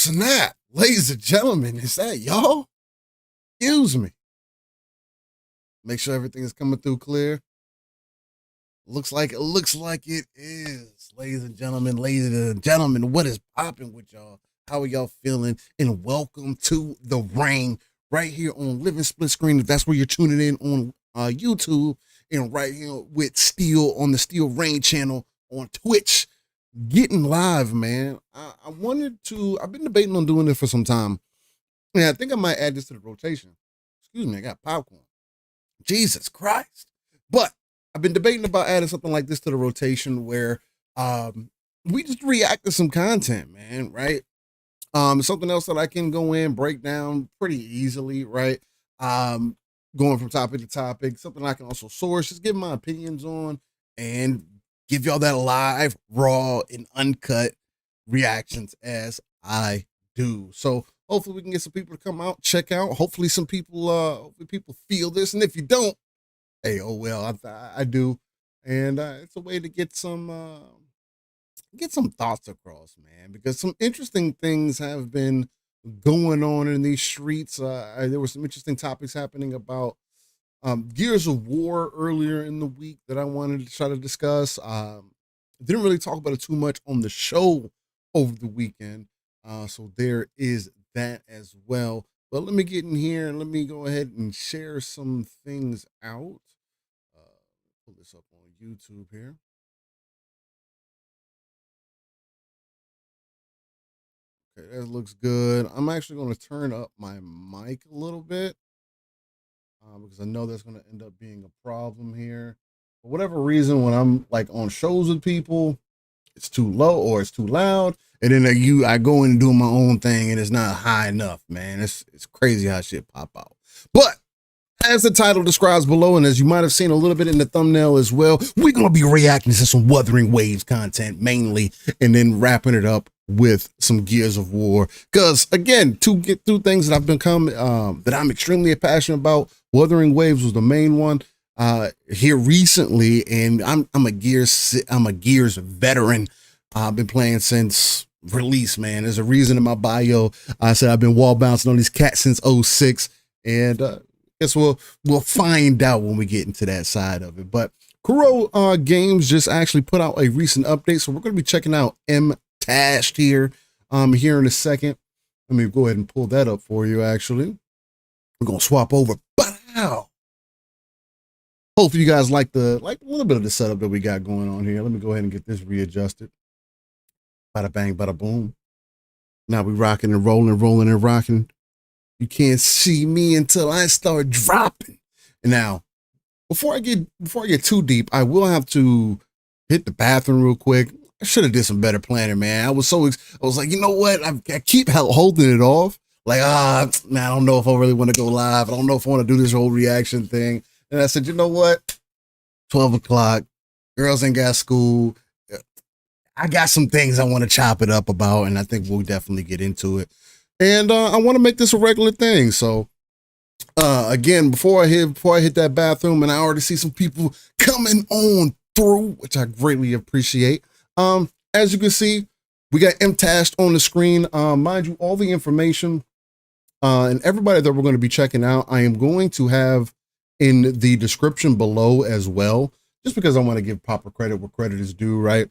Snap, ladies and gentlemen, is that y'all? Excuse me. Make sure everything is coming through clear. Looks like it is. Ladies and gentlemen, what is popping with y'all? How are y'all feeling? And welcome to the REiGN right here on Living Split Screen. If that's where you're tuning in on YouTube, and right here with Steel on the Steel REiGN channel on Twitch. Getting live, man. I've been debating on doing this for some time. Yeah, I think I might add this to the rotation. Excuse me, I got popcorn. Jesus Christ. But I've been debating about adding something like this to the rotation where we just react to some content, man, right? Something else that I can go in, break down pretty easily, right? Going from topic to topic, something I can also source, just give my opinions on and give y'all that live, raw, and uncut reactions as I do. So hopefully we can get some people to come out, check out. Hopefully people feel this. And if you don't, hey, oh well, I do. And it's a way to get some thoughts across, man, because some interesting things have been going on in these streets. There were some interesting topics happening about Gears of War earlier in the week that I wanted to try to discuss. Didn't really talk about it too much on the show over the weekend. So there is that as well. But let me get in here and let me go ahead and share some things out. Pull this up on YouTube here. Okay, that looks good. I'm actually going to turn up my mic a little bit because I know that's going to end up being a problem here. For whatever reason, when I'm like on shows with people, it's too low or it's too loud. And then I go in and do my own thing and it's not high enough, man. It's crazy how shit pop out. But as the title describes below, and as you might have seen a little bit in the thumbnail as well, we're going to be reacting to some Wuthering Waves content mainly, and then wrapping it up with some Gears of War. Because again, to get through things that I've become, that I'm extremely passionate about, Wuthering Waves was the main one here recently, and I'm a Gears veteran. I've been playing since release, man. There's a reason in my bio I said I've been wall bouncing on these cats since 06, and guess we'll find out when we get into that side of it. But Kuro Games just actually put out a recent update, so we're going to be checking out M-Tashed here here in a second. Let me go ahead and pull that up for you. Actually, we're going to swap over. Wow. Hopefully you guys like a little bit of the setup that we got going on here. Let me go ahead and get this readjusted. Bada bang, bada boom. Now we rocking and rolling and rocking. You can't see me until I start dropping. And now, before I get too deep, I will have to hit the bathroom real quick. I should have did some better planning, man. I was like, you know what? I keep holding it off. Like, man, I don't know if I really want to go live. I don't know if I want to do this whole reaction thing. And I said, you know what? 12 o'clock. Girls ain't got school. I got some things I want to chop it up about, and I think we'll definitely get into it. And I want to make this a regular thing. So again, before I hit that bathroom, and I already see some people coming on through, which I greatly appreciate. As you can see, we got M-Tashed on the screen. Mind you, all the information and everybody that we're going to be checking out, I am going to have in the description below as well, just because I want to give proper credit where credit is due, right?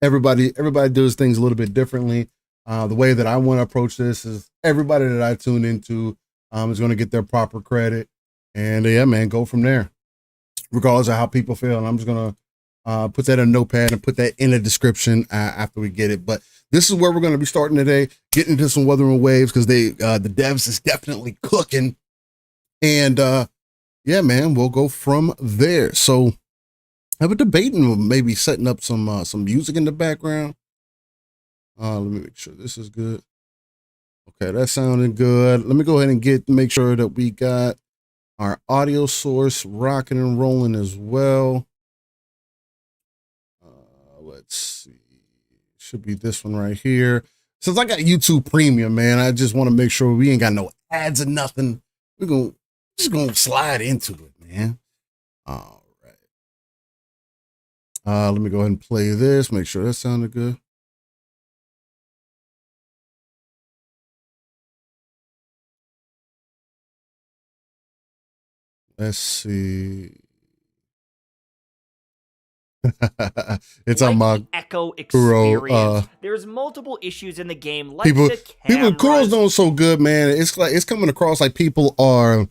Everybody does things a little bit differently. The way that I want to approach this is everybody that I tune into is going to get their proper credit, and yeah, man, go from there, regardless of how people feel. And I'm just going to put that in a notepad and put that in the description after we get it. But this is where we're going to be starting today, getting into some Wuthering Waves, because the devs is definitely cooking, and yeah, man, we'll go from there. So I was debating maybe setting up some music in the background. Let me make sure this is good. Okay, that sounded good. Let me go ahead and make sure that we got our audio source rocking and rolling as well. Let's see. Should be this one right here. Since I got YouTube Premium, man, I just want to make sure we ain't got no ads or nothing. We're just gonna slide into it, man. All right. Let me go ahead and play this. Make sure that sounded good. Let's see. It's like on my the Echo Kuro. experience. There's multiple issues in the game, like People, the cameras. Kuro's doing so good, man. It's like it's coming across like people are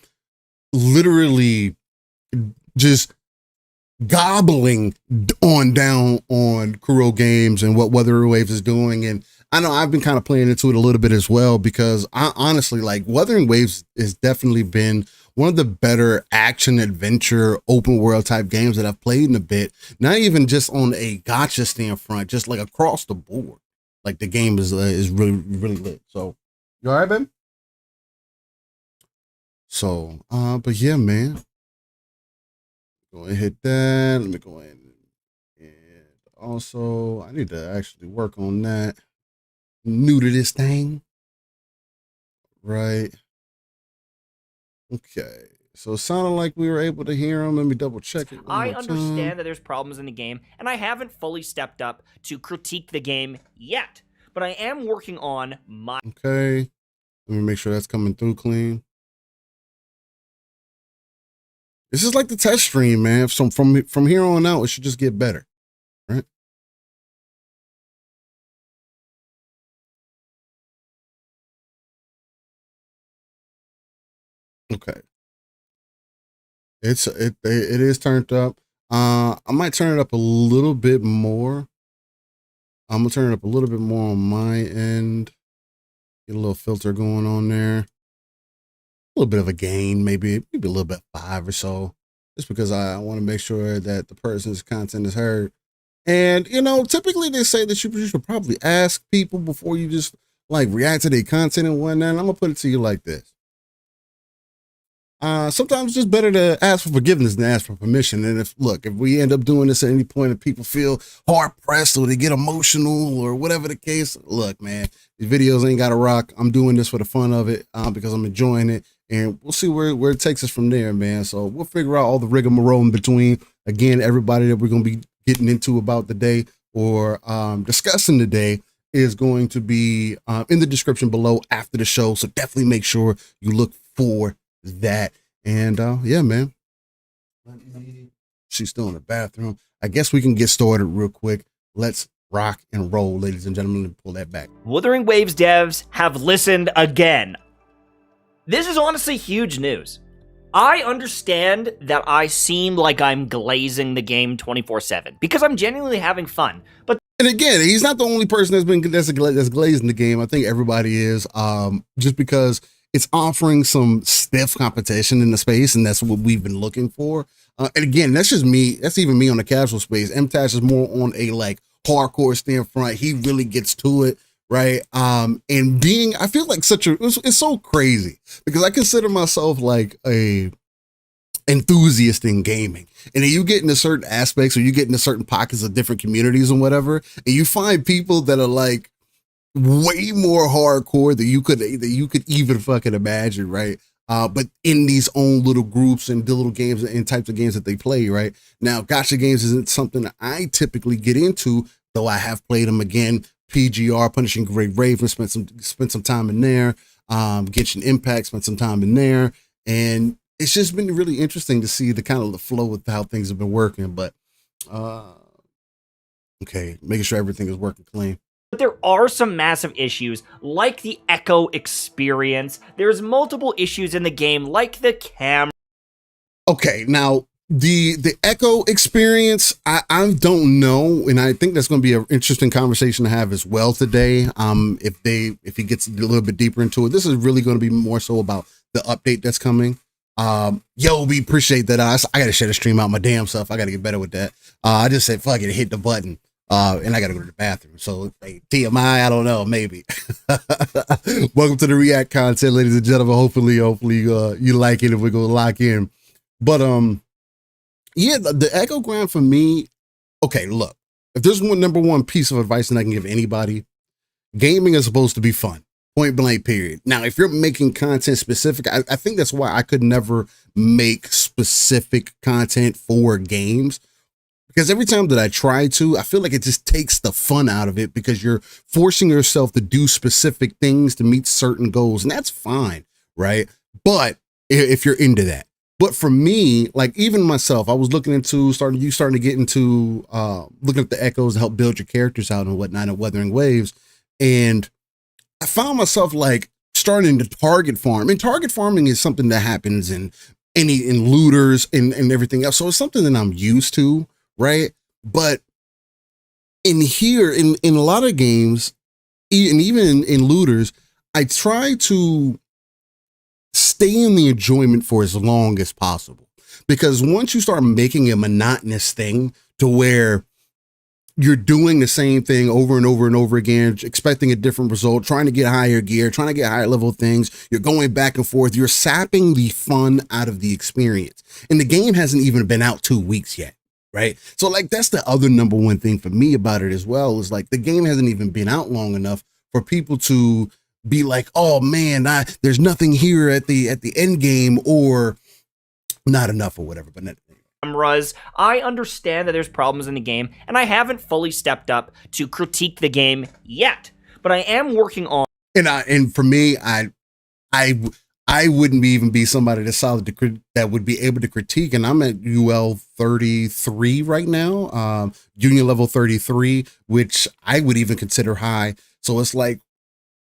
literally just gobbling on down on Kuro games and what Wuthering Waves is doing. And I know I've been kind of playing into it a little bit as well, because I honestly, like, Wuthering Waves has definitely been one of the better action adventure open world type games that I've played in a bit. Not even just on a gacha standpoint, just like across the board. Like the game is really lit. So you all right, babe? So but yeah, man. Go ahead and hit that. Let me go ahead and also I need to actually work on that. New to this thing. Right. Okay. So it sounded like we were able to hear him. Let me double check it. I understand that there's problems in the game, and I haven't fully stepped up to critique the game yet, but I am working on my... Okay. Let me make sure that's coming through clean. This is like the test stream, man. So from here on out, it should just get better, right? Okay. It is turned up. I might turn it up a little bit more. I'm gonna turn it up a little bit more on my end. Get a little filter going on there. A little bit of a gain, maybe a little bit 5 or so, just because I want to make sure that the person's content is heard. And you know, typically they say that you should probably ask people before you just like react to their content and whatnot. And I'm gonna put it to you like this. Sometimes it's just better to ask for forgiveness than ask for permission. And if we end up doing this at any point and people feel hard pressed or they get emotional or whatever the case, look, man, these videos ain't got to rock. I'm doing this for the fun of it because I'm enjoying it, and we'll see where it takes us from there, man. So we'll figure out all the rigmarole in between. Again, everybody that we're going to be getting into about the day or discussing today is going to be in the description below after the show. So definitely make sure you look for that. And yeah, man, she's still in the bathroom. I guess we can get started real quick. Let's rock and roll, ladies and gentlemen. Let me pull that back. Wuthering Waves devs have listened again. This is honestly huge news. I understand that I seem like I'm glazing the game 24/7 because I'm genuinely having fun, but and again, he's not the only person that's glazing the game. I think everybody is, just because it's offering some stiff competition in the space, and that's what we've been looking for. And again, that's just me. That's even me on the casual space. MTash is more on a like hardcore standpoint. He really gets to it, right? And being, I feel like it's so crazy because I consider myself like a enthusiast in gaming, and then you get into certain aspects or you get into certain pockets of different communities and whatever, and you find people that are like way more hardcore than you could even fucking imagine, right? But in these own little groups and the little games and types of games that they play, right? Now, gacha games isn't something that I typically get into, though I have played them. Again, PGR, Punishing Great Raven, spent some time in there. Genshin Impact, spent some time in there, and it's just been really interesting to see the kind of the flow with how things have been working. But okay, making sure everything is working clean. But there are some massive issues, like the Echo experience. There's multiple issues in the game, like the camera. Okay, now the Echo experience, I don't know, and I think that's going to be an interesting conversation to have as well today. If he gets a little bit deeper into it, this is really going to be more so about the update that's coming. Yo, we appreciate that. I got to share the stream out my damn self. I got to get better with that. I just said fuck it, hit the button. And I gotta go to the bathroom. So hey, TMI, I don't know, maybe. Welcome to the React content, ladies and gentlemen. Hopefully, you like it if we're gonna lock in. But yeah, the Echo Grind for me, okay, look, if there's number one piece of advice that I can give anybody, gaming is supposed to be fun. Point blank, period. Now, if you're making content specific, I think that's why I could never make specific content for games. Because every time that I try to, I feel like it just takes the fun out of it because you're forcing yourself to do specific things to meet certain goals. And that's fine, right? But if you're into that, But for me, like even myself, I was looking into starting to get into looking at the echoes to help build your characters out and whatnot, and Wuthering Waves, and I found myself like starting to target farm. And target farming is something that happens in looters and everything else. So it's something that I'm used to, right? But in here, in a lot of games, and even in looters, I try to stay in the enjoyment for as long as possible. Because once you start making a monotonous thing to where you're doing the same thing over and over and over again, expecting a different result, trying to get higher gear, trying to get higher level things, you're going back and forth, you're sapping the fun out of the experience. And the game hasn't even been out 2 weeks yet, right? So like that's the other number one thing for me about it as well, is like the game hasn't even been out long enough for people to be like, oh man, there's nothing here at the end game, or not enough or whatever. But cameras. I understand that there's problems in the game, and I haven't fully stepped up to critique the game yet. But I am working on. And for me, I wouldn't even be somebody that's solid that would be able to critique. And I'm at UL 33 right now, junior level 33, which I would even consider high. So it's like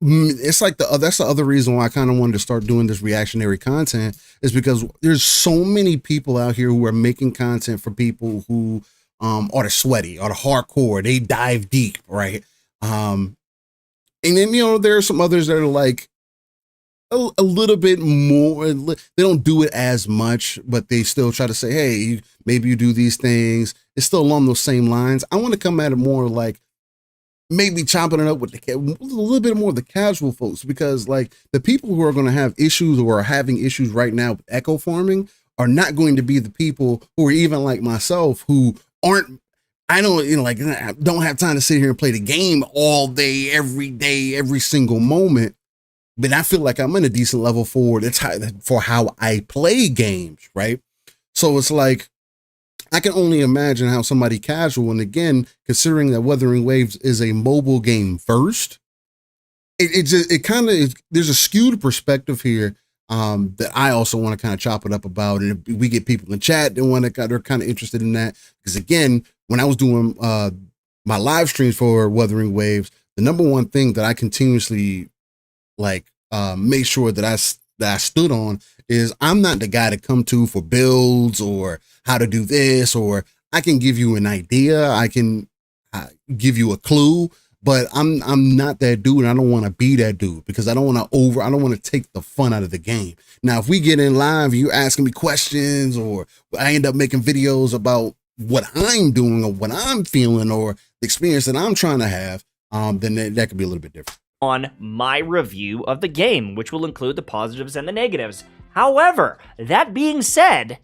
that's the other reason why I kind of wanted to start doing this reactionary content, is because there's so many people out here who are making content for people who are the sweaty, are the hardcore, they dive deep, right? And then, you know, there are some others that are like a little bit more, they don't do it as much, but they still try to say, hey, maybe you do these things. It's still along those same lines. I want to come at it more like maybe chopping it up with a little bit more of the casual folks, because like the people who are going to have issues or are having issues right now with echo farming are not going to be the people who are even like myself, who aren't, I don't, you know, like don't have time to sit here and play the game all day, every single moment. But I feel like I'm in a decent level for how I play games, right? So it's like, I can only imagine how somebody casual, and again, considering that Wuthering Waves is a mobile game first, it kind of, there's a skewed perspective here that I also want to kind of chop it up about. And we get people in chat that they're kind of interested in that, because again, when I was doing my live streams for Wuthering Waves, the number one thing that I continuously like make sure that I stood on is I'm not the guy to come to for builds or how to do this, or I can give you an idea, I can give you a clue, but I'm not that dude, and I don't want to be that dude, because I don't want to take the fun out of the game. Now, if we get in live, you asking me questions, or I end up making videos about what I'm doing or what I'm feeling or the experience that I'm trying to have, then that could be a little bit different. On my review of the game, which will include the positives and the negatives. However, that being said,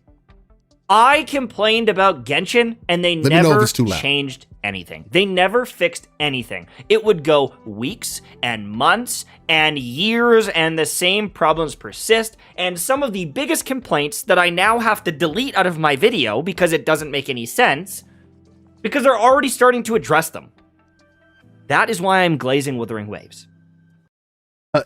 I complained about Genshin, and they never changed anything. They never fixed anything. It would go weeks and months and years, and the same problems persist, and some of the biggest complaints that I now have to delete out of my video because it doesn't make any sense, because they're already starting to address them. That is why I'm glazing Wuthering Waves.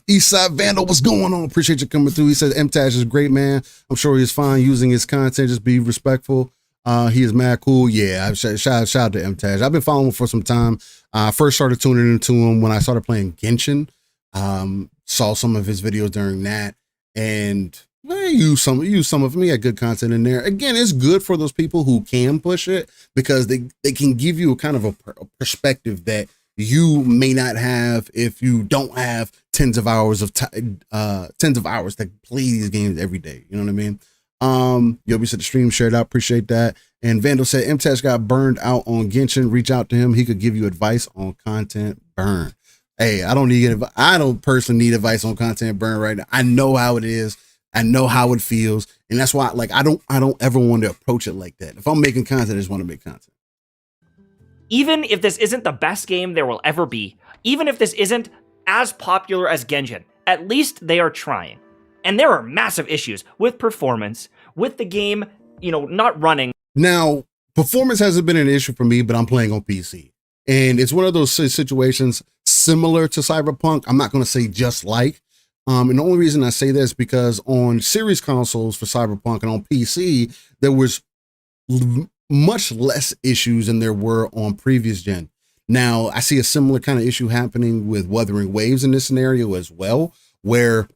Eastside Vandal, what's going on? Appreciate you coming through. He said MTash is great, man. I'm sure he's fine using his content. Just be respectful. He is mad cool. Yeah, shout out to MTash. I've been following him for some time. I first started tuning into him when I started playing Genshin. Saw some of his videos during that, and I use some of them. He had good content in there. Again, it's good for those people who can push it, because they can give you a kind of a perspective that you may not have if you don't have tens of hours to play these games every day. You know what I mean? Yobi said the stream shared out. Appreciate that. And Vandal said MTash got burned out on Genshin. Reach out to him. He could give you advice on content burn. Hey, I don't personally need advice on content burn right now. I know how it is. I know how it feels. And that's why, like, I don't ever want to approach it like that. If I'm making content, I just want to make content. Even if this isn't the best game there will ever be, even if this isn't as popular as Genshin, at least they are trying. And there are massive issues with performance, with the game, you know, not running. Now, performance hasn't been an issue for me, but I'm playing on PC. And it's one of those situations similar to Cyberpunk. I'm not going to say just like, And the only reason I say this is because on series consoles for Cyberpunk and on PC, there was much less issues than there were on previous gen. Now, I see a similar kind of issue happening with Wuthering Waves in this scenario as well, where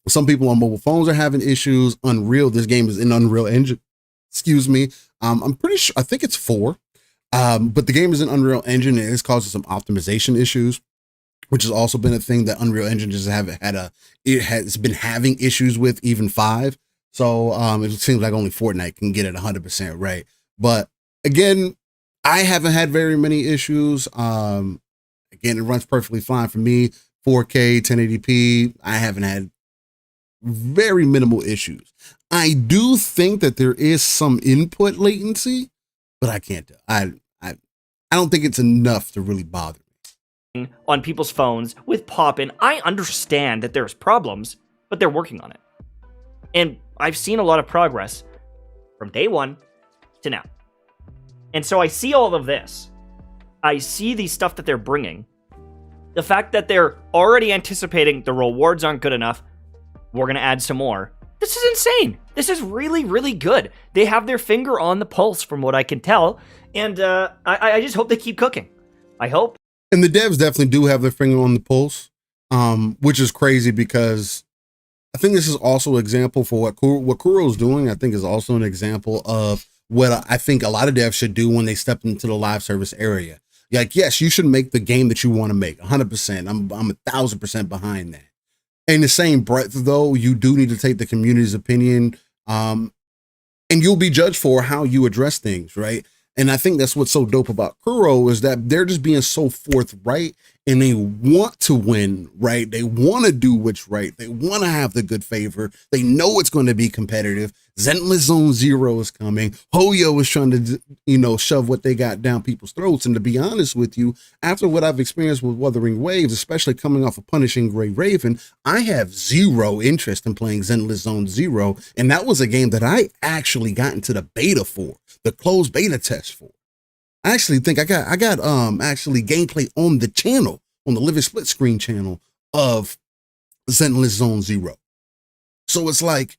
some people on mobile phones are having issues. Unreal, this game is in Unreal Engine. Excuse me. I'm pretty sure, I think it's 4. But the game is in Unreal Engine and it's causing some optimization issues, which has also been a thing that Unreal Engine just it has been having issues with, even 5. So it seems like only Fortnite can get it 100% right. But again, I haven't had very many issues. Again, it runs perfectly fine for me. 4K, 1080p. I haven't had very minimal issues. I do think that there is some input latency, but I can't tell. I don't think it's enough to really bother me. On people's phones with pop-in, I understand that there's problems, but they're working on it. And I've seen a lot of progress from day one to now. And so I see all of this. I see the stuff that they're bringing. The fact that they're already anticipating the rewards aren't good enough, we're going to add some more. This is insane. This is really, really good. They have their finger on the pulse from what I can tell. And I just hope they keep cooking. I hope. And the devs definitely do have their finger on the pulse, which is crazy because I think this is also an example for what Kuro is doing. I think is also an example of what I think a lot of devs should do when they step into the live service area. Like, yes, you should make the game that you want to make 100%. I'm 1,000% behind that. In the same breath, though, you do need to take the community's opinion, and you'll be judged for how you address things, right? And I think that's what's so dope about Kuro is that they're just being so forthright and they want to win, right? They want to do what's right. They want to have the good favor. They know it's going to be competitive. Zenless Zone Zero is coming. Hoyo is trying to, shove what they got down people's throats. And to be honest with you, after what I've experienced with Wuthering Waves, especially coming off of Punishing Gray Raven, I have zero interest in playing Zenless Zone Zero. And that was a game that I actually got into the beta for, the closed beta test for. I actually think I got actually gameplay on the channel, on the Living Splitscreen channel of Zenless Zone Zero. So it's like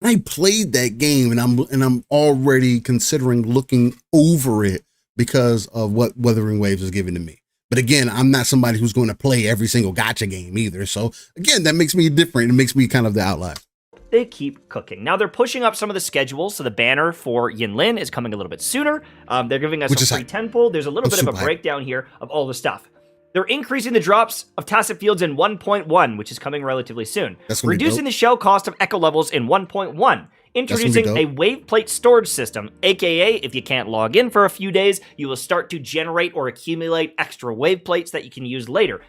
I played that game and I'm already considering looking over it because of what Wuthering Waves is giving to me. But again, I'm not somebody who's going to play every single gacha game either. So again, that makes me different. It makes me kind of the outlier. They keep cooking. Now they're pushing up some of the schedules, so the banner for Yinlin is coming a little bit sooner. They're giving us a free 10-pull. There's a little bit of a breakdown here of all the stuff. They're increasing the drops of tacit fields in 1.1, which is coming relatively soon. Reducing the shell cost of echo levels in 1.1. Introducing a wave plate storage system, aka if you can't log in for a few days, you will start to generate or accumulate extra wave plates that you can use later.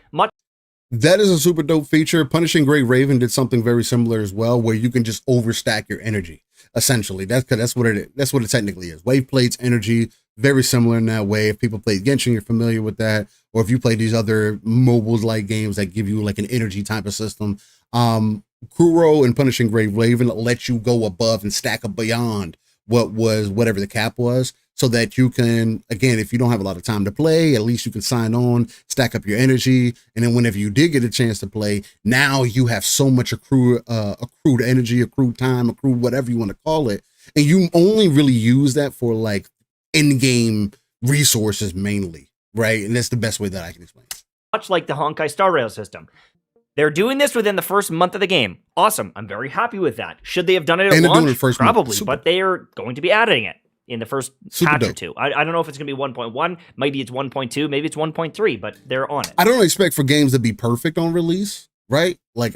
That is a super dope feature. Punishing Gray Raven did something very similar as well, where you can just overstack your energy. Essentially, that's what it is. That's what it technically is. Wave plates, energy, very similar in that way. If people play Genshin, you're familiar with that, or if you play these other mobiles-like games that give you like an energy type of system. Kuro and Punishing Gray Raven let you go above and stack up beyond whatever the cap was, so that you can, again, if you don't have a lot of time to play, at least you can sign on, stack up your energy, and then whenever you did get a chance to play, now you have so much accrued energy, accrued time, accrued whatever you want to call it, and you only really use that for like in-game resources mainly, right? And that's the best way that I can explain it. Much like the Honkai Star Rail system. They're doing this within the first month of the game. Awesome. I'm very happy with that. Should they have done it at launch? Probably, but they are going to be adding it in the first patch or two. I don't know if it's going to be 1.1. Maybe it's 1.2. Maybe it's 1.3, but they're on it. I don't expect for games to be perfect on release, right? Like,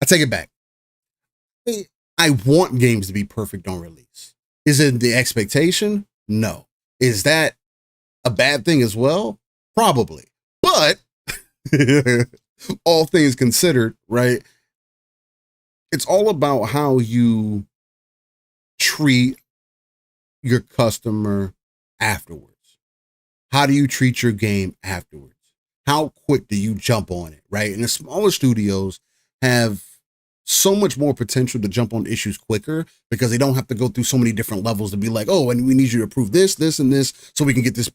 I take it back. I want games to be perfect on release. Is it the expectation? No. Is that a bad thing as well? Probably. But all things considered, right? It's all about how you treat your customer afterwards. How do you treat your game afterwards? How quick do you jump on it, right? And the smaller studios have so much more potential to jump on issues quicker because they don't have to go through so many different levels to be like, oh, and we need you to approve this, this, and this, so we can get this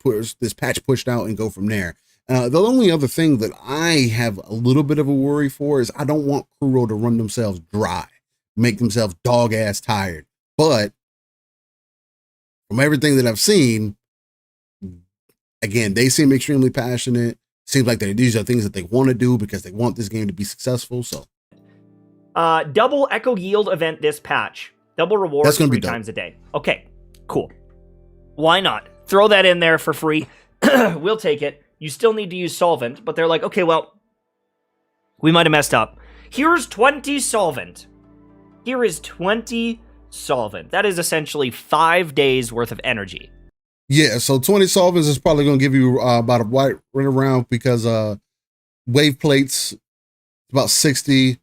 patch pushed out and go from there. The only other thing that I have a little bit of a worry for is I don't want Kuro to run themselves dry, make themselves dog ass tired. But from everything that I've seen, again, they seem extremely passionate. Seems like these are things that they want to do because they want this game to be successful. So, double Echo Yield event this patch. Double rewards That's gonna be 3 times a day. Okay, cool. Why not? Throw that in there for free. We'll take it. You still need to use solvent, but they're like, okay, well, we might have messed up. Here's 20 solvent. Here is 20 solvent. That is essentially 5 days worth of energy. Yeah, so 20 solvents is probably going to give you about a right around because wave plates about 60.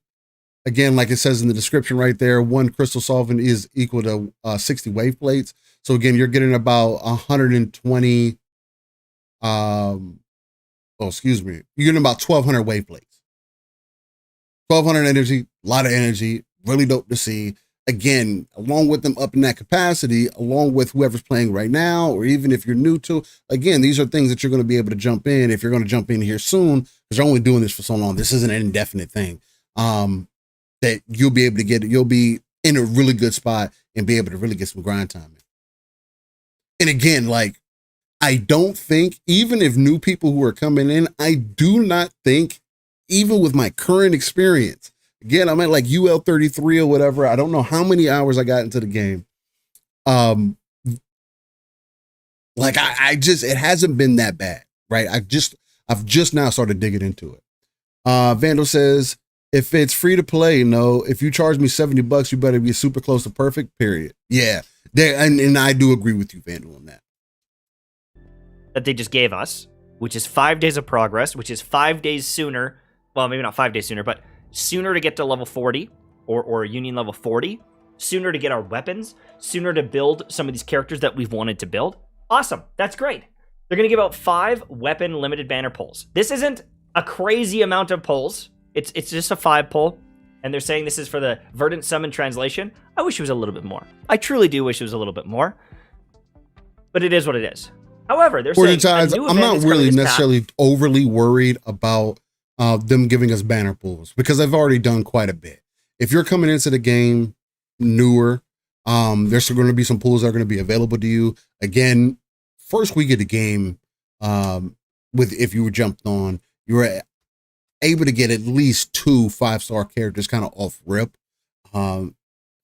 Again, like it says in the description right there, 1 crystal solvent is equal to 60 wave plates. So again, you're getting about 120. You're getting about 1,200 wave plates. 1,200 energy, a lot of energy, really dope to see. Again, along with them upping that capacity, along with whoever's playing right now, or even if you're new to, again, these are things that you're going to be able to jump in if you're going to jump in here soon, because you're only doing this for so long. This isn't an indefinite thing. That you'll be able to get it. You'll be in a really good spot and be able to really get some grind time in. And again, like, I don't think, even if new people who are coming in, I do not think, even with my current experience, again, I'm at like UL 33 or whatever. I don't know how many hours I got into the game. Like it hasn't been that bad, right? I've just now started digging into it. Vandal says, if it's free to play, no, if you charge me $70, you better be super close to perfect, period. Yeah. And I do agree with you, Vandal, on that. That they just gave us, which is 5 days of progress, which is 5 days sooner. Well, maybe not 5 days sooner, but sooner to get to level 40 or Union level 40, sooner to get our weapons, sooner to build some of these characters that we've wanted to build. Awesome. That's great. They're going to give out 5 weapon limited banner pulls. This isn't a crazy amount of pulls. It's just a 5 pull. And they're saying this is for the Verdant Summon translation. I wish it was a little bit more. I truly do wish it was a little bit more. But it is what it is. However, they're saying I'm not really necessarily overly worried about them giving us banner pulls because I've already done quite a bit. If you're coming into the game newer, there's going to be some pulls that are going to be available to you. Again, first week of the game, if you were jumped on, you were able to get at least 2 5-star characters kind of off rip. I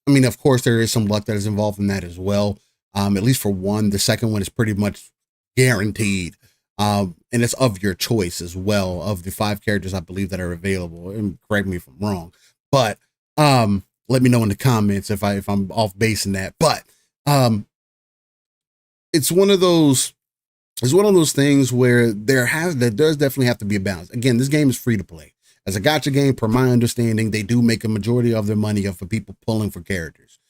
mean, of course, there is some luck that is involved in that as well. At least for one. The second one is pretty much guaranteed. And it's of your choice as well, of the 5 characters I believe that are available. And correct me if I'm wrong. But let me know in the comments if I'm off base in that. But it's one of those things where there does definitely have to be a balance. Again, this game is free to play. As a gacha game, per my understanding, they do make a majority of their money off of people pulling for characters.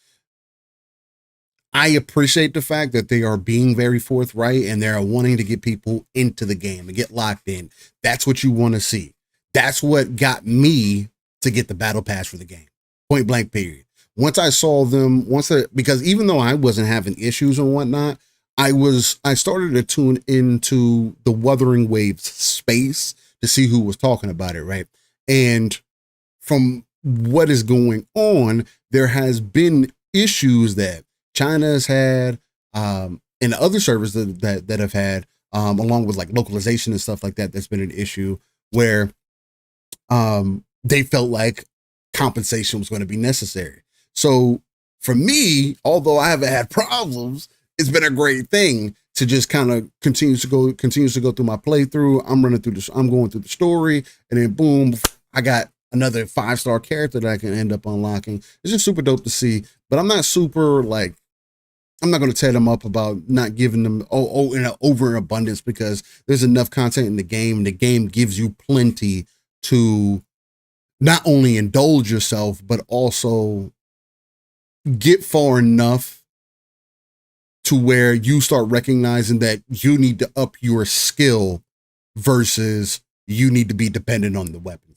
I appreciate the fact that they are being very forthright and they're wanting to get people into the game and get locked in. That's what you want to see. That's what got me to get the battle pass for the game. Point blank period. Once I saw them, because even though I wasn't having issues and whatnot, I started to tune into the Wuthering Waves space to see who was talking about it, right? And from what is going on, there has been issues that China has had, and other servers that have had, along with like localization and stuff like that. That's been an issue where they felt like compensation was going to be necessary. So for me, although I haven't had problems, it's been a great thing to just kind of continues to go through my playthrough. I'm going through the story, and then boom, I got another 5-star character that I can end up unlocking. It's just super dope to see. But I'm not super like, I'm not going to tear them up about not giving them in an overabundance, because there's enough content in the game. And the game gives you plenty to not only indulge yourself, but also get far enough to where you start recognizing that you need to up your skill versus you need to be dependent on the weapons.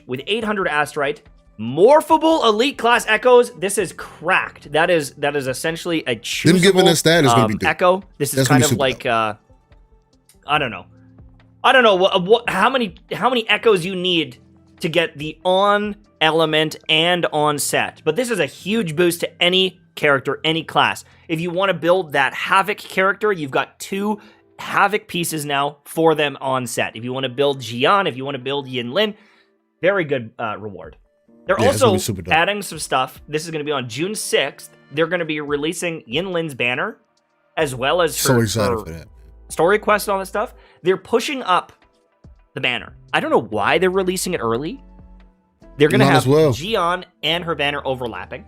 With 800 Astrite, morphable elite class echoes. This is cracked. That is essentially a choosable them giving us that is going to be echo. This is kind of like I don't know. I don't know how many echoes you need to get the on element and on set, but this is a huge boost to any character, any class. If you want to build that Havoc character, you've got 2 Havoc pieces now for them on set. If you want to build Jian, if you want to build Yinlin, very good reward. They're also adding some stuff. This is going to be on June 6th. They're going to be releasing Yinlin's banner, as well as her story quest and all that stuff. They're pushing up the banner. I don't know why they're releasing it early. They're going to have Jian and her banner overlapping.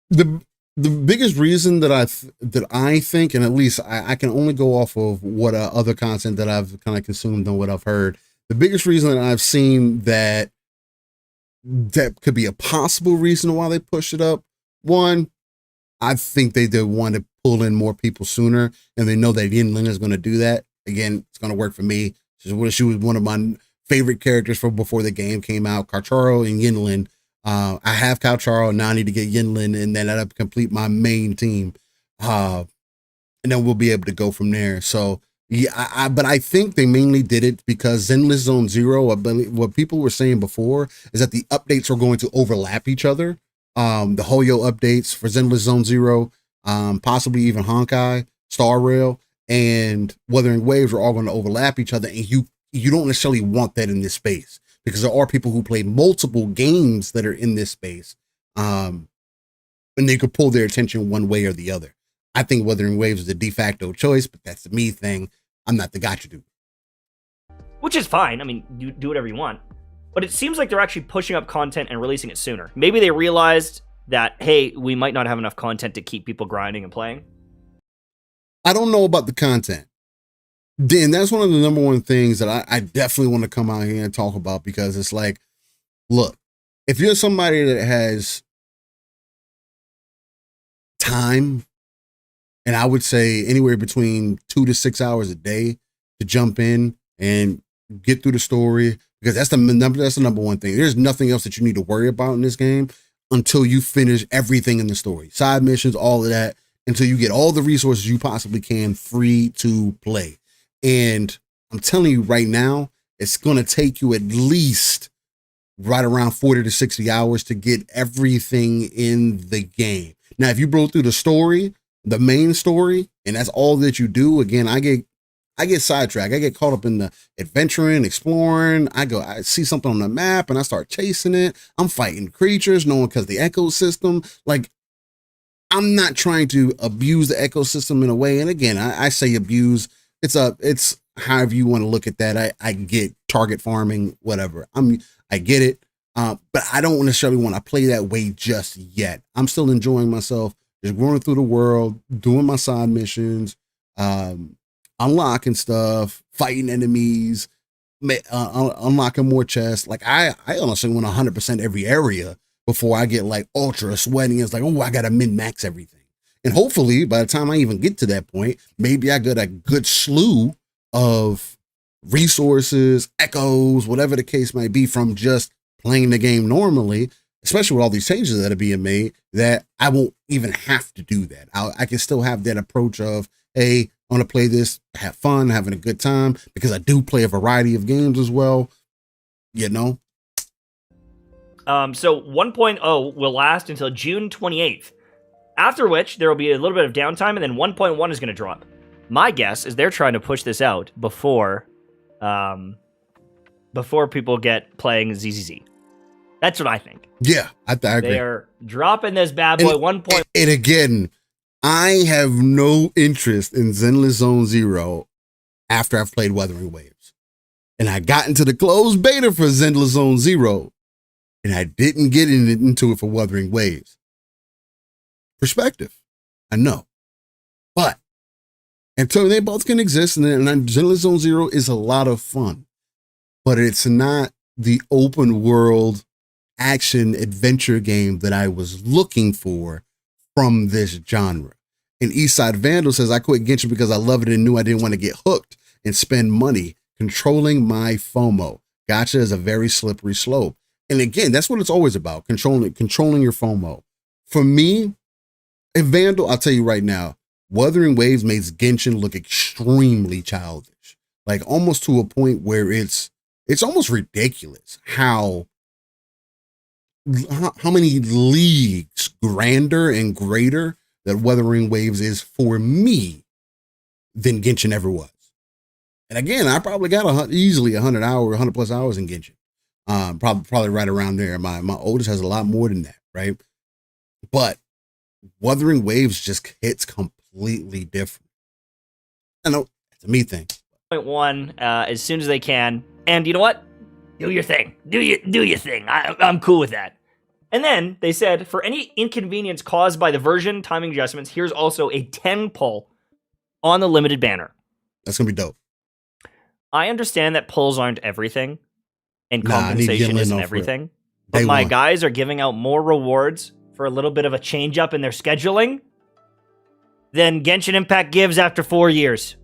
The biggest reason that I think, and at least I can only go off of what other content that I've kind of consumed and what I've heard. The biggest reason that I've seen that could be a possible reason why they pushed it up. One, I think they did want to pull in more people sooner, and they know that Yinlin is going to do that. Again, it's going to work for me. She was one of my favorite characters from before the game came out. Carcharo and Yinlin. I have Carcharo, now I need to get Yinlin, and then that'll complete my main team. And then we'll be able to go from there. So yeah, but I think they mainly did it because Zenless Zone Zero, I believe, what people were saying before is that the updates are going to overlap each other. The Hoyo updates for Zenless Zone Zero, possibly even Honkai, Star Rail, and Wuthering Waves are all going to overlap each other. And you don't necessarily want that in this space because there are people who play multiple games that are in this space. And they could pull their attention one way or the other. I think Wuthering Waves is the de facto choice, but that's the me thing. I'm not the gacha dude. Which is fine. I mean, you do whatever you want. But it seems like they're actually pushing up content and releasing it sooner. Maybe they realized that, hey, we might not have enough content to keep people grinding and playing. I don't know about the content. Dan, that's one of the number one things that I definitely want to come out here and talk about, because it's like, look, if you're somebody that has time, and I would say anywhere between 2 to 6 hours a day to jump in and get through the story, because that's the number one thing. There's nothing else that you need to worry about in this game until you finish everything in the story. Side missions, all of that, until you get all the resources you possibly can free to play. And I'm telling you right now, it's going to take you at least right around 40 to 60 hours to get everything in the game. Now, if you blow through the story, the main story, and that's all that you do, again, I get sidetracked. I get caught up in the adventuring, exploring. I see something on the map and I start chasing it. I'm fighting creatures, knowing because the ecosystem, like, I'm not trying to abuse the ecosystem in a way. And again, I say abuse. It's however you want to look at that. I get target farming, whatever. I get it. But I don't necessarily want to play that way just yet. I'm still enjoying myself, just going through the world, doing my side missions, unlocking stuff, fighting enemies, unlocking more chests. Like I honestly want 100% every area before I get like ultra sweating. It's like, oh, I got to min-max everything. And hopefully by the time I even get to that point, maybe I got a good slew of resources, echoes, whatever the case might be, from just playing the game normally, especially with all these changes that are being made, that I won't even have to do that. I can still have that approach of, hey, I want to play this, have fun, having a good time, because I do play a variety of games as well, you know? So 1.0 will last until June 28th, after which there will be a little bit of downtime, and then 1.1 is going to drop. My guess is they're trying to push this out before people get playing ZZZ. That's what I think. Yeah, I agree. They're dropping this bad boy 1. And again, I have no interest in Zenless Zone Zero after I've played Wuthering Waves. And I got into the closed beta for Zenless Zone Zero, and I didn't get into it for Wuthering Waves. Perspective, I know. But until they both can exist, and Zenless Zone Zero is a lot of fun, but it's not the open world action adventure game that I was looking for from this genre. And Eastside Vandal says, I quit Genshin because I love it and knew I didn't want to get hooked and spend money controlling my FOMO. Gacha is a very slippery slope. And again, that's what it's always about, controlling your FOMO. For me, in Vandal, I'll tell you right now, Wuthering Waves makes Genshin look extremely childish. like almost to a point where it's almost ridiculous how many leagues grander and greater that Wuthering Waves is for me than Genshin ever was. And again, I probably got easily 100 plus hours in Genshin. Probably right around there. My oldest has a lot more than that, right? But Wuthering Waves just hits completely different. I know it's a me thing. 1 as soon as they can, and you know what? Do your thing. Do your thing. I'm cool with that. And then they said, for any inconvenience caused by the version timing adjustments, here's also a 10 pull on the limited banner. That's gonna be dope. I understand that pulls aren't everything, and compensation isn't everything. But my guys are giving out more rewards for a little bit of a change up in their scheduling than Genshin Impact gives after 4 years.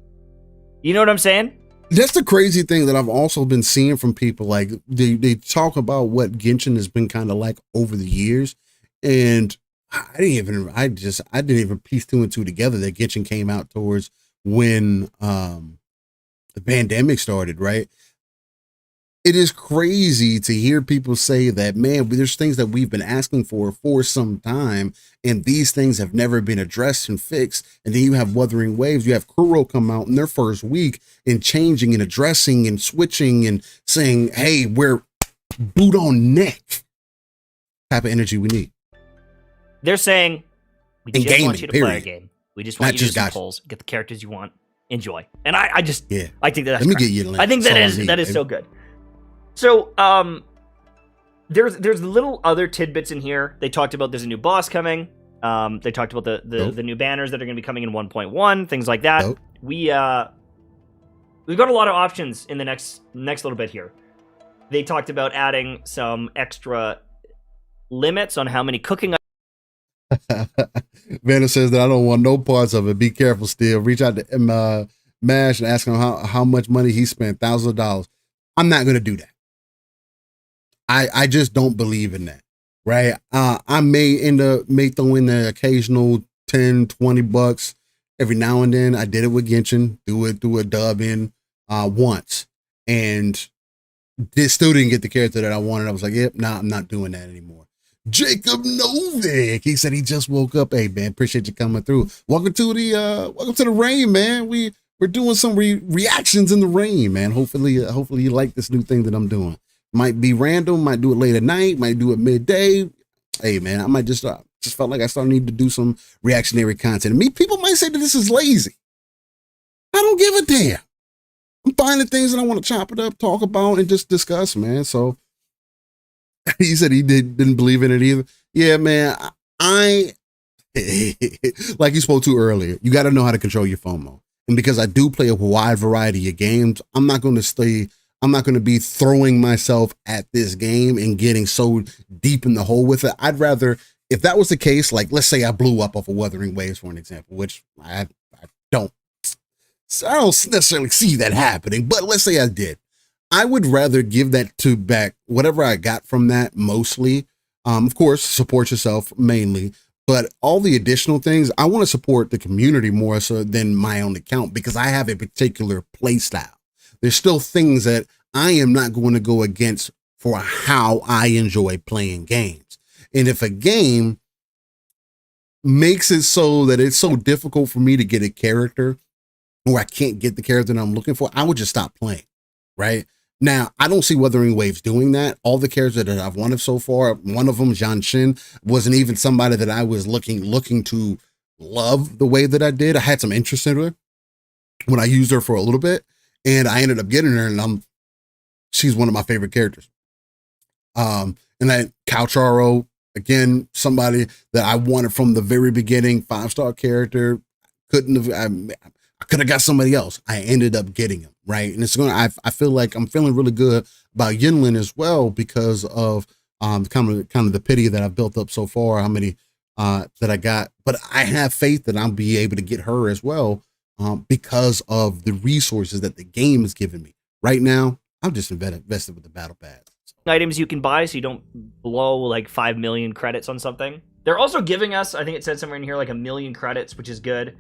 You know what I'm saying? That's the crazy thing that I've also been seeing from people. Like they talk about what Genshin has been kind of like over the years, and I didn't even piece 2 and 2 together that Genshin came out towards when the pandemic started, right? It is crazy to hear people say that, man, there's things that we've been asking for some time, and these things have never been addressed and fixed. And then you have Wuthering Waves, you have Kuro come out in their first week and changing and addressing and switching and saying, hey, we're boot on neck type of energy we need. They're saying, we just want you to play our game. We just want you to do some polls, get the characters you want, enjoy. And I think that's Let me get you. I think that is so good. So, there's little other tidbits in here. They talked about there's a new boss coming. They talked about the new banners that are going to be coming in 1.1, things like that. Nope. We've got a lot of options in the next little bit here. They talked about adding some extra limits on how many cooking. Vanna says that I don't want no parts of it. Be careful, still. Reach out to Mash and ask him how much money he spent, thousands of dollars. I'm not going to do that. I just don't believe in that, right? I may throw in the occasional 10, 20 bucks every now and then. I did it with Genshin, do a dub in once, and still didn't get the character that I wanted. I was like, yep, I'm not doing that anymore. Jacob Novik, he said he just woke up. Hey man, appreciate you coming through. Welcome to the rain, man. We're doing some reactions in the rain, man. Hopefully you like this new thing that I'm doing. Might be random, might do it late at night, might do it midday. Hey man, I might just felt like I started needing to do some reactionary content. People might say that this is lazy. I don't give a damn. I'm finding things that I want to chop it up, talk about, and just discuss, man. So he said he didn't believe in it either. Yeah, man. I like you spoke to earlier, you got to know how to control your FOMO. And because I do play a wide variety of games, I'm not going to be throwing myself at this game and getting so deep in the hole with it. I'd rather, if that was the case, like let's say I blew up off of Wuthering Waves, for an example, which I don't necessarily see that happening, but let's say I did. I would rather give that to back whatever I got from that mostly. Of course, support yourself mainly, but all the additional things, I want to support the community more so than my own account because I have a particular play style. There's still things that I am not going to go against for how I enjoy playing games. And if a game makes it so that it's so difficult for me to get a character or I can't get the character that I'm looking for, I would just stop playing, right? Now, I don't see Wuthering Waves doing that. All the characters that I've wanted so far, one of them, Zhan Shin, wasn't even somebody that I was looking to love the way that I did. I had some interest in her when I used her for a little bit, and I ended up getting her, and she's one of my favorite characters. And then Calcharo, again, somebody that I wanted from the very beginning, 5-star character. I could have got somebody else. I ended up getting him, right? And it's I feel like I'm feeling really good about Yinlin as well because of kind of the pity that I've built up so far, how many that I got. But I have faith that I'll be able to get her as well because of the resources that the game has given me. Right now, I'm just invested with the battle pass. Items you can buy so you don't blow like 5 million credits on something. They're also giving us, I think it said somewhere in here, like 1 million credits, which is good.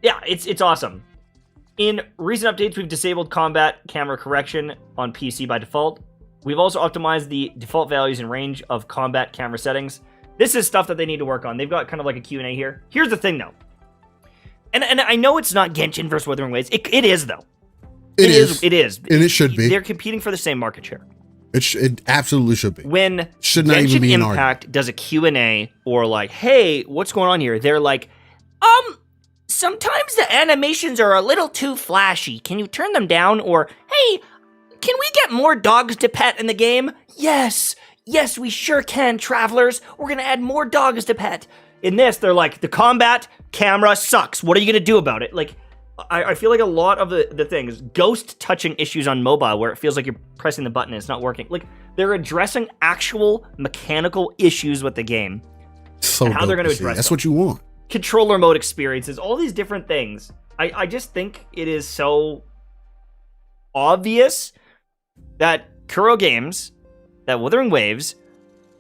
Yeah, it's awesome. In recent updates, we've disabled combat camera correction on PC by default. We've also optimized the default values and range of combat camera settings. This is stuff that they need to work on. They've got kind of like a Q&A here. Here's the thing, though. And I know it's not Genshin versus Wuthering Waves. It is, though. It is. And it should be. They're competing for the same market share. It absolutely should be. When should not Genshin even be an Impact argument. does a Q&A or like, hey, what's going on here? They're like, sometimes the animations are a little too flashy. Can you turn them down? Or, hey, can we get more dogs to pet in the game? Yes, we sure can, travelers. We're going to add more dogs to pet. In this, they're like, the combat camera sucks. What are you going to do about it? Like, I feel like a lot of the things, ghost touching issues on mobile where it feels like you're pressing the button and it's not working. Like, they're addressing actual mechanical issues with the game. So and how they're going to address That's them. what you want. Controller mode experiences, all these different things. I just think it is so obvious that Kuro Games, that Wuthering Waves,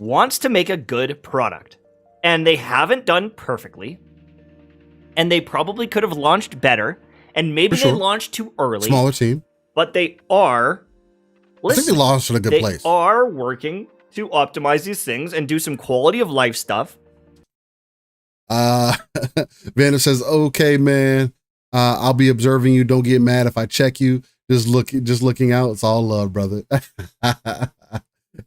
wants to make a good product. And they haven't done perfectly. And they probably could have launched better. And maybe they launched too early. Smaller team. But they are... I think they launched in a good place. They are working to optimize these things and do some quality of life stuff. Vander says, okay, man. I'll be observing you. Don't get mad if I check you. Just looking out. It's all love, brother.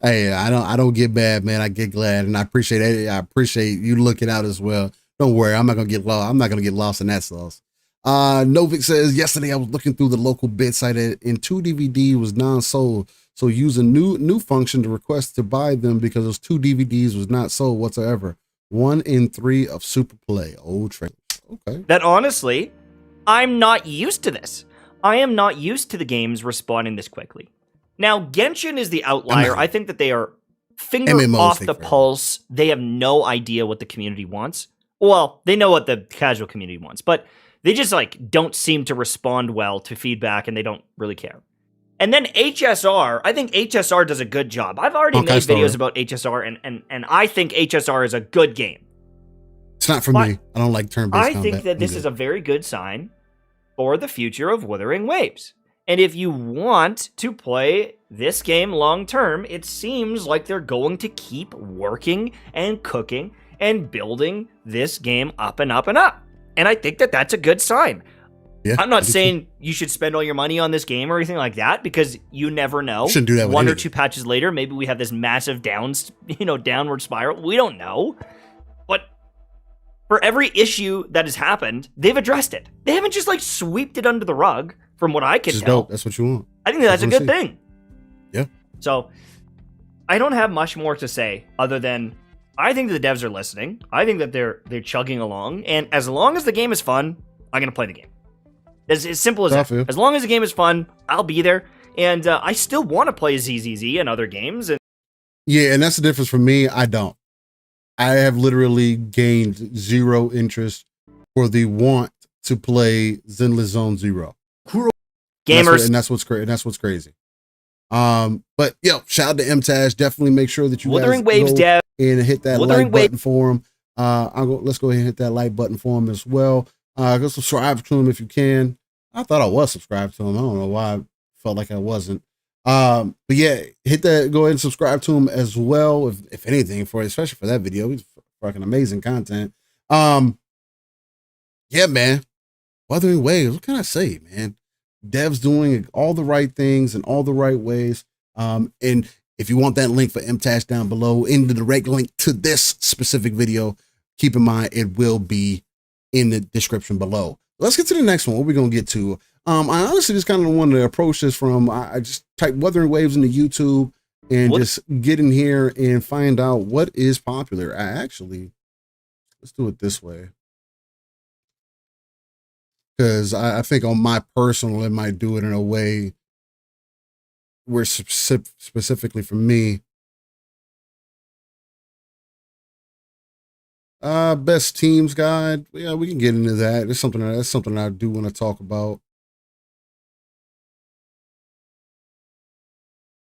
Hey, I don't get mad, man. I get glad, and I appreciate it. I appreciate you looking out as well. Don't worry, I'm not gonna get lost. I'm not gonna get lost in that sauce. Novik says, yesterday I was looking through the local bid site and 2 DVD was non-sold. So use a new function to request to buy them because those 2 DVDs was not sold whatsoever. 1 in 3 of Super Play. Old trailers. Okay. That honestly, I'm not used to this. I am not used to the games responding this quickly. Now, Genshin is the outlier. I think that they are finger off the pulse. They have no idea what the community wants. Well, they know what the casual community wants, but they just like don't seem to respond well to feedback and they don't really care. And then HSR, I think HSR does a good job. I've already made videos about HSR and I think HSR is a good game. It's not for me. I don't like turn-based combat. I think that this is a very good sign for the future of Wuthering Waves. And if you want to play this game long term, it seems like they're going to keep working and cooking and building this game up and up and up. And I think that that's a good sign. Yeah, I'm not saying you should spend all your money on this game or anything like that, because you never know. Shouldn't do that with 1 or anything. 2 patches later, maybe we have this massive downward spiral. We don't know. But for every issue that has happened, they've addressed it. They haven't just like swept it under the rug, from what I can tell. Dope. That's what you want. I think that's a good thing. Yeah. So I don't have much more to say other than I think the devs are listening. I think that they're chugging along, and as long as the game is fun, I'm gonna play the game. It's as simple as that. As long as the game is fun, I'll be there, and I still want to play ZZZ and other games. And yeah, and that's the difference for me. I don't. I have literally gained 0 interest for the want to play Zenless Zone Zero. Gamers, and that's what's crazy. And that's what's crazy. But yo, shout out to MTash. Definitely make sure that you Wuthering guys Waves go dev and hit that Wuthering like button for him. Let's go ahead and hit that like button for him as well. Go subscribe to him if you can. I thought I was subscribed to him. I don't know why I felt like I wasn't. But yeah, hit that. Go ahead and subscribe to him as well. If anything, especially for that video, he's fucking amazing content. Yeah, man. Wuthering Waves. What can I say, man? Dev's doing all the right things in all the right ways. And if you want that link for MTash down below, in the direct link to this specific video, keep in mind it will be in the description below. Let's get to the next one. What we're gonna get to. I honestly just kind of wanted to approach this from I just type Wuthering Waves into YouTube and just get in here and find out what is popular. Let's do it this way. Because I think on my personal, it might do it in a way where specifically for me. Best teams guide. Yeah, we can get into that. That's something I do want to talk about.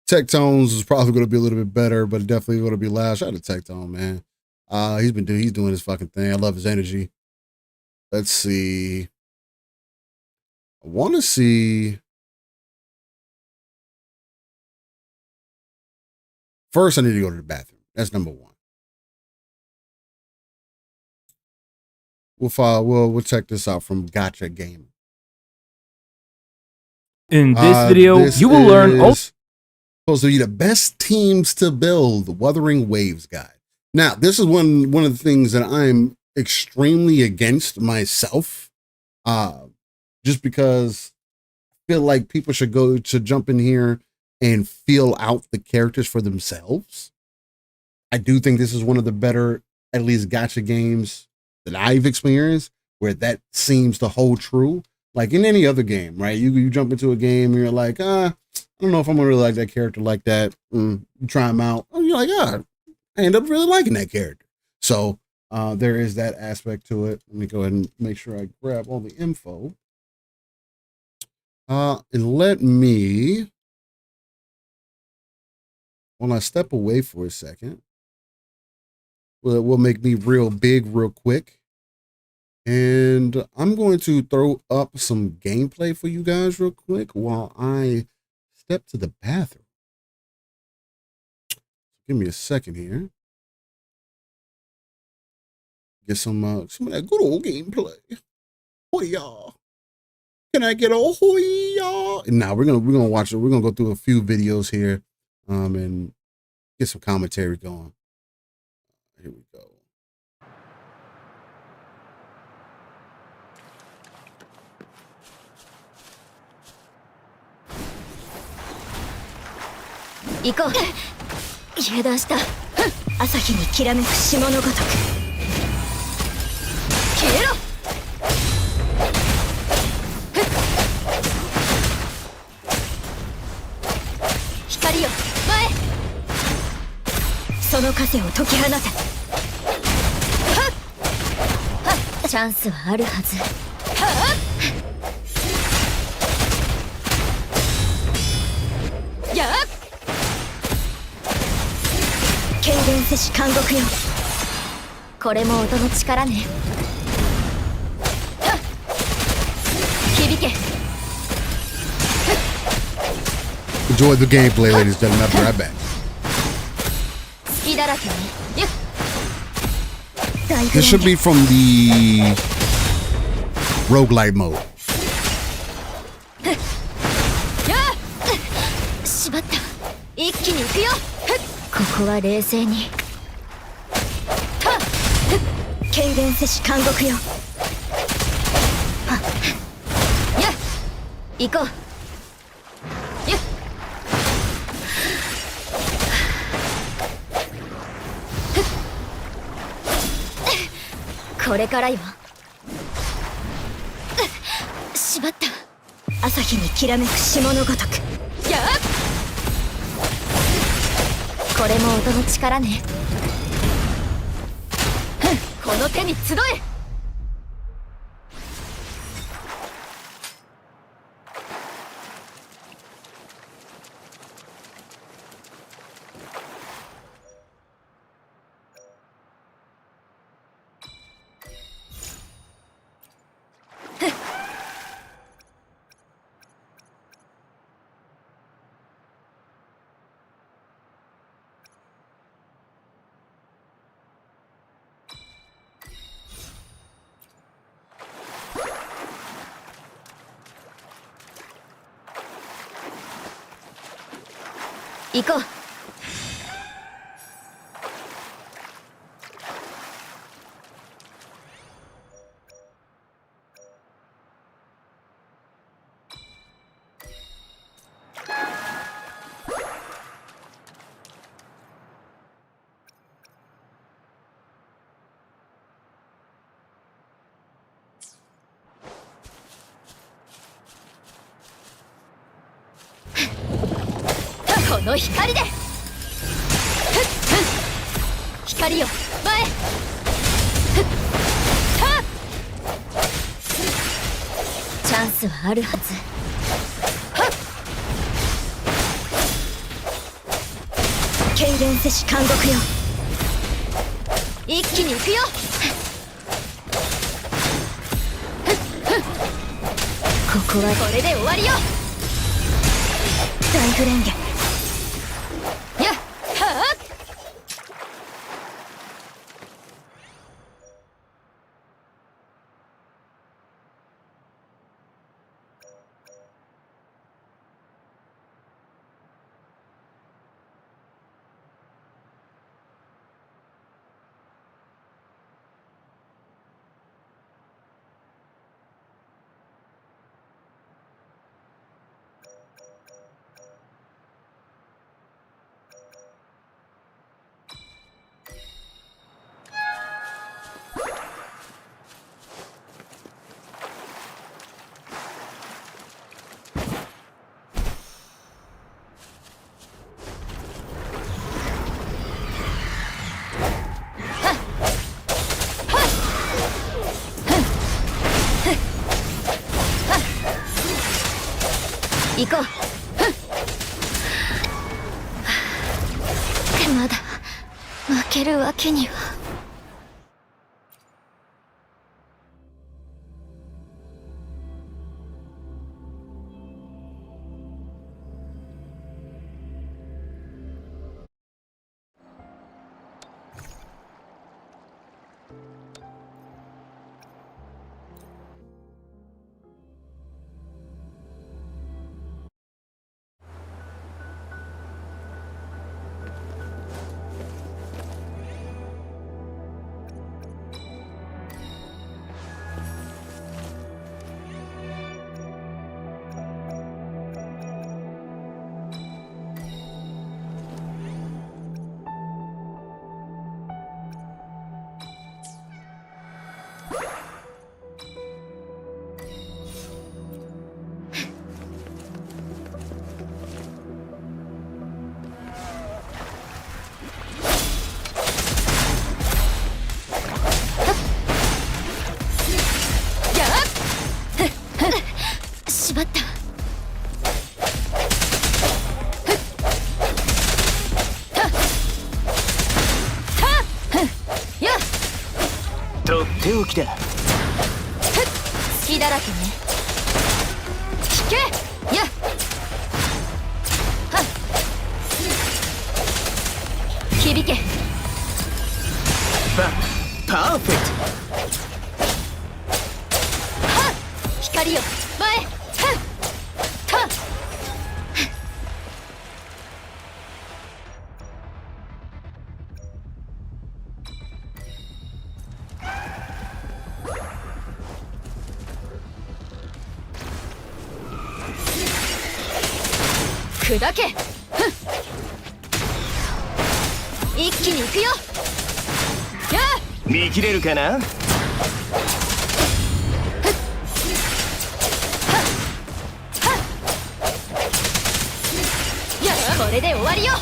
Tech Tones is probably going to be a little bit better, but definitely going to be loud. Shout out to Tech Tone, man. He's doing his fucking thing. I love his energy. Let's see. I want to see. First, I need to go to the bathroom. That's number one. We'll check this out from Gacha Game. In this video, you will learn supposed to be the best teams to build, Wuthering Waves guide. Now, this is one of the things that I'm extremely against myself. Just because I feel like people should jump in here and feel out the characters for themselves. I do think this is one of the better, at least gacha games that I've experienced, where that seems to hold true. Like in any other game, right? You jump into a game and you're like, I don't know if I'm gonna really like that character like that. You try them out. And you're like, I end up really liking that character. So there is that aspect to it. Let me go ahead and make sure I grab all the info. And let me, when I step away for a second, will make me real big real quick. And I'm going to throw up some gameplay for you guys real quick while I step to the bathroom. Give me a second here. Get some of that good old gameplay. Hoya. Can I get a hoya? And now we're gonna watch it. We're gonna go through a few videos here, and get some commentary going. Here we go. Go. 油断した。朝日にきらめく霜のごとく。消えろ。光よ、前。その風を解き放て。チャンスはあるはず。やっ。軽減せし監獄よ。これも音の力ね。響け。Enjoy the gameplay, ladies and gentlemen. I'll be right back. 隙だらけね。This should be from the roguelite mode. しまった。一気に行くよ。ここは冷静に。軽減せし監獄よ。やっ行こう。やっこれからよ。しまった。朝日にきらめく霜のごとく。やっこれも音の力ね。この手に集え。行こう。この光で。光よ、前。チャンスはあるはず。軽減せし監獄よ。一気に行くよ。こはこれで終わりよ。大フレンゲやっはあ。行こう。まだ負けるわけには。しまった。とっておきだ。隙だらけね。引けやっはっ響け。パーフェク光よ前。はっはっ砕け。一気に行くよ。やあ見切れるかな。これで終わりよ。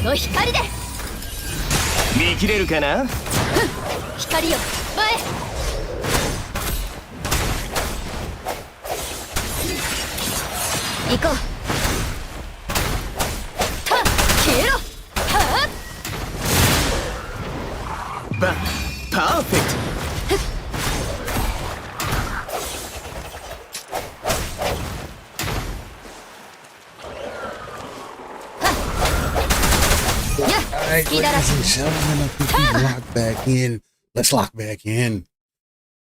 の光で見切れるかな。光よ前行こう消えろはパーフェクト。All right, ladies and gentlemen, I think we lock back in. Let's lock back in.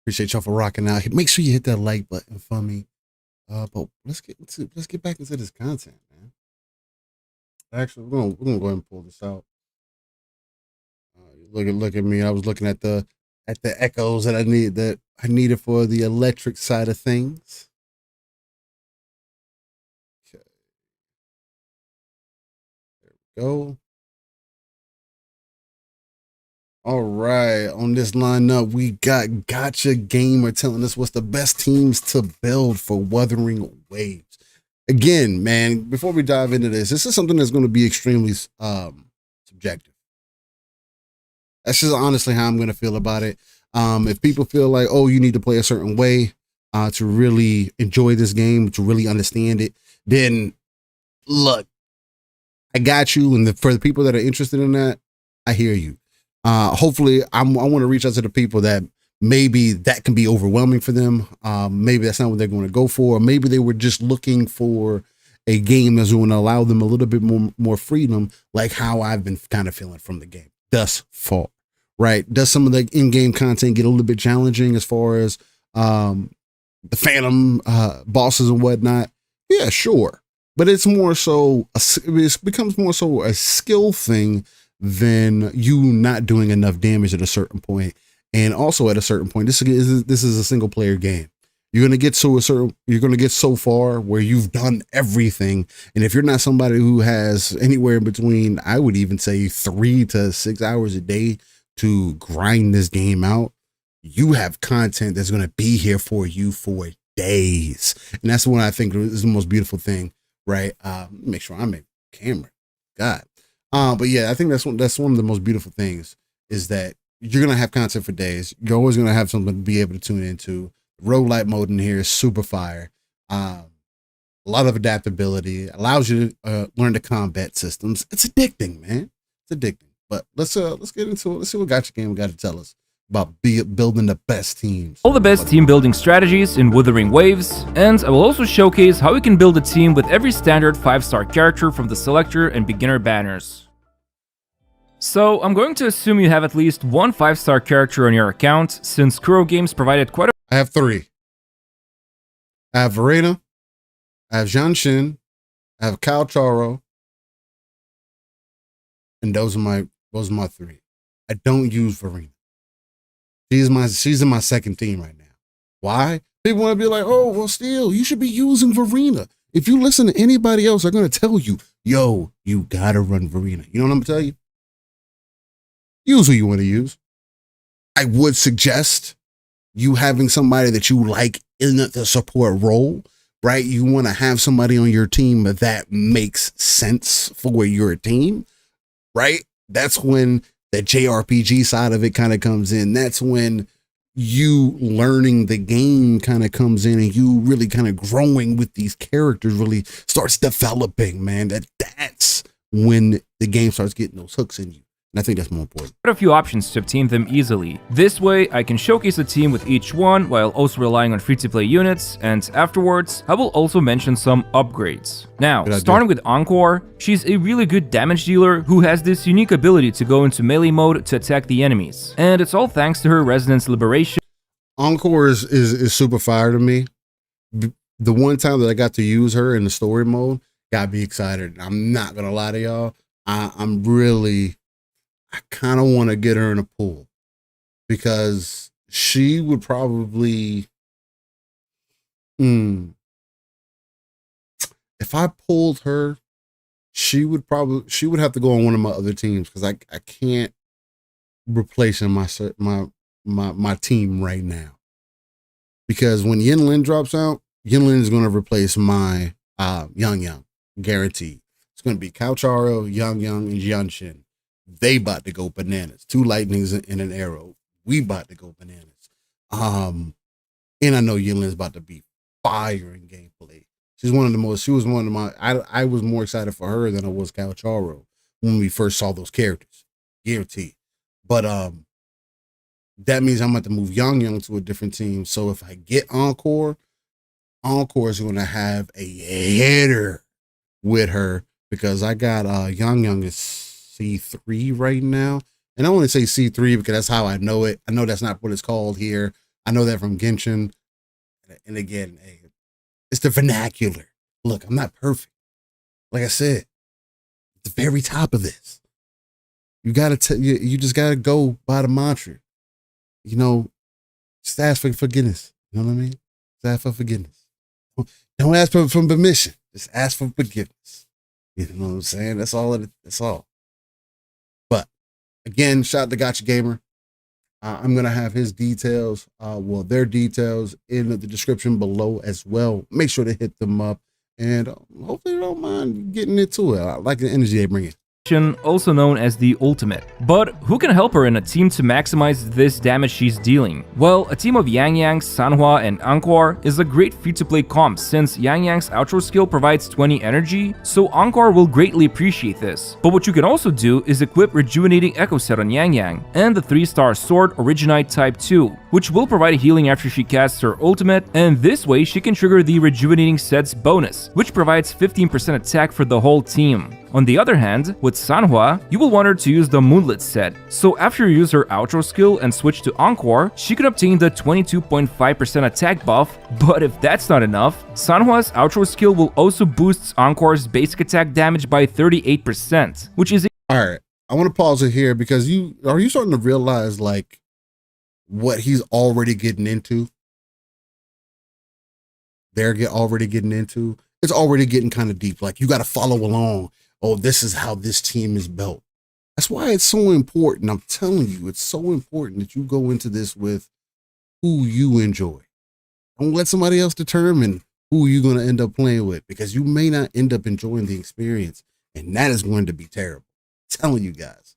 Appreciate y'all for rocking out. Make sure you hit that like button for me. But let's get back into this content, man. Actually, we're gonna go ahead and pull this out. Look at me. I was looking at the echoes that I needed for the electric side of things. Okay. There we go. All right, on this lineup, we got Gacha Gamer telling us what's the best teams to build for Wuthering Waves. Again, man, before we dive into this is something that's going to be extremely subjective. That's just honestly how I'm going to feel about it. If people feel like, oh, you need to play a certain way to really enjoy this game, to really understand it, then look, I got you. And for the people that are interested in that, I hear you. Hopefully I want to reach out to the people that maybe that can be overwhelming for them. Maybe that's not what they're going to go for. Or maybe they were just looking for a game that's going to allow them a little bit more freedom, like how I've been kind of feeling from the game thus far, right? Does some of the in-game content get a little bit challenging as far as the phantom bosses and whatnot? Yeah, sure. But it's more so, it becomes more so a skill thing than you not doing enough damage at a certain point. And also at a certain point, this is a single player game. You're gonna get so far where you've done everything. And if you're not somebody who has anywhere in between, I would even say 3 to 6 hours a day to grind this game out, you have content that's gonna be here for you for days. And that's what I think is the most beautiful thing, right? Make sure I'm in camera. God. But yeah, I think that's one of the most beautiful things is that you're going to have content for days. You're always going to have something to be able to tune into. Roguelite mode in here is super fire. A lot of adaptability, allows you to learn the combat systems. It's addicting, man. It's addicting. But let's get into it. Let's see what Gacha Game got to tell us about building the best teams. All the best team building strategies in Wuthering Waves, and I will also showcase how you can build a team with every standard 5-star character from the selector and beginner banners. So, I'm going to assume you have at least one 5-star character on your account, since Kuro Games provided quite a— I have 3. I have Verena, I have Janshin, I have Calcharo, and those are my 3. I don't use Verena. She's in my second team right now. Why? People want to be like, oh, well, still, you should be using Verena. If you listen to anybody else, they're going to tell you, yo, you got to run Verena. You know what I'm going to tell you? Use who you want to use. I would suggest you having somebody that you like in the support role, right? You want to have somebody on your team that makes sense for your team, right? That's when the JRPG side of it kind of comes in. That's when you learning the game kind of comes in and you really kind of growing with these characters really starts developing, man. That's when the game starts getting those hooks in you. And I think that's more important. Quite a few options to obtain them easily. This way, I can showcase a team with each one while also relying on free-to-play units, and afterwards, I will also mention some upgrades. Now, starting with Encore, she's a really good damage dealer who has this unique ability to go into melee mode to attack the enemies. And it's all thanks to her Resonance Liberation. Encore is super fire to me. The one time that I got to use her in the story mode, got me excited. I'm not gonna lie to y'all. I kind of want to get her in a pool because she would probably, if I pulled her, she would have to go on one of my other teams because I can't replace her my team right now. Because when Yinlin drops out, Yinlin is going to replace my Yang, guaranteed. going to be Coucharo, Yang, and Jianshin. They about to go bananas. 2 lightnings and an arrow. We about to go bananas. And I know Yinlin's about to be fire in gameplay. She was one of my, I was more excited for her than I was Coucharo when we first saw those characters. Guaranteed. But that means I'm going to move Yang to a different team. So if I get Encore is going to have a hitter with her, because I got Yang is C3 right now. And I want to say C3 because that's how I know it. I know that's not what it's called here. I know that from Genshin. And again, hey, it's the vernacular. Look, I'm not perfect. Like I said, at the very top of this, you just gotta go by the mantra. You know, just ask for forgiveness. You know what I mean? Just ask for forgiveness. Don't ask for permission. Just ask for forgiveness. You know what I'm saying? That's all. That's all. But again, shout out to Gacha Gamer. I'm going to have his details, their details in the description below as well. Make sure to hit them up, and hopefully you don't mind getting into it. I like the energy they bring in. Also known as the ultimate. But who can help her in a team to maximize this damage she's dealing? Well, a team of Yang, Sanhua, and Encore is a great free-to-play comp since Yang's outro skill provides 20 energy, so Encore will greatly appreciate this. But what you can also do is equip Rejuvenating Echo Set on Yang and the 3-star sword Originite Type 2, which will provide healing after she casts her ultimate, and this way she can trigger the Rejuvenating Set's bonus, which provides 15% attack for the whole team. On the other hand, with Sanhua, you will want her to use the Moonlit set, so after you use her outro skill and switch to Encore, she can obtain the 22.5% attack buff, but if that's not enough, Sanhua's outro skill will also boost Encore's basic attack damage by 38%, which is... Alright, I want to pause it here because are you starting to realize like what he's already getting into? Already getting into? It's already getting kind of deep, like you got to follow along. Oh, this is how this team is built. That's why it's so important. I'm telling you, it's so important that you go into this with who you enjoy. Don't let somebody else determine who you're going to end up playing with, because you may not end up enjoying the experience, and that is going to be terrible. I'm telling you guys.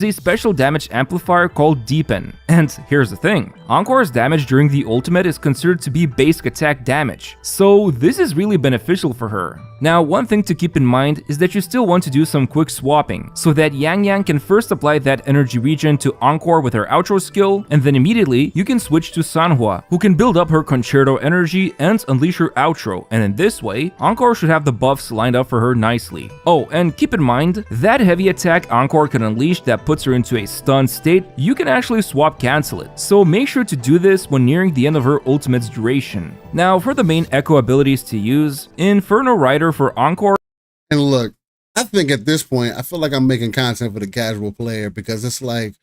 A special damage amplifier called Deepen. And here's the thing, Encore's damage during the ultimate is considered to be basic attack damage, so this is really beneficial for her. Now, one thing to keep in mind is that you still want to do some quick swapping, so that Yang can first apply that energy regen to Encore with her outro skill, and then immediately you can switch to Sanhua, who can build up her concerto energy and unleash her outro, and in this way, Encore should have the buffs lined up for her nicely. Oh, and keep in mind, that heavy attack Encore can unleash that puts her into a stunned state, you can actually swap cancel it, so make sure to do this when nearing the end of her ultimate's duration. Now, for the main Echo abilities to use, Inferno Rider for Encore. And look, I think at this point, I feel like I'm making content for the casual player, because it's like,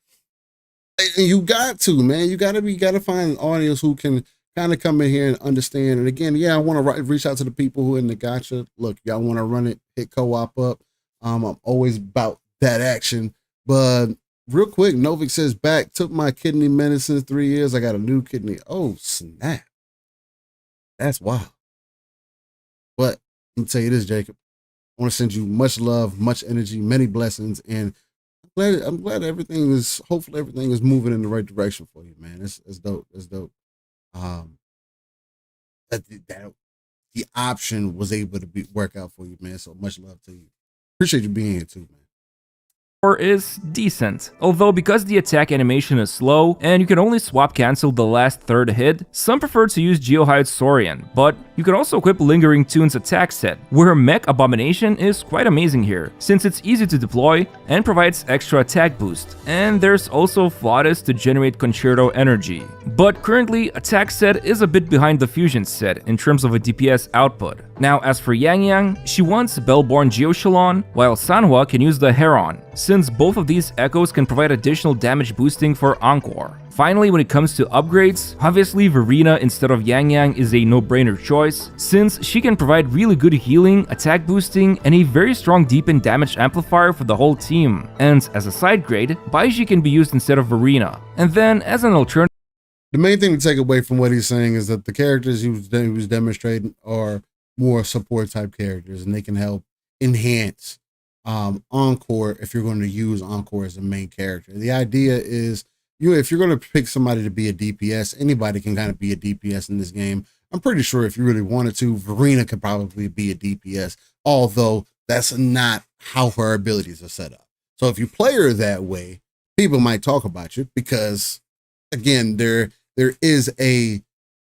you got to, man. You got to find an audience who can kind of come in here and understand. And again, yeah, I want to reach out to the people who are in the gacha. Look, y'all want to run it, hit co-op up. I'm always about that action. But real quick, Novik says back, took my kidney medicine 3 years. I got a new kidney. Oh, snap. That's wild. But let me tell you this, Jacob. I want to send you much love, much energy, many blessings, and I'm glad hopefully everything is moving in the right direction for you, man. It's dope. It's dope. That the option was able to work out for you, man. So much love to you. Appreciate you being here too, man. Is decent, although because the attack animation is slow and you can only swap cancel the last third hit, some prefer to use Geohide Saurian, but you can also equip Lingering Tune's attack set, where Mech Abomination is quite amazing here, since it's easy to deploy and provides extra attack boost, and there's also Flawless to generate concerto energy. But currently, attack set is a bit behind the fusion set in terms of a DPS output. Now, as for Yang, she wants Bellborn Geoshalon, while Sanhua can use the Heron, since both of these echoes can provide additional damage boosting for Encore. Finally, when it comes to upgrades, obviously Verena instead of Yang is a no-brainer choice, since she can provide really good healing, attack boosting, and a very strong deepen damage amplifier for the whole team. And as a side grade, Baiji can be used instead of Verena. And then, as an alternative, the main thing to take away from what he's saying is that the characters he was demonstrating are more support type characters, and they can help enhance Encore if you're going to use Encore as the main character. The idea is if you're going to pick somebody to be a DPS, anybody can kind of be a DPS in this game. I'm pretty sure if you really wanted to, Verena could probably be a DPS, although that's not how her abilities are set up. So if you play her that way, people might talk about you because, again, the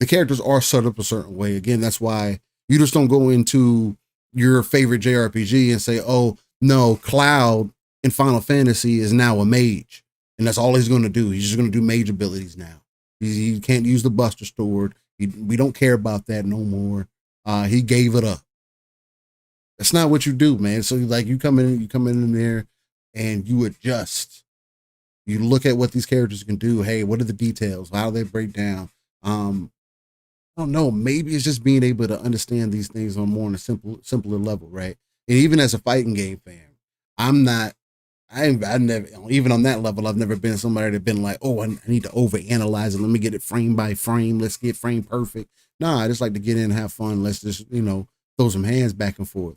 characters are set up a certain way. Again, that's why you just don't go into your favorite JRPG and say, oh, no, Cloud in Final Fantasy is now a mage. And that's all he's going to do. He's just going to do mage abilities now. He can't use the Buster Sword. We don't care about that no more. He gave it up. That's not what you do, man. So like you come in there and you adjust. You look at what these characters can do. Hey, what are the details? How do they break down? I don't know. Maybe it's just being able to understand these things on more on a simpler level, right? And even as a fighting game fan, I never, even on that level, I've never been somebody that been like, oh, I need to overanalyze it. Let me get it frame by frame. Let's get frame perfect. Nah, I just like to get in and have fun. Let's just, throw some hands back and forth.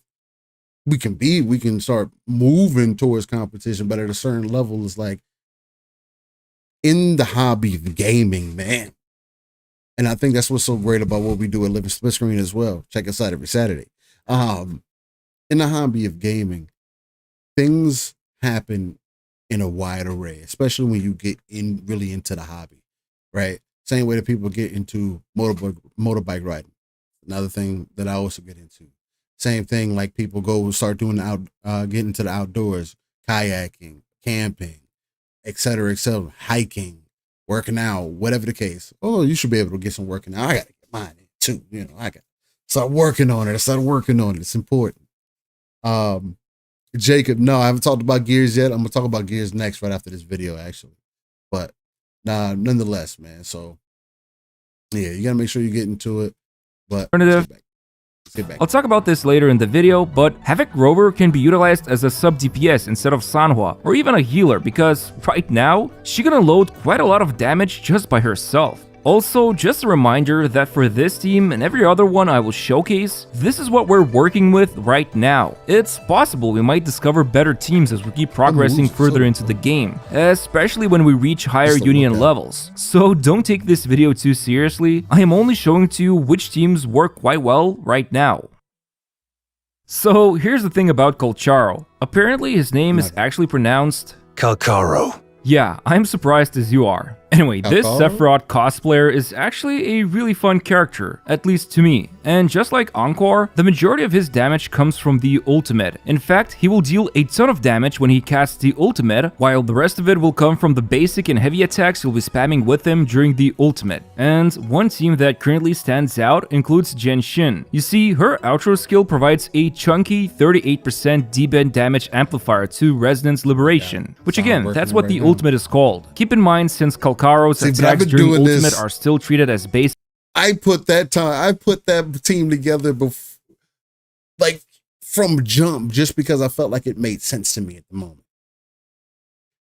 We can start moving towards competition, but at a certain level, it's like in the hobby of gaming, man. And I think that's what's so great about what we do at Living Splitscreen as well. Check us out every Saturday. In the hobby of gaming, things happen in a wide array, especially when you get really into the hobby, right? Same way that people get into motorbike riding. Another thing that I also get into. Same thing, like people start doing get into the outdoors, kayaking, camping, etc., hiking, working out, whatever the case. Oh, you should be able to get some working out. I got to get mine in too. I got to start working on it. It's important. Jacob, no, I haven't talked about Gears yet. I'm gonna talk about Gears next, right after this video, actually. But nonetheless, man. So yeah, you gotta make sure you get into it. But let's get back. I'll talk about this later in the video, but Havoc Rover can be utilized as a sub DPS instead of Sanhua, or even a healer, because right now, she's gonna load quite a lot of damage just by herself. Also, just a reminder that for this team and every other one I will showcase, this is what we're working with right now. It's possible we might discover better teams as we keep progressing further into the game, especially when we reach higher union levels. So don't take this video too seriously, I am only showing to you which teams work quite well right now. So here's the thing about Kolcharo. Apparently his name is actually pronounced Kalkaro. Yeah, I'm surprised as you are. Anyway, this Sephiroth cosplayer is actually a really fun character, at least to me. And just like Encore, the majority of his damage comes from the ultimate. In fact, he will deal a ton of damage when he casts the ultimate, while the rest of it will come from the basic and heavy attacks you'll be spamming with him during the ultimate. And one team that currently stands out includes Genshin. You see, her outro skill provides a chunky 38% D-band damage amplifier to Resonance Liberation, which again, that's what the ultimate is called. Keep in mind, since Kalkaro's attacks during ultimate are still treated as base. I put that team together like from jump, just because I felt like it made sense to me at the moment.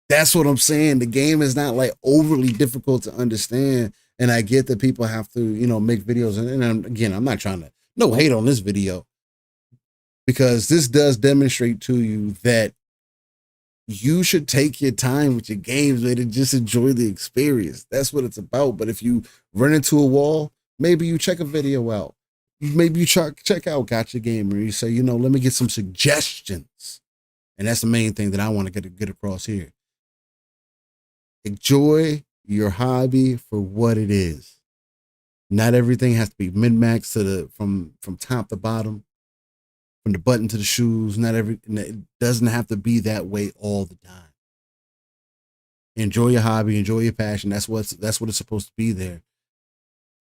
That's what I'm saying. The game is not like overly difficult to understand, and I get that people have to, make videos. And again, I'm not trying to hate on this video, because this does demonstrate to you that you should take your time with your games, man, and just enjoy the experience. That's what it's about. But if you run into a wall, maybe you check a video out. Maybe you check out Gacha Gamer. You say, let me get some suggestions. And that's the main thing that I want to get across here. Enjoy your hobby for what it is. Not everything has to be min-max from top to bottom. From the button to the shoes, it doesn't have to be that way all the time. Enjoy your hobby, enjoy your passion. That's what it's supposed to be there.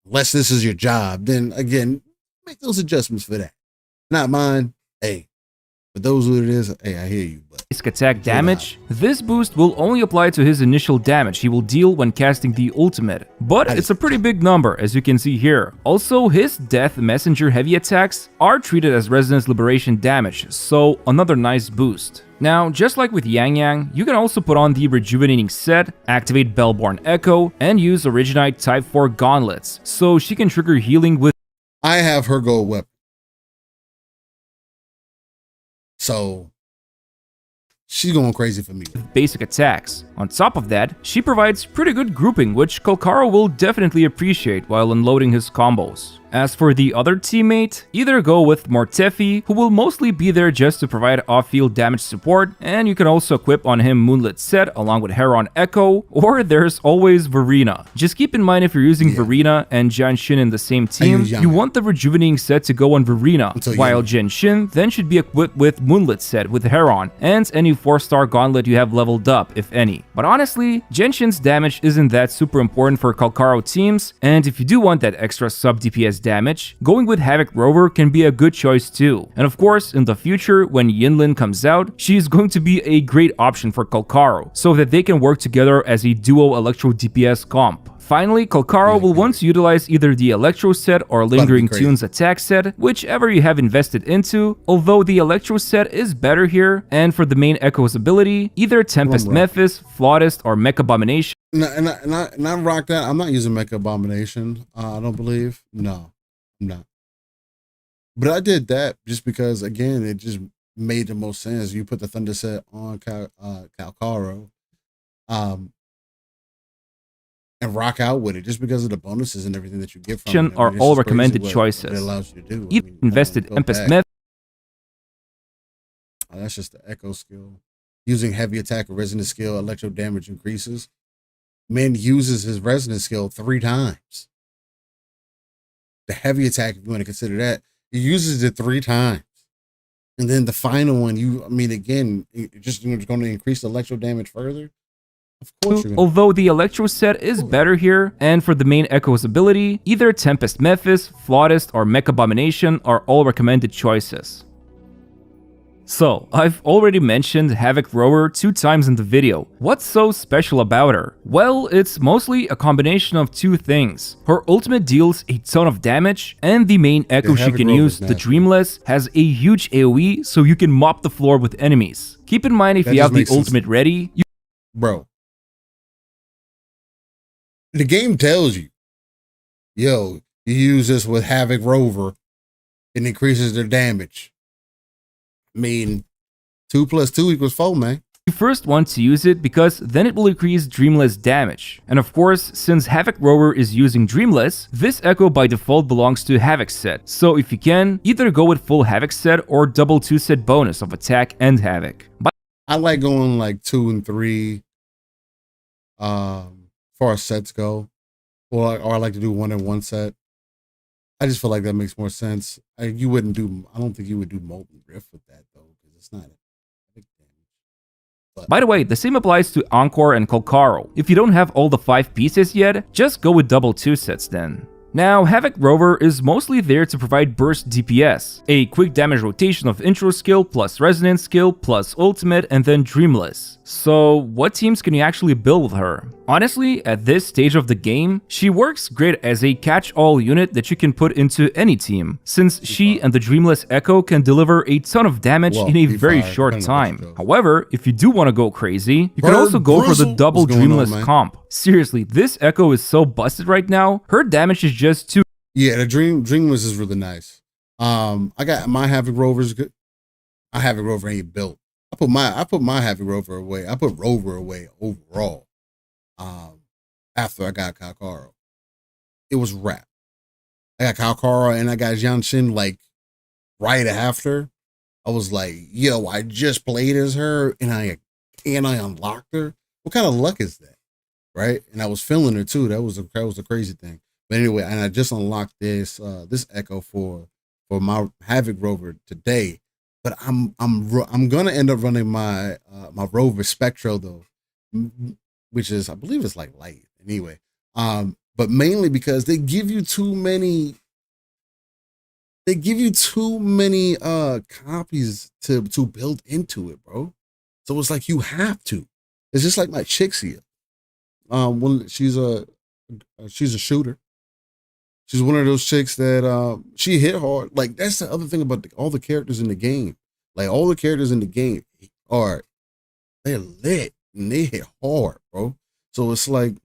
Unless this is your job, then again, make those adjustments for that. Not mine. Hey, for those who it is, hey, I hear you. But basic attack damage. This boost will only apply to his initial damage he will deal when casting the ultimate, but it's a pretty big number, as you can see here. Also, his Death Messenger heavy attacks are treated as Resonance Liberation damage, so another nice boost. Now, just like with Yang Yang, you can also put on the Rejuvenating set, activate Bellborn Echo, and use Originite Type 4 Gauntlets, so she can trigger healing with. I have her gold weapon. So she's going crazy for me. Basic attacks. On top of that, she provides pretty good grouping, which Kuro will definitely appreciate while unloading his combos. As for the other teammate, either go with Mortefi, who will mostly be there just to provide off-field damage support, and you can also equip on him Moonlit Set along with Heron Echo, or there's always Verena. Just keep in mind if you're using Verena and Janshin in the same team, you want the Rejuvenating Set to go on Verena, while Janshin then should be equipped with Moonlit Set with Heron, and any 4-star gauntlet you have leveled up, if any. But honestly, Janshin's damage isn't that super important for Kuro teams, and if you do want that extra sub DPS damage, going with Havoc Rover can be a good choice too. And of course, in the future, when Yinlin comes out, she is going to be a great option for Kuro, so that they can work together as a duo Electro DPS comp. Finally, Kuro will want to utilize either the Electro set or Lingering Tunes attack set, whichever you have invested into, although the Electro set is better here, and for the main Echo's ability, either Tempest Mephis, Flautist, or Mech Abomination. And I rock that. I'm not using Mech Abomination, I don't believe. No, I'm not. But I did that just because, again, it just made the most sense. You put the Thunder set on Kuro, and rock out with it just because of the bonuses and everything that you get from it. Are all recommended choices. It allows you to do. Even invested Tempest Mephis. That's just the Echo skill. Using heavy attack or resonance skill, electro damage increases. Man uses his resonance skill 3 times. The heavy attack, if you want to consider that, he uses it 3 times. And then the final one, again, you're just going to increase the electro damage further. Of course although the Electro set is better here, and for the main Echo's ability, either Tempest Mephis, Flautist, or Mech Abomination are all recommended choices. So, I've already mentioned Havoc Rower 2 times in the video. What's so special about her? Well, it's mostly a combination of 2 things. Her ultimate deals a ton of damage, and the main Echo she can use, the Dreamless, has a huge AoE, so you can mop the floor with enemies. Keep in mind if you have the ultimate ready, Bro. The game tells you, yo, you use this with Havoc Rover, it increases their damage. 2 + 2 = 4, man. You first want to use it because then it will increase Dreamless damage. And of course, since Havoc Rover is using Dreamless, this Echo by default belongs to Havoc set. So if you can, either go with full Havoc set or double 2 set bonus of attack and Havoc. I like going like 2 and 3 as far as sets go. Or I like to do 1 and 1 set. I just feel like that makes more sense. I don't think you would do Molten Rift with that though, because it's not a big damage. By the way, the same applies to Encore and Kuro. If you don't have all the 5 pieces yet, just go with double 2 sets then. Now, Havoc Rover is mostly there to provide burst DPS, a quick damage rotation of intro skill plus resonance skill plus ultimate and then Dreamless. So what teams can you actually build with her? Honestly, at this stage of the game, she works great as a catch-all unit that you can put into any team, since she and the Dreamless Echo can deliver a ton of damage in a very short time. However, if you do want to go crazy, you can also go for the double Dreamless comp. Seriously, this Echo is so busted right now, her damage is just too... Yeah, the Dreamless is really nice. I got my Havoc Rover's good. My Havoc Rover ain't built. I put my Havoc Rover away. I put Rover away overall. After I got Kuro. It was rap. I got Kuro and I got Janshin like right after. I was like, yo, I just played as her and I unlocked her. What kind of luck is that? Right? And I was feeling her too. That was a crazy thing. But anyway, and I just unlocked this Echo for my Havoc Rover today. But I'm gonna end up running my my Rover Spectro though, which is, I believe it's like light anyway. But mainly because they give you too many copies to build into it, bro. So it's like you have to. It's just like my Chixia. When she's a shooter. She's one of those chicks that she hit hard. Like, that's the other thing about all the characters in the game. Like, all the characters in the game they're lit and they hit hard, bro. So it's like,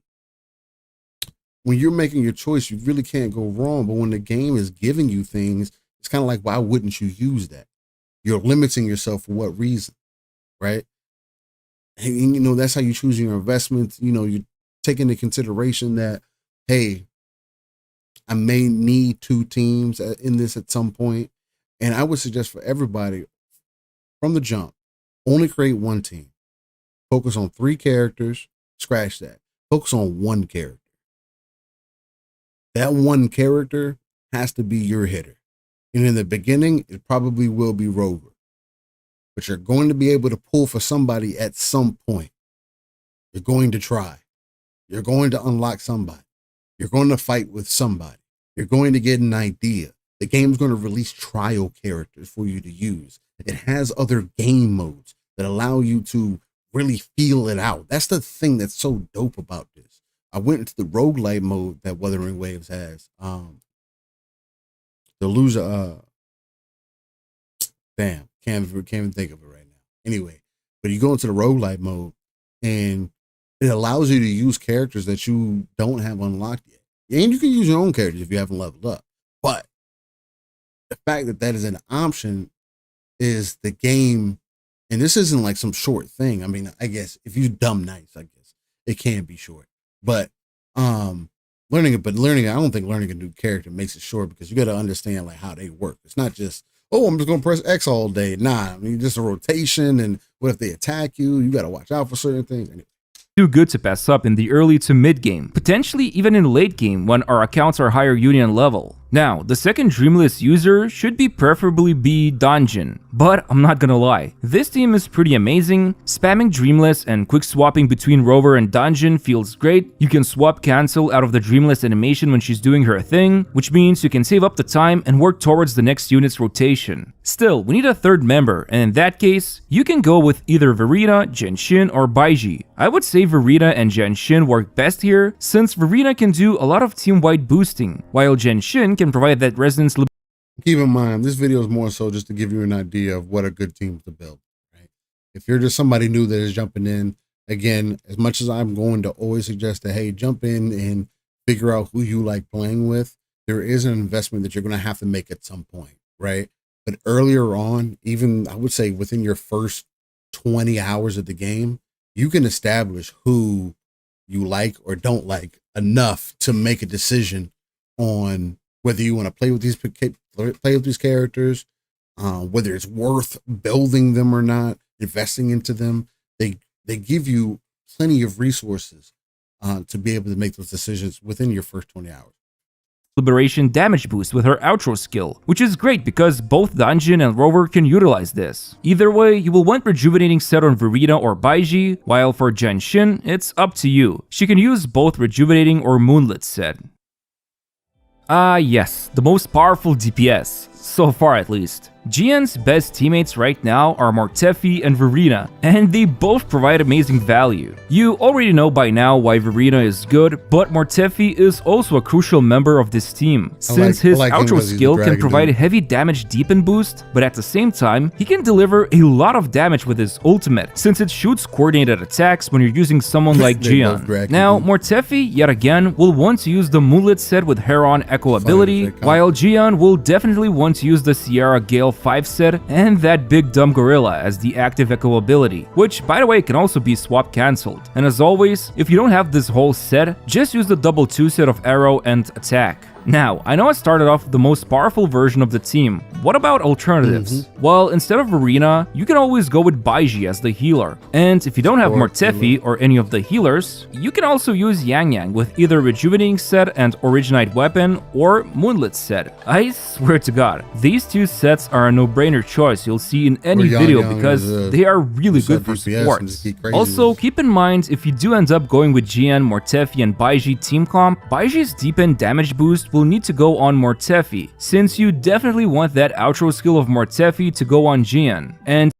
when you're making your choice, you really can't go wrong. But when the game is giving you things, it's kind of like, why wouldn't you use that? you're limiting yourself for what reason, right? And, you know, that's how you choose your investments. You know, you take into consideration that, hey, I may need 2 teams in this at some point. And I would suggest for everybody from the jump, only create 1 team. Focus on 3 characters, scratch that. Focus on 1 character. That 1 character has to be your hitter. And in the beginning, it probably will be Rover. But you're going to be able to pull for somebody at some point. You're going to try. You're going to unlock somebody. You're going to fight with somebody. You're going to get an idea. The game's going to release trial characters for you to use. It has other game modes that allow you to really feel it out. That's the thing that's so dope about this. I went into the roguelite mode that Wuthering Waves has. The loser, damn, can't even think of it right now. Anyway, but you go into the roguelite mode and it allows you to use characters that you don't have unlocked yet. And you can use your own characters if you haven't leveled up. But the fact that that is an option is the game, and this isn't like some short thing. I mean, I guess if you dumb nice, I guess it can be short. But learning, I don't think learning a new character makes it short, because you got to understand like how they work. It's not just, oh, I'm just gonna press X all day. Nah, I mean, just a rotation, and what if they attack you? You got to watch out for certain things. Anyway. Too good to pass up in the early to mid game, potentially even in late game when our accounts are higher union level. Now, the second Dreamless user should preferably be Dungeon, but I'm not gonna lie, this team is pretty amazing. Spamming Dreamless and quick swapping between Rover and Dungeon feels great. You can swap cancel out of the Dreamless animation when she's doing her thing, which means you can save up the time and work towards the next unit's rotation. Still, we need a 3rd member, and in that case, you can go with either Verena, Genshin, or Baiji. I would say Verena and Genshin work best here, since Verena can do a lot of team-wide boosting, while Genshin can provide that resonance. Keep in mind, this video is more so just to give you an idea of what a good team to build, right? If you're just somebody new that is jumping in, again, as much as I'm going to always suggest that, hey, jump in and figure out who you like playing with, there is an investment that you're going to have to make at some point, right? But earlier on, even I would say within your first 20 hours of the game, you can establish who you like or don't like enough to make a decision on whether you want to play with these characters, whether it's worth building them or not, investing into them. They give you plenty of resources to be able to make those decisions within your first 20 hours. Liberation damage boost with her outro skill, which is great because both Dungeon and Rover can utilize this. Either way, you will want Rejuvenating set on Verena or Baiji, while for Genshin, it's up to you. She can use both Rejuvenating or Moonlit set. Yes, the most powerful DPS, so far at least. GN's best teammates right now are Mortefi and Verena, and they both provide amazing value. You already know by now why Verena is good, but Mortefi is also a crucial member of this team, since his outro skill can provide a heavy damage deepen boost, but at the same time, he can deliver a lot of damage with his ultimate, since it shoots coordinated attacks when you're using someone like Jian. Now, Mortefi, yet again, will want to use the Moonlit set with Heron Echo ability, while Jian will definitely want to use the Sierra Gale 5 set and that big dumb gorilla as the active echo ability, which by the way can also be swap cancelled. And as always, if you don't have this whole set, just use the double 2 set of arrow and attack. Now, I know I started off with the most powerful version of the team. What about alternatives? Well, instead of Verena, you can always go with Baiji as the healer. And if you don't have Mortefi or any of the healers, you can also use Yang Yang with either Rejuvenating set and Originite weapon or Moonlit set. I swear to God, these 2 sets are a no-brainer choice you'll see in any video because they are really good for sports. Also, keep in mind, if you do end up going with GN, Mortefi, and Baiji team comp, Baiji's deepen damage boost will need to go on Mortefi, since you definitely want that outro skill of Mortefi to go on Jian. And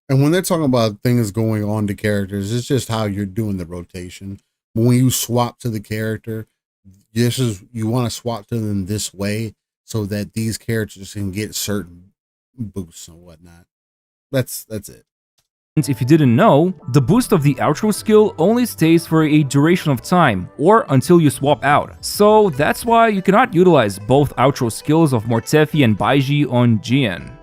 when they're talking about things going on to characters, it's just how you're doing the rotation. When you swap to the character, you want to swap to them this way so that these characters can get certain boosts and whatnot. That's it. if you didn't know, the boost of the outro skill only stays for a duration of time, or until you swap out. So that's why you cannot utilize both outro skills of Mortefi and Baiji on GN.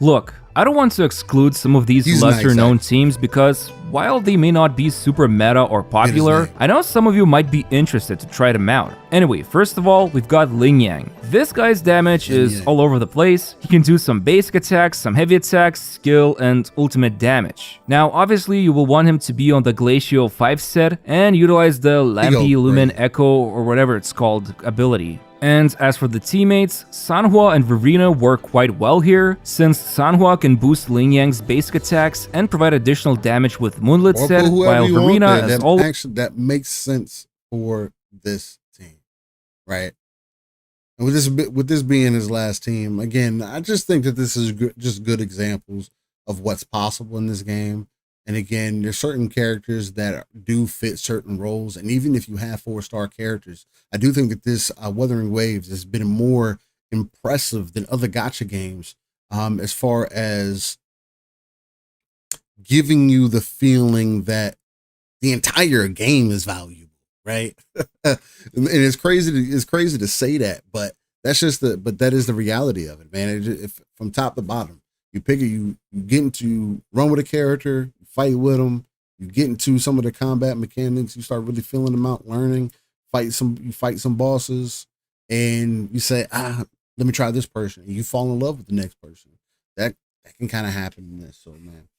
Look, I don't want to exclude some of these He's lesser nice, known actually. teams because while they may not be super meta or popular, nice. I know some of you might be interested to try them out. Anyway, first of all, we've got REiGN. This guy's damage is all over the place. He can do some basic attacks, some heavy attacks, skill, and ultimate damage. Now, obviously, you will want him to be on the Glacio 5 set and utilize the Lampy Lumen Echo or whatever it's called ability. And as for the teammates, Sanhua and Verena work quite well here, since Sanhua can boost REiGN's basic attacks and provide additional damage with Moonlit Or set, put whoever while you want Verena there. is That always actually that makes sense for this team, right? And with this being his last team, again, I just think that this is just good examples of what's possible in this game. And again, there's certain characters that do fit certain roles, and even if you have 4-star characters, I do think that this Wuthering Waves has been more impressive than other gacha games, as far as giving you the feeling that the entire game is valuable, right? And it's crazy to say that, but that is the reality of it, man. If from top to bottom, you pick it, you get into run with a character, you fight with them, you get into some of the combat mechanics, you start really feeling them out, learning, you fight some bosses, and you say, let me try this person, and you fall in love with the next person. That can kind of happen in this. So, man,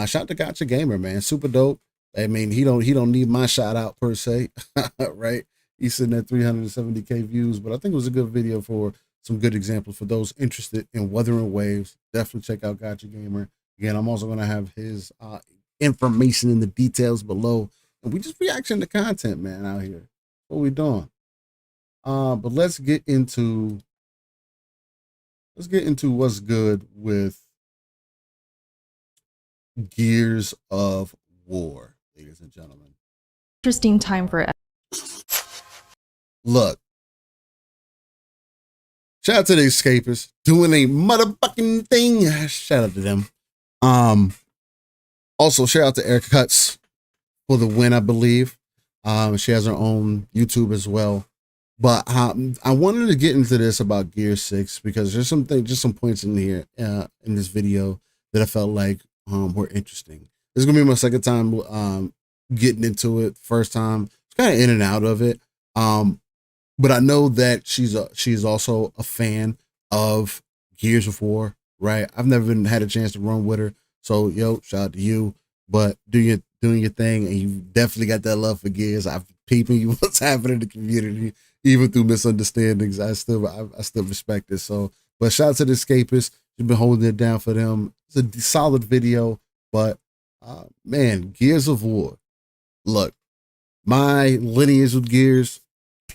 shout out to Gacha Gamer, man, super dope. I mean, he don't need my shout out per se, right? He's sitting at 370K views, but I think it was a good video for some good examples for those interested in Wuthering Waves. Definitely check out Gacha Gamer. Again, I'm also going to have his information in the details below. And we just reaction to content, man, out here. What we doing? But let's get into what's good with Gears of War, ladies and gentlemen. Interesting time for it. Look. Shout out to the Escapists doing a motherfucking thing. Shout out to them. Also shout out to UNCUT for the win, I believe. She has her own YouTube as well. But I wanted to get into this about Gear 6 because there's some points in here in this video that I felt like were interesting. This is gonna be my second time getting into it. First time, it's kind of in and out of it. But I know that she's also a fan of Gears of War, right? I've never even had a chance to run with her. So, shout out to you. But doing your thing, and you definitely got that love for Gears. I've peeping you what's happening in the community, even through misunderstandings. I still respect it. So, but shout out to the Escapists. You've been holding it down for them. It's a solid video, but man, Gears of War. Look, my lineage with Gears,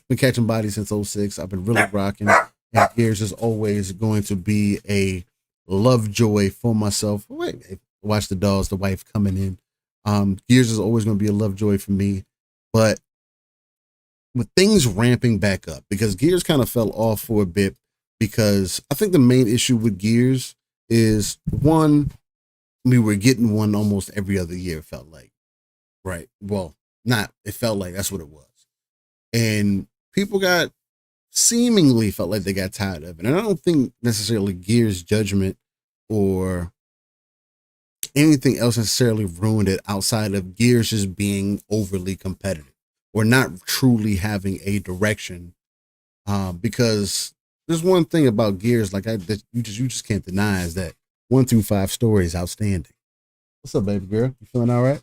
been catching bodies since 06. I've been really rocking, and Gears is always going to be a love joy for myself. Wait, watch the dogs, the wife coming in. Gears is always going to be a love joy for me, but with things ramping back up, because Gears kind of fell off for a bit, because I think the main issue with Gears is, one, we were getting one almost every other year, it felt like, right? Well, it felt like that's what it was. And people seemingly felt like they got tired of it. And I don't think necessarily Gears' judgment or anything else necessarily ruined it outside of Gears just being overly competitive or not truly having a direction. Because there's one thing about Gears, like that you just can't deny, is that 1 through 5 story is outstanding. What's up, baby girl? You feeling all right?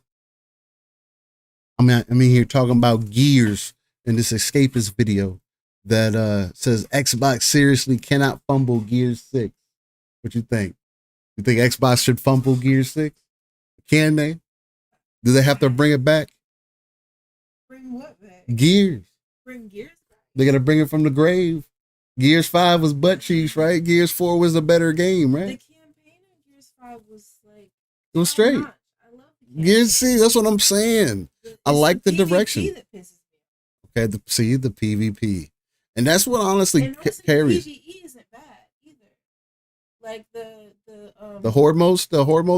I'm in here talking about Gears in this Escapist video that says Xbox seriously cannot fumble Gears 6. What you think? You think Xbox should fumble Gears 6? Can they? Do they have to bring it back? Bring what back? Gears. Bring Gears back? They gotta bring it from the grave. Gears 5 was butt cheeks, right? Gears 4 was a better game, right? The campaign in Gears 5 was like, It was straight. I love the Gears 6, that's what I'm saying. I like the PvP direction. that pisses me off. Okay, the PvP. And that's what honestly And honestly, carries. PvE isn't bad either. Like The horde mode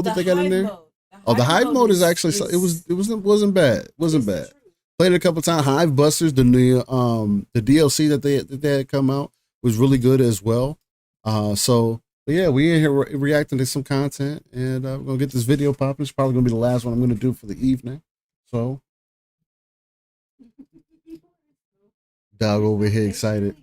that they got in there. The hive mode is actually it wasn't bad. It wasn't bad. Played it a couple times. Hive Busters, the new the DLC that they had come out was really good as well. So But yeah, we in here reacting to some content, and we're gonna get this video popping. It's probably gonna be the last one I'm gonna do for the evening. So, dog over here excited.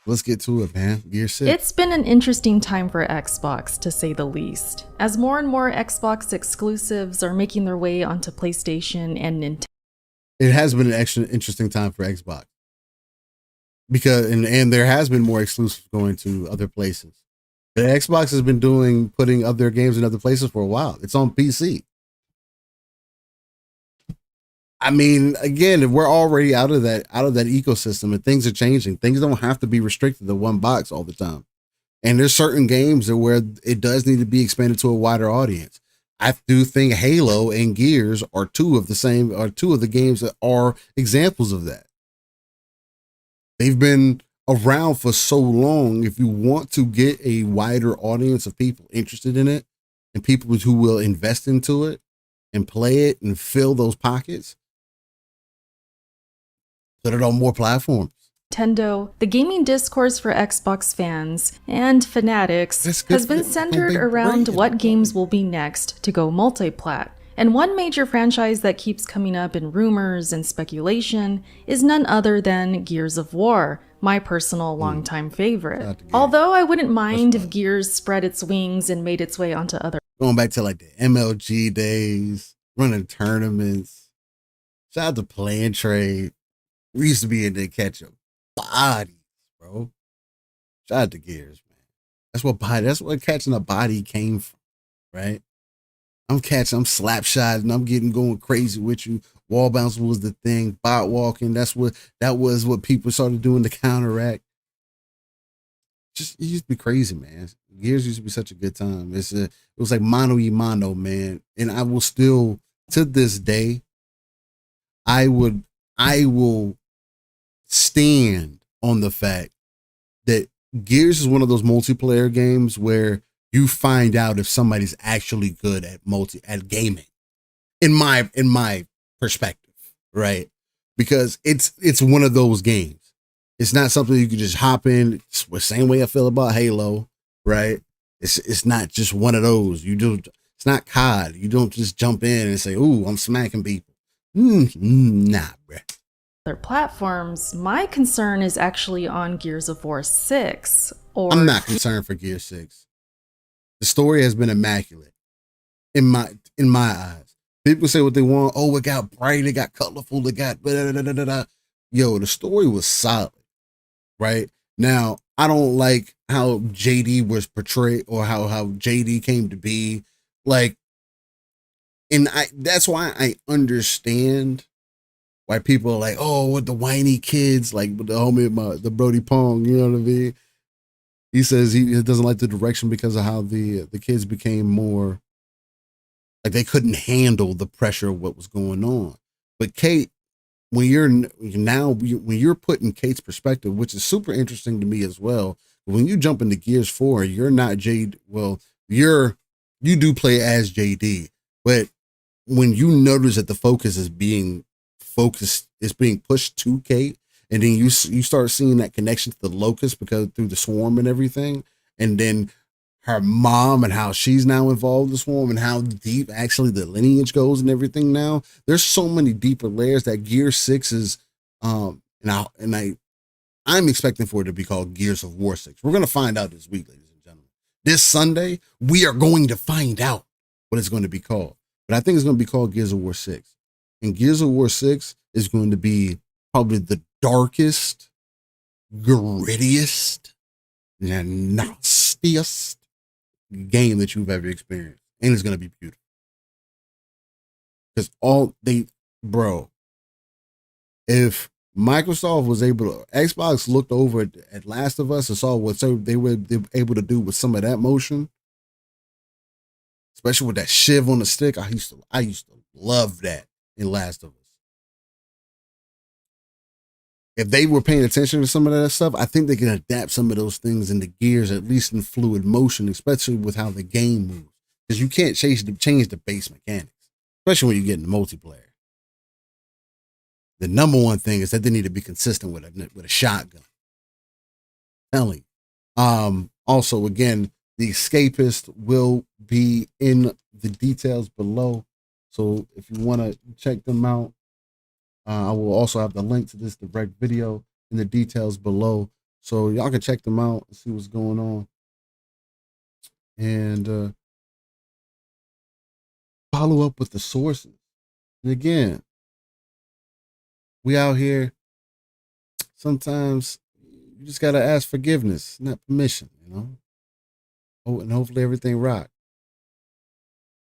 Let's get to it, man. Gear 6. It's been an interesting time for Xbox, to say the least, as more and more Xbox exclusives are making their way onto PlayStation and Nintendo. It has been an extra interesting time for Xbox because and there has been more exclusives going to other places. The Xbox has been putting other games in other places for a while. It's on PC. I mean, again, we're already out of that ecosystem, and things are changing. Things don't have to be restricted to one box all the time. And there's certain games where it does need to be expanded to a wider audience. I do think Halo and Gears are two of the games that are examples of that. They've been around for so long. If you want to get a wider audience of people interested in it and people who will invest into it and play it and fill those pockets, put it on more platforms. Nintendo, the gaming discourse for Xbox fans and fanatics has been centered around what games will be next to go multi-plat. And one major franchise that keeps coming up in rumors and speculation is none other than Gears of War, my personal longtime favorite. Although I wouldn't mind if Gears spread its wings and made its way onto other. Going back to like the MLG days, running tournaments, shout out to Play and Trade. We used to be in there catching bodies, bro. Shout out to Gears, man. That's what catching a body came from, right? I'm slap shotting, I'm going crazy with you. Wall bounce was the thing. Bot walking, that was what people started doing to counteract. It used to be crazy, man. Gears used to be such a good time. It was like mano y mano, man. And I will still, to this day, I will stand on the fact that Gears is one of those multiplayer games where you find out if somebody's actually good at gaming. In my perspective, right? Because it's one of those games. It's not something you can just hop in. It's the same way I feel about Halo, right? It's not just one of those. It's not COD. You don't just jump in and say, "Ooh, I'm smacking people." Nah, bruh. Other platforms. My concern is actually on Gears of War 6. I'm not concerned for Gear 6. The story has been immaculate in my eyes. People say what they want. Oh, it got bright, it got colorful, it got Yo, the story was solid, right? Now, I don't like how JD was portrayed or how JD came to be. Like, and that's why I understand why people are like, oh, with the whiny kids, like with the homie, the Brody Pong, you know what I mean? He says he doesn't like the direction because of how the kids became more, like they couldn't handle the pressure of what was going on. But Kate, when you're put in Kate's perspective, which is super interesting to me as well, when you jump into Gears 4, you're not JD. Well, you do play as JD, but when you notice that the focus is being pushed to Kate, and then you start seeing that connection to the Locust because through the Swarm and everything, and then her mom and how she's now involved in the Swarm and how deep actually the lineage goes and everything. Now there's so many deeper layers that Gear 6 is. I'm expecting for it to be called Gears of War 6. We're gonna find out this week, ladies and gentlemen. This Sunday we are going to find out what it's going to be called. But I think it's going to be called Gears of War 6. And Gears of War 6 is going to be probably the darkest, grittiest, and nastiest game that you've ever experienced. And it's going to be beautiful. Because if Microsoft was Xbox looked over at Last of Us and saw what they were able to do with some of that motion, especially with that shiv on the stick, I used to love that in Last of Us. If they were paying attention to some of that stuff, I think they can adapt some of those things into Gears, at least in fluid motion, especially with how the game moves. Because you can't change the base mechanics, especially when you get into multiplayer. The number one thing is that they need to be consistent with a shotgun. I'm telling you, Also, again, the Escapist will be in the details below. So if you want to check them out, I will also have the link to this direct video in the details below. So y'all can check them out and see what's going on. And follow up with the sources. And again, we out here, sometimes you just got to ask forgiveness, not permission, you know? Oh, and hopefully everything rock.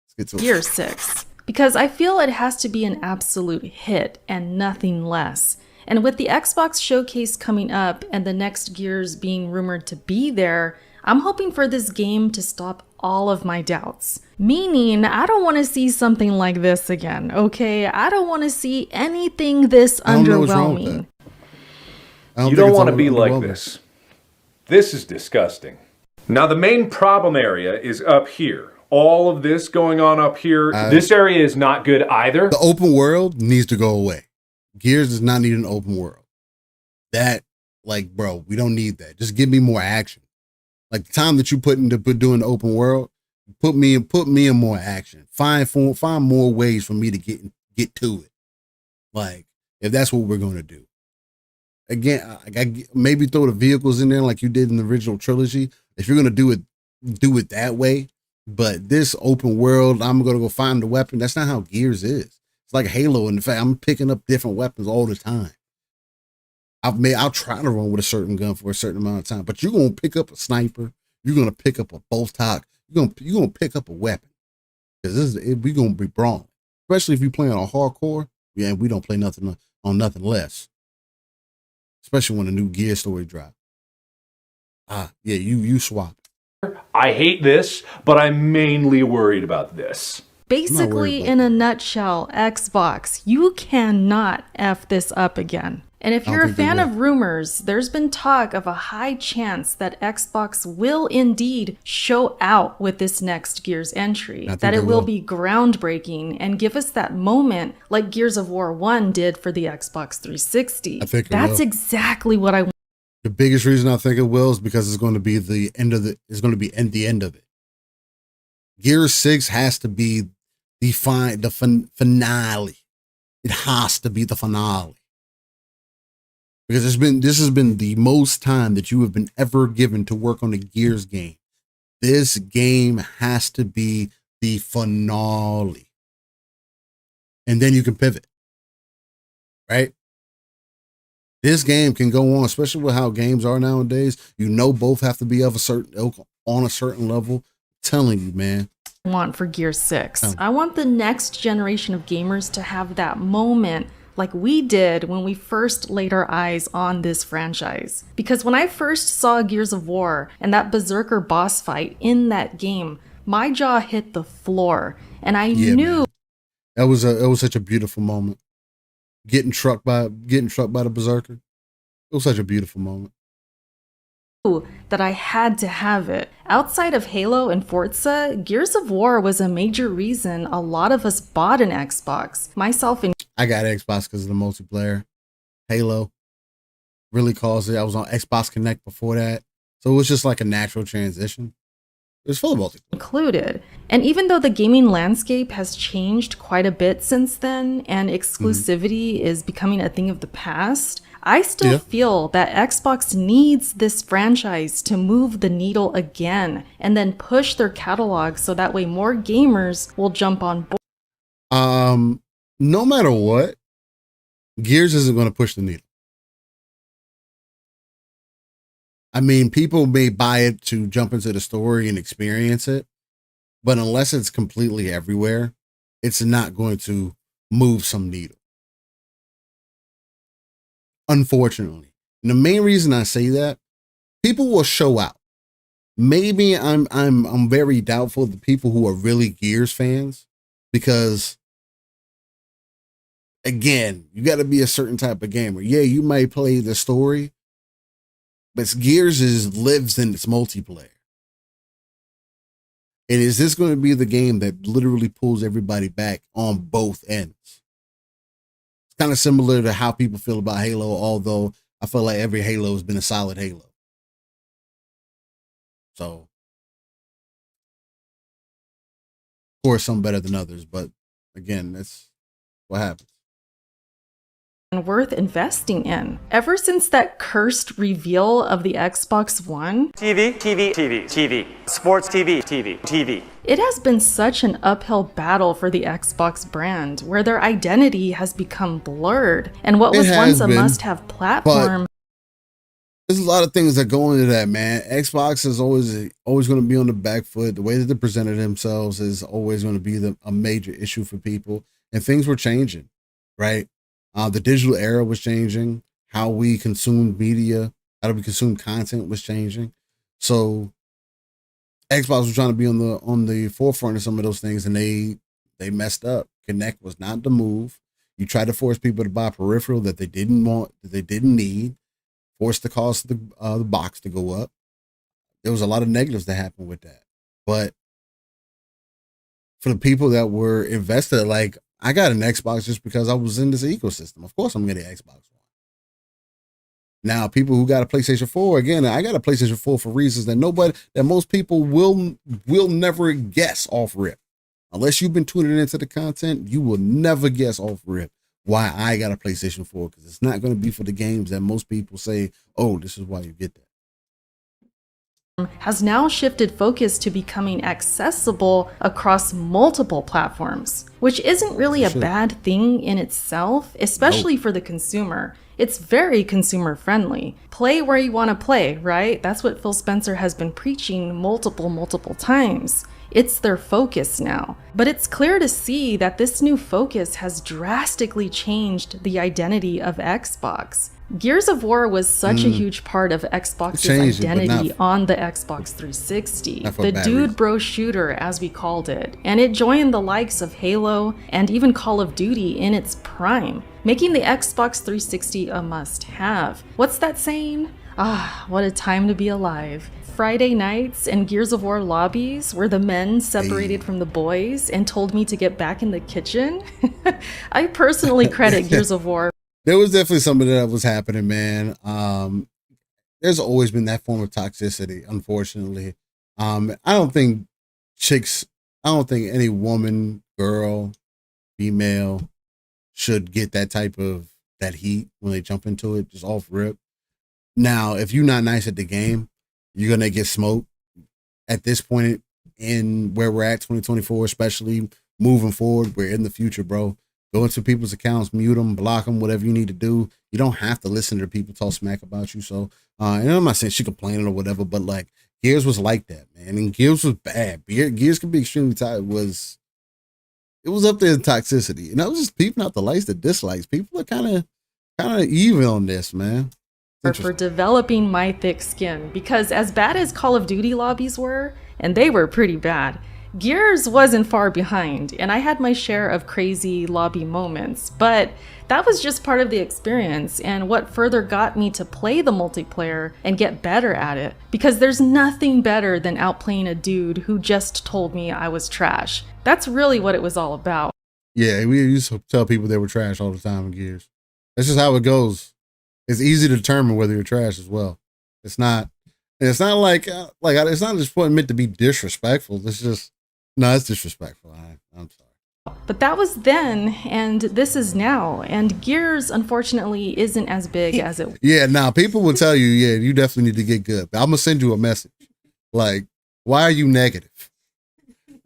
Let's get to Gear 6. Because I feel it has to be an absolute hit and nothing less. And with the Xbox showcase coming up and the next Gears being rumored to be there, I'm hoping for this game to stop all of my doubts. Meaning, I don't want to see something like this again, okay? I don't want to see anything this underwhelming. You don't want to be like this. This is disgusting. Now, the main problem area is up here. All of this going on up here, this area is not good either. The open world needs to go away. Gears does not need an open world. That, like, bro, we don't need that. Just give me more action. Like the time that you put into doing the open world, put me in more action. Find more ways for me to get to it. Like, if that's what we're gonna do. Again, I maybe throw the vehicles in there like you did in the original trilogy. If you're gonna do it that way. But this open world, I'm gonna go find the weapon. That's not how Gears is. It's like Halo. In fact, I'm picking up different weapons all the time. I'll try to run with a certain gun for a certain amount of time, but you're gonna pick up a sniper. You're gonna pick up a bolt talk. You're gonna pick up a weapon because we're gonna be brawling. Especially if you're playing on hardcore. Yeah, we don't play nothing on nothing less. Especially when a new Gear story drop. Yeah, you swap. I hate this, but I'm mainly worried about this. Basically, in a nutshell, Xbox, you cannot F this up again. And if you're a fan of rumors, there's been talk of a high chance that Xbox will indeed show out with this next Gears entry. That it will be groundbreaking and give us that moment like Gears of War 1 did for the Xbox 360. That's exactly what I want. The biggest reason I think it will is because it's going to be the end of the end of it. Gears 6 has to be the finale. It has to be the finale. Because this has been the most time that you have been ever given to work on a Gears game. This game has to be the finale. And then you can pivot. Right? This game can go on, especially with how games are nowadays. You know, both have to be of a certain ilk on a certain level. I'm telling you, man. Want for Gear 6. I want the next generation of gamers to have that moment like we did when we first laid our eyes on this franchise. Because when I first saw Gears of War and that Berserker boss fight in that game, my jaw hit the floor, and I knew man. It was such a beautiful moment. Getting trucked by the Berserker. It was such a beautiful moment. That I had to have it. Outside of Halo and Forza, Gears of War was a major reason a lot of us bought an Xbox, myself included. I got Xbox because of the multiplayer. Halo really caused it. I was on Xbox Connect before that. So it was just like a natural transition. It was full of multiplayer. Included. And even though the gaming landscape has changed quite a bit since then, and exclusivity is becoming a thing of the past, I still feel that Xbox needs this franchise to move the needle again and then push their catalog so that way more gamers will jump on board. No matter what, Gears isn't going to push the needle. I mean, people may buy it to jump into the story and experience it, but unless it's completely everywhere, it's not going to move some needle. Unfortunately. And the main reason I say that, people will show out. Maybe I'm very doubtful of the people who are really Gears fans, because again, you got to be a certain type of gamer. Yeah, you might play the story, but Gears lives in its multiplayer. And is this going to be the game that literally pulls everybody back on both ends? It's kind of similar to how people feel about Halo, although I feel like every Halo has been a solid Halo. So, of course, some better than others, but again, that's what happens. And worth investing in. Ever since that cursed reveal of the Xbox One, TV, sports TV. It has been such an uphill battle for the Xbox brand, where their identity has become blurred, and what was once a must-have platform. There's a lot of things that go into that, man. Xbox is always going to be on the back foot. The way that they presented themselves is always going to be a major issue for people, and things were changing, right? The digital era was changing. How we consumed media, how we consume content was changing. So Xbox was trying to be on the forefront of some of those things, and they messed up. Kinect was not the move. You tried to force people to buy peripheral that they didn't want, that they didn't need. Force the cost of the box to go up. There was a lot of negatives that happened with that. But for the people that were invested, like, I got an Xbox just because I was in this ecosystem. Of course I'm getting an Xbox One. Now, people who got a PlayStation 4, again, I got a PlayStation 4 for reasons that most people will never guess off rip. Unless you've been tuning into the content, you will never guess off rip why I got a PlayStation 4, because it's not going to be for the games that most people say, oh, this is why you get that. Has now shifted focus to becoming accessible across multiple platforms, which isn't really a bad thing in itself, especially for the consumer. It's very consumer friendly. Play where you want to play, right? That's what Phil Spencer has been preaching multiple times. It's their focus now. But it's clear to see that this new focus has drastically changed the identity of Xbox. Gears of War was such a huge part of Xbox's identity on the Xbox 360. The dude bro shooter, as we called it. And it joined the likes of Halo and even Call of Duty in its prime, making the Xbox 360 a must-have. What's that saying? Ah, what a time to be alive. Friday nights and Gears of War lobbies where the men separated from the boys and told me to get back in the kitchen. I personally credit Gears of War. There was definitely something that was happening, man. There's always been that form of toxicity, unfortunately. I don't think any woman, girl, female should get that heat when they jump into it, just off rip. Now, if you're not nice at the game, you're going to get smoked. At this point in where we're at, 2024, especially moving forward, we're in the future, bro. Go into people's accounts, mute them, block them, whatever you need to do. You don't have to listen to people talk smack about you. So, and I'm not saying she complaining or whatever, but like Gears was like that, man. And Gears was bad. Gears can be extremely tight. It was up there in toxicity. And I was just peeping out the likes, the dislikes. People are kind of evil on this, man. For developing my thick skin, because as bad as Call of Duty lobbies were, and they were pretty bad, Gears wasn't far behind, and I had my share of crazy lobby moments, but that was just part of the experience and what further got me to play the multiplayer and get better at it, because there's nothing better than outplaying a dude who just told me I was trash. That's really what it was all about. Yeah, we used to tell people they were trash all the time in Gears. That's just how it goes. It's easy to determine whether you're trash as well. It's not it's not just meant to be disrespectful. It's disrespectful. I'm sorry. But that was then, and this is now. And Gears, unfortunately, isn't as big as it was. Yeah, now people will tell you, yeah, you definitely need to get good. But I'm going to send you a message. Like, why are you negative?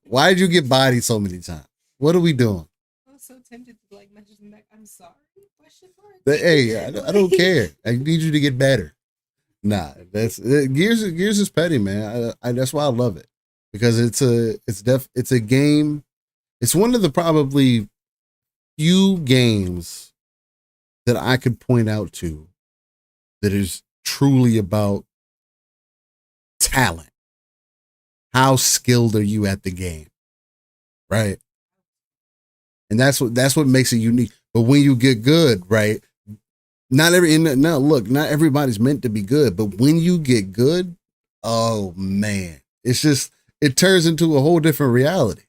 Why did you get bodied so many times? What are we doing? I was so tempted to message them back, I'm sorry. Hey, I don't care. I need you to get better. Nah, Gears is petty, man. That's why I love it, because it's a game. It's one of the probably few games that I could point out to that is truly about talent. How skilled are you at the game, right? And that's what makes it unique. But when you get good, right? Not everybody's meant to be good, but when you get good, oh man, it turns into a whole different reality.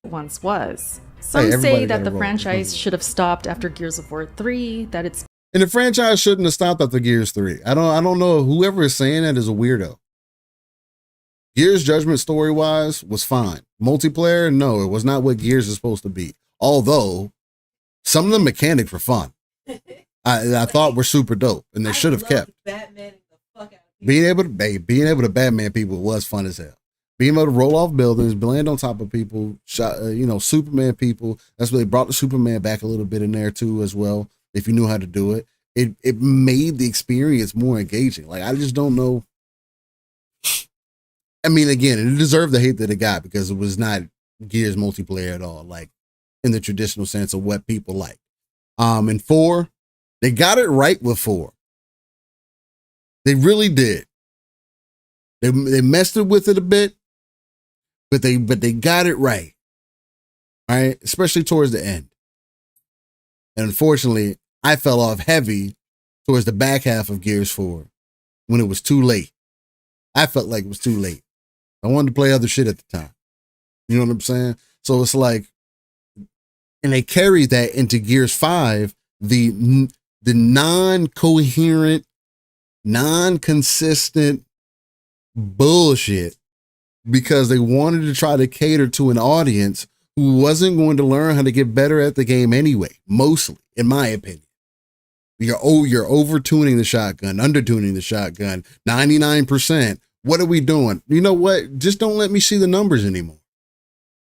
Once was. Some say that the franchise should have stopped after Gears of War 3, that it's And the franchise shouldn't have stopped after Gears 3. I don't know. Whoever is saying that is a weirdo. Gears Judgment story-wise was fine. Multiplayer, no, it was not what Gears is supposed to be. Although, some of the mechanics were fun. I thought were super dope, and they should have kept. Being able to Batman people was fun as hell. Being able to roll off buildings, land on top of people, Superman people. That's where they brought the Superman back a little bit in there too as well. If you knew how to do it, it made the experience more engaging. Like, I just don't know. I mean, again, it deserved the hate that it got because it was not Gears multiplayer at all, like in the traditional sense of what people like. And 4, they got it right with 4. They really did. They messed it with it a bit, but they got it right. All right, especially towards the end. And unfortunately, I fell off heavy towards the back half of Gears 4 when it was too late. I felt like it was too late. I wanted to play other shit at the time. You know what I'm saying? So it's like, and they carried that into Gears 5, the non-coherent, non-consistent bullshit, because they wanted to try to cater to an audience who wasn't going to learn how to get better at the game anyway, mostly, in my opinion. You're over-tuning the shotgun, under-tuning the shotgun, 99%. What are we doing? You know what? Just don't let me see the numbers anymore.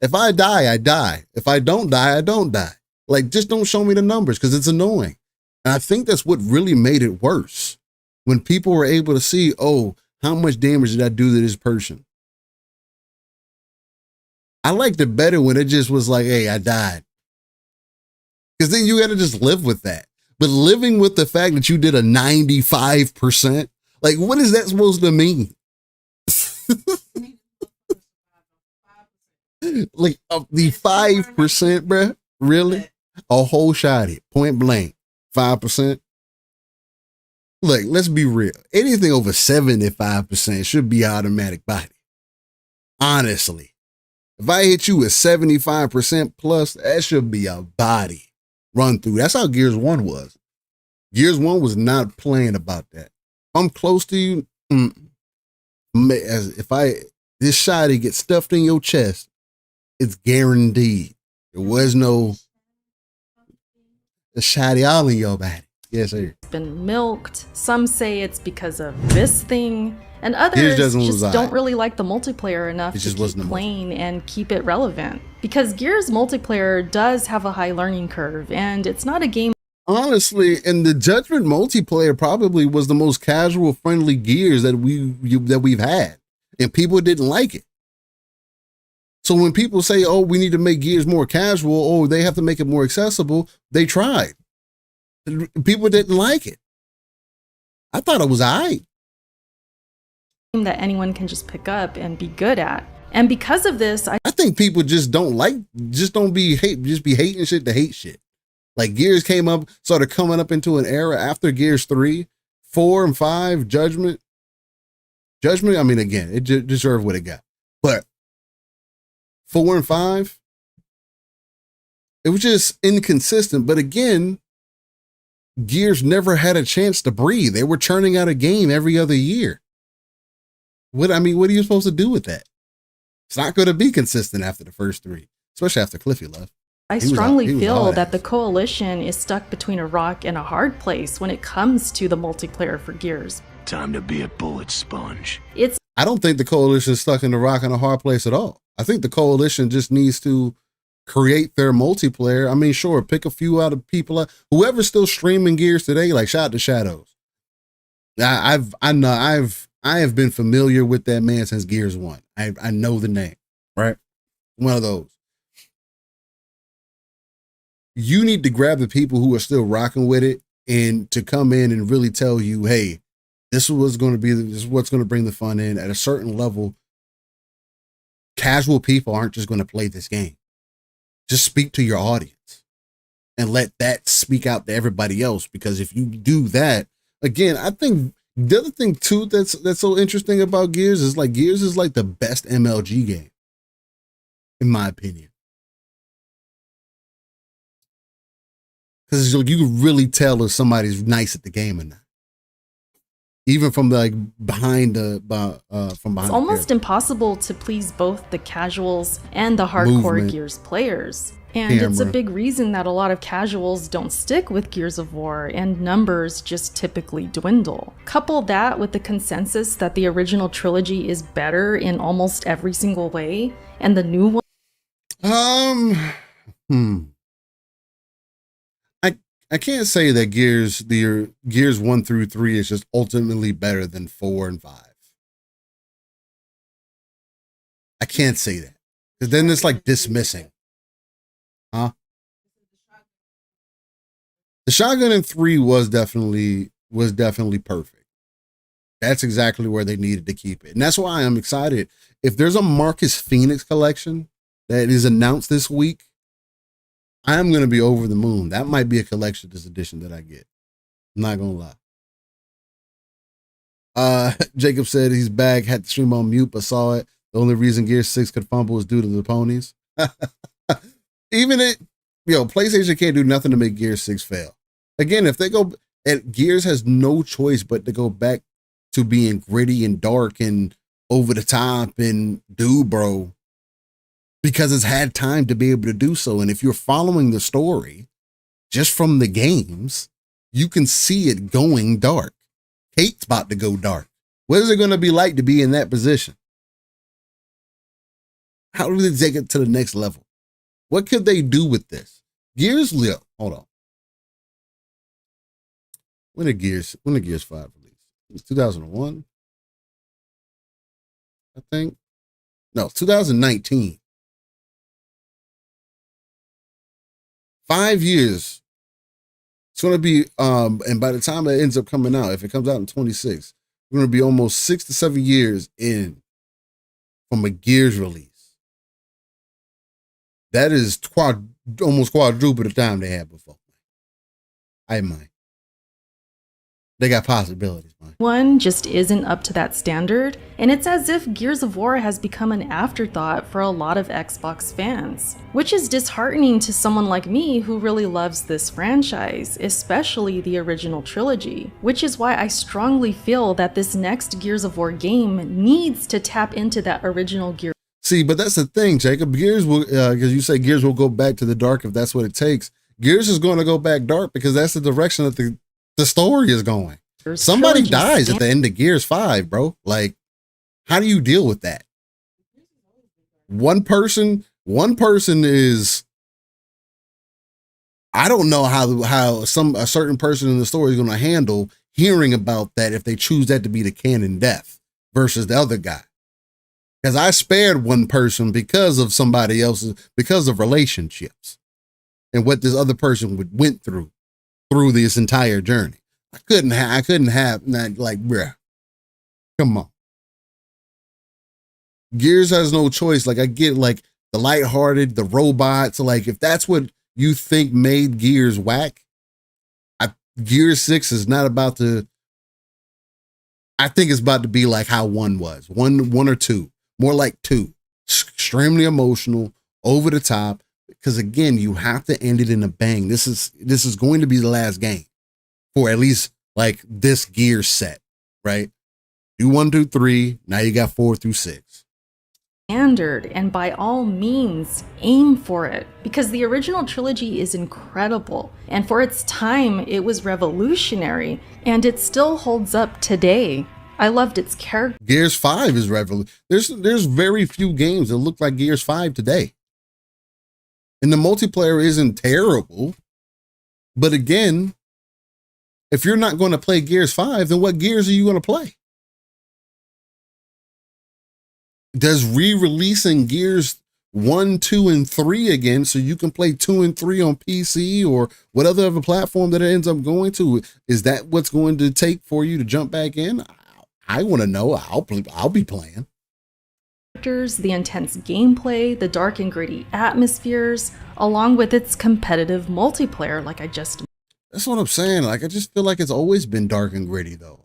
If I die, I die. If I don't die, I don't die. Like, just don't show me the numbers because it's annoying. And I think that's what really made it worse. When people were able to see, oh, how much damage did I do to this person? I liked it better when it just was like, hey, I died. Because then you got to just live with that. But living with the fact that you did a 95%, like, what is that supposed to mean? Like, the 5%, bruh? Really? A whole shot it, point blank, 5%. Look, let's be real. Anything over 75% should be automatic body. Honestly. If I hit you with 75% plus, that should be a body run through. That's how Gears 1 was. Gears 1 was not playing about that. I'm close to you. If this shotty gets stuffed in your chest, it's guaranteed. There was no shotty all in your body. Yes, sir. It's been milked. Some say it's because of this thing, and others just don't really like the multiplayer enough to keep playing and keep it relevant. Because Gears multiplayer does have a high learning curve, and it's not a game. Honestly, and the Judgment multiplayer probably was the most casual, friendly Gears that we've had, and people didn't like it. So when people say, "Oh, we need to make Gears more casual," "Oh, they have to make it more accessible," they tried. People didn't like it. I thought it was aight. That anyone can just pick up and be good at. And because of this, I think people just don't be hating shit to hate shit. Like, Gears started coming up into an era after Gears 3, 4, and 5, Judgment, I mean, again, it deserved what it got. But 4 and 5, it was just inconsistent. But again, Gears never had a chance to breathe. They were churning out a game every other year. What are you supposed to do with that? It's not going to be consistent after the first 3, especially after Cliffy left. I strongly feel that the Coalition is stuck between a rock and a hard place when it comes to the multiplayer for Gears. Time to be a bullet sponge. I don't think the Coalition is stuck in a rock and a hard place at all. I think the Coalition just needs to create their multiplayer. I mean, sure, pick a few out of people. Whoever's still streaming Gears today, like, shout out to Shadows. I have been familiar with that man since Gears 1. I know the name, right? One of those. You need to grab the people who are still rocking with it and to come in and really tell you, hey, this is what's going to bring the fun in. At a certain level, casual people aren't just going to play this game. Just speak to your audience and let that speak out to everybody else. Because if you do that, again, I think the other thing too that's so interesting about Gears is like the best MLG game, in my opinion. because you can really tell if somebody's nice at the game or not. Even from behind from behind. It's almost impossible to please both the casuals and the hardcore Gears players. And it's a big reason that a lot of casuals don't stick with Gears of War, and numbers just typically dwindle. Couple that with the consensus that the original trilogy is better in almost every single way, and the new one. I can't say that Gears 1 through 3 is just ultimately better than 4 and 5. I can't say that, because then it's like dismissing. Huh? The shotgun in 3 was definitely perfect. That's exactly where they needed to keep it. And that's why I'm excited. If there's a Marcus Phoenix collection that is announced this week, I'm going to be over the moon. That might be a collector's edition that I get. I'm not going to lie. Jacob said he's back, had to stream on mute, but saw it. The only reason Gear 6 could fumble is due to the ponies. PlayStation can't do nothing to make Gear 6 fail. Again, if they go, Gears has no choice but to go back to being gritty and dark and over the top and bro, because it's had time to be able to do so. And if you're following the story just from the games, you can see it going dark. Kate's about to go dark. What is it going to be like to be in that position? How do they take it to the next level? What could they do with this? Gears, hold on. When did Gears 5 release? It was 2001, I think. No, 2019. 5 years. It's going to be, and by the time it ends up coming out, if it comes out in 26, we're going to be almost 6 to 7 years in from a Gears release. That is almost quadruple the time they had before. I mind. They got possibilities, man. One just isn't up to that standard, and it's as if Gears of War has become an afterthought for a lot of Xbox fans, which is disheartening to someone like me who really loves this franchise, especially the original trilogy, which is why I strongly feel that this next Gears of War game needs to tap into that original Gears. See, but that's the thing, Jacob. Gears will, because you say Gears will go back to the dark if that's what it takes. Gears is going to go back dark because that's the direction that the story is going. Somebody dies at the end of Gears 5, bro. Like, how do you deal with that? One person is, I don't know how a certain person in the story is going to handle hearing about that if they choose that to be the canon death versus the other guy. Because I spared one person because of somebody else's, because of relationships and what this other person went through this entire journey. I couldn't have bruh. Come on. Gears has no choice. Like, I get like the lighthearted, the robots. Like, if that's what you think made Gears whack, Gears 6 is not about to, I think it's about to be like how 1 was. One or 2. More like 2, extremely emotional, over the top. Because again, you have to end it in a bang. This is going to be the last game for at least like this Gear set, right? Do 1 through 3. Now you got 4 through 6. Standard, and by all means, aim for it, because the original trilogy is incredible, and for its time, it was revolutionary, and it still holds up today. I loved its character. Gears 5 is revolutionary. There's very few games that look like Gears 5 today. And the multiplayer isn't terrible. But again, if you're not going to play Gears 5, then what Gears are you going to play? Does re-releasing Gears 1, 2, and 3 again so you can play 2 and 3 on PC or whatever other platform that it ends up going to, is that what's going to take for you to jump back in? I want to know. I'll be playing. The intense gameplay, the dark and gritty atmospheres, along with its competitive multiplayer, like I just. That's what I'm saying. Like, I just feel like it's always been dark and gritty, though.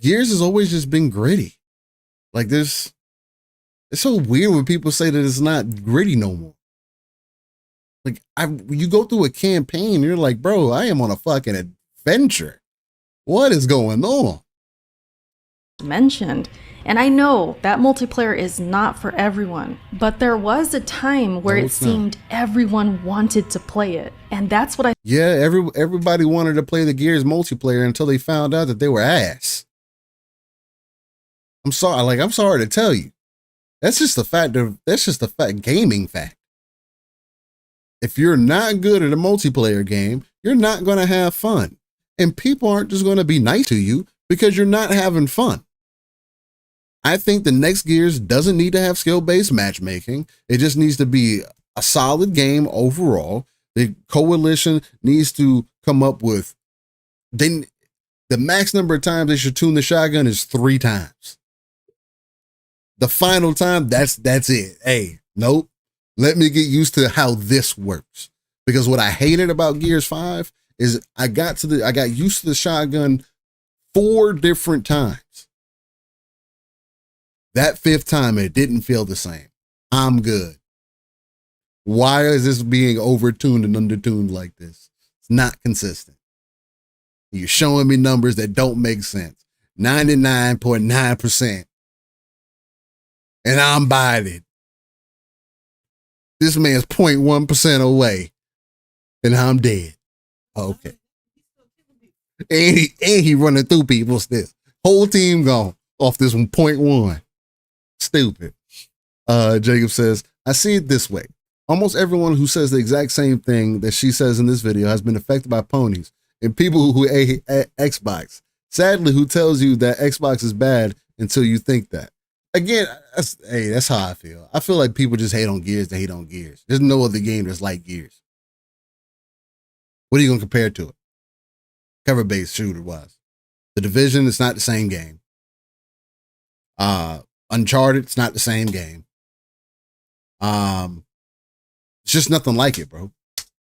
Gears has always just been gritty. Like, it's so weird when people say that it's not gritty no more. Like you go through a campaign, you're like, bro, I am on a fucking adventure. What is going on? Mentioned. And I know that multiplayer is not for everyone, but there was a time where it seemed everyone wanted to play it. And that's what everybody wanted to play the Gears multiplayer until they found out that they were ass. I'm sorry to tell you. That's just the fact, gaming fact. If you're not good at a multiplayer game, you're not going to have fun. And people aren't just going to be nice to you because you're not having fun. I think the next Gears doesn't need to have skill-based matchmaking. It just needs to be a solid game overall. The coalition needs to come up with, the max number of times they should tune the shotgun is 3 times. The final time, that's it. Hey, nope. Let me get used to how this works. Because what I hated about Gears 5 is I got used to the shotgun 4 different times. That 5th time, it didn't feel the same. I'm good. Why is this being overtuned and undertuned like this? It's not consistent. You're showing me numbers that don't make sense. 99.9%. And I'm buying it. This man's 0.1% away. And I'm dead. Okay. And he running through people still. Whole team gone off this 0.1. Stupid. Jacob says, I see it this way. Almost everyone who says the exact same thing that she says in this video has been affected by ponies and people who hate Xbox. Sadly, who tells you that Xbox is bad until you think that. Again, that's how I feel. I feel like people just hate on Gears to hate on Gears. There's no other game that's like Gears. What are you going to compare it to it? Cover-based shooter-wise. The Division is not the same game. Uncharted, it's not the same game. It's just nothing like it, bro.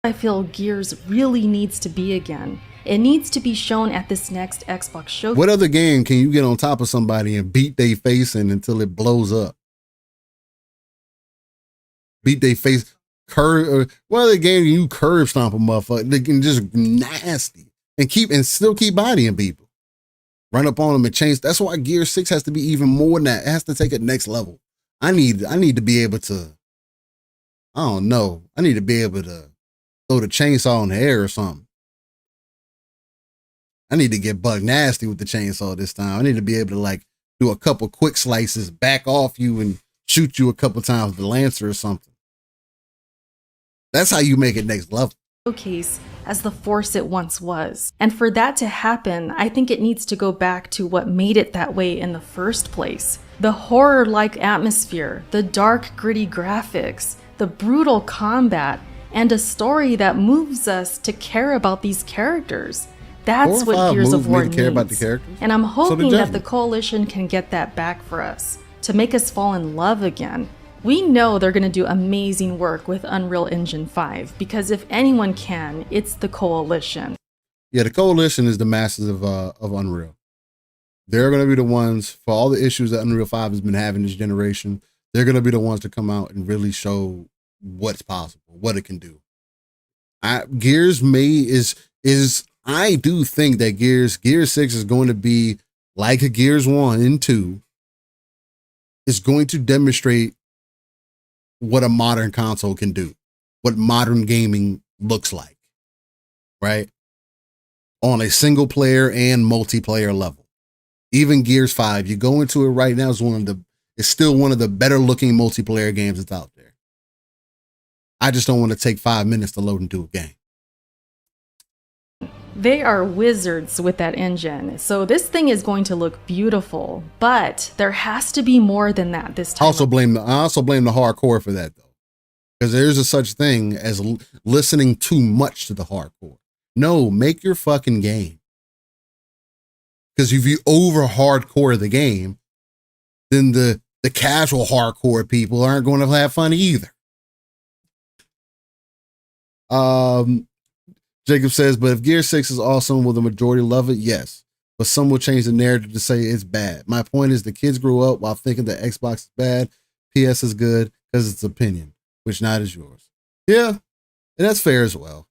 I feel Gears really needs to be again. It needs to be shown at this next Xbox show. What other game can you get on top of somebody and beat their face in until it blows up? Beat their face, what other game can you curb stomp a motherfucker? They can just nasty and still keep bodying people. Run up on them and change. That's why Gear 6 has to be even more than that. It has to take it next level. I need to be able to, I don't know. I need to be able to throw the chainsaw in the air or something. I need to get bug nasty with the chainsaw this time. I need to be able to like do a couple quick slices, back off you and shoot you a couple times with the Lancer or something. That's how you make it next level. Showcase as the force it once was. And for that to happen, I think it needs to go back to what made it that way in the first place. The horror-like atmosphere, the dark, gritty graphics, the brutal combat, and a story that moves us to care about these characters. That's what Gears of War needs. And I'm hoping that the Coalition can get that back for us, to make us fall in love again. We know they're going to do amazing work with Unreal Engine 5, because if anyone can, it's the Coalition. Yeah, the Coalition is the masters of Unreal. They're going to be the ones, for all the issues that Unreal 5 has been having this generation, they're going to be the ones to come out and really show what's possible, what it can do. Gears I do think that Gears 6 is going to be like a Gears 1 and 2. It's going to demonstrate what a modern console can do, what modern gaming looks like, right? On a single player and multiplayer level. Even Gears 5, you go into it right now, it's still one of the better looking multiplayer games that's out there. I just don't want to take 5 minutes to load into a game. They are wizards with that engine, so this thing is going to look beautiful, but there has to be more than that this time. I also blame the hardcore for that, though, because there's a such thing as listening too much to the hardcore. No, make your fucking game. Because if you over hardcore the game, then the casual hardcore people aren't going to have fun either. Jacob says, but if Gear 6 is awesome, will the majority love it? Yes. But some will change the narrative to say it's bad. My point is the kids grew up while thinking that Xbox is bad. PS is good because it's opinion, which not is yours. Yeah. And that's fair as well.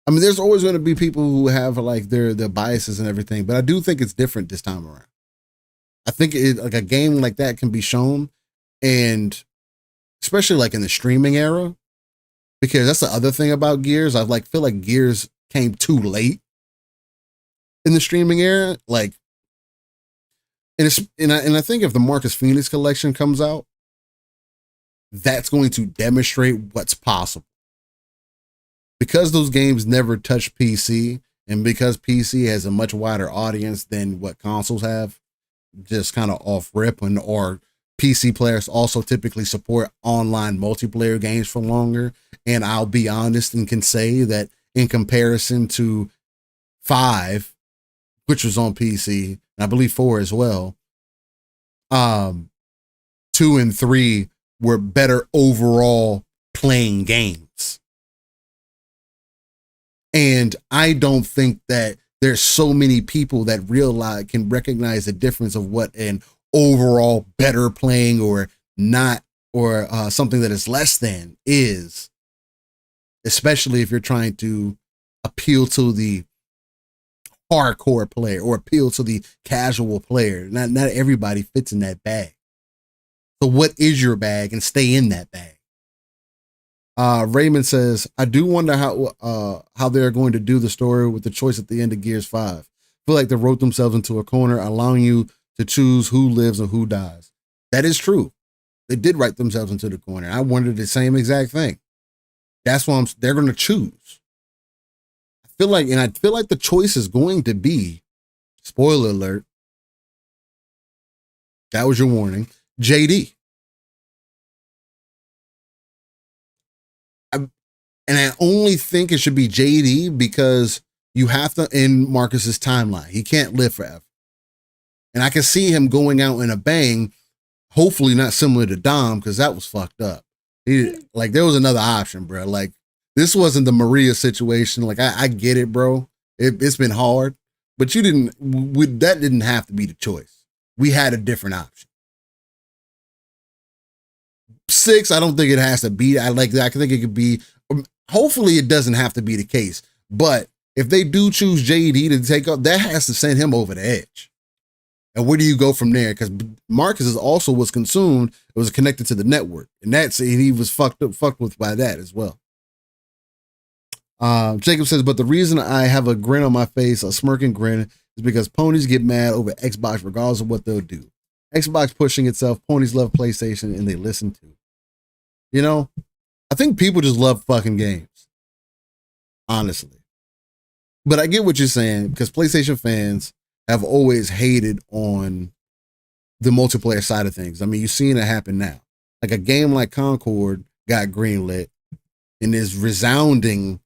I mean, there's always going to be people who have like their biases and everything, but I do think it's different this time around. I think like a game like that can be shown, and especially like in the streaming era, because that's the other thing about Gears. I feel like Gears came too late in the streaming era. Like, and I think if the Marcus Phoenix collection comes out, that's going to demonstrate what's possible. Because those games never touch PC, and because PC has a much wider audience than what consoles have, just kind of off rip, or PC players also typically support online multiplayer games for longer. And I'll be honest and can say that in comparison to 5, which was on PC, and I believe 4 as well, 2 and 3 were better overall playing games. And I don't think that there's so many people that can recognize the difference of what an overall better playing or not, or something that is less than is, especially if you're trying to appeal to the hardcore player or appeal to the casual player. Not everybody fits in that bag. So what is your bag, and stay in that bag? Raymond says, I do wonder how they're going to do the story with the choice at the end of Gears 5. I feel like they wrote themselves into a corner, allowing you to choose who lives and who dies. That is true. They did write themselves into the corner. I wondered the same exact thing. That's why they're going to choose. I feel like the choice is going to be, spoiler alert, that was your warning, JD. And I only think it should be JD because you have to end Marcus's timeline. He can't live forever. And I can see him going out in a bang, hopefully not similar to Dom, because that was fucked up. There was another option, bro. Like, this wasn't the Maria situation. Like, I get it, bro. It's been hard, but that didn't have to be the choice. We had a different option. 6, I don't think it has to be. I think it could be. Hopefully, it doesn't have to be the case. But if they do choose JD to take up, that has to send him over the edge. And where do you go from there? Because Marcus is also was consumed. It was connected to the network, and he was fucked with by that as well. Jacob says, but the reason I have a grin on my face, a smirking grin, is because ponies get mad over Xbox regardless of what they'll do. Xbox pushing itself, ponies love PlayStation, and they listen to. You know, I think people just love fucking games, honestly. But I get what you're saying, because PlayStation fans have always hated on the multiplayer side of things. I mean, you're seeing it happen now. Like a game like Concord got greenlit, and there's resounding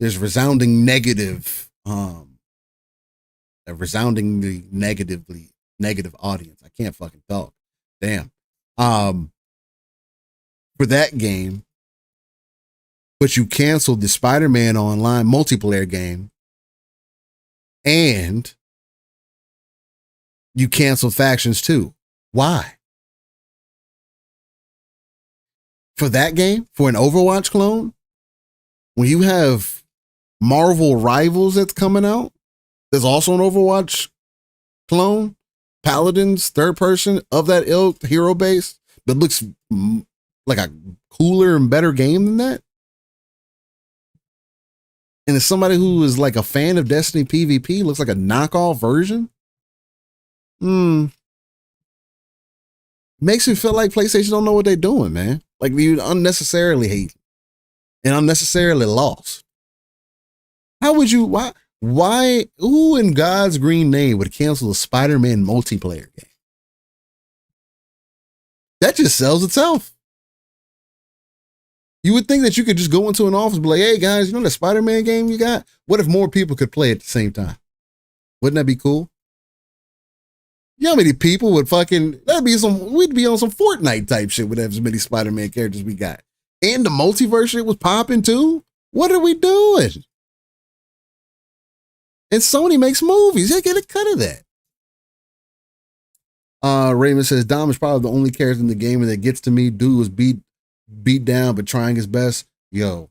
negative, a resoundingly negative audience. I can't fucking talk. Damn. For that game, but you canceled the Spider-Man Online multiplayer game, and you canceled Factions too. Why? For that game? For an Overwatch clone? When you have Marvel Rivals that's coming out, there's also an Overwatch clone, Paladins, third person of that ilk hero base that looks like a cooler and better game than that. And as somebody who is like a fan of Destiny PvP, looks like a knockoff version. Makes me feel like PlayStation don't know what they're doing, man. Like, you unnecessarily hate and unnecessarily lost. How would you, why, who in God's green name would cancel a Spider-Man multiplayer game? That just sells itself. You would think that you could just go into an office and be like, hey guys, you know that Spider-Man game you got? What if more people could play at the same time? Wouldn't that be cool? You know how many people would we'd be on some Fortnite type shit with as many Spider-Man characters we got. And the multiverse shit was popping too? What are we doing? And Sony makes movies. They get a cut of that. Raymond says, Dom is probably the only character in the game that gets to me. Dude was beat down, but trying his best. Yo,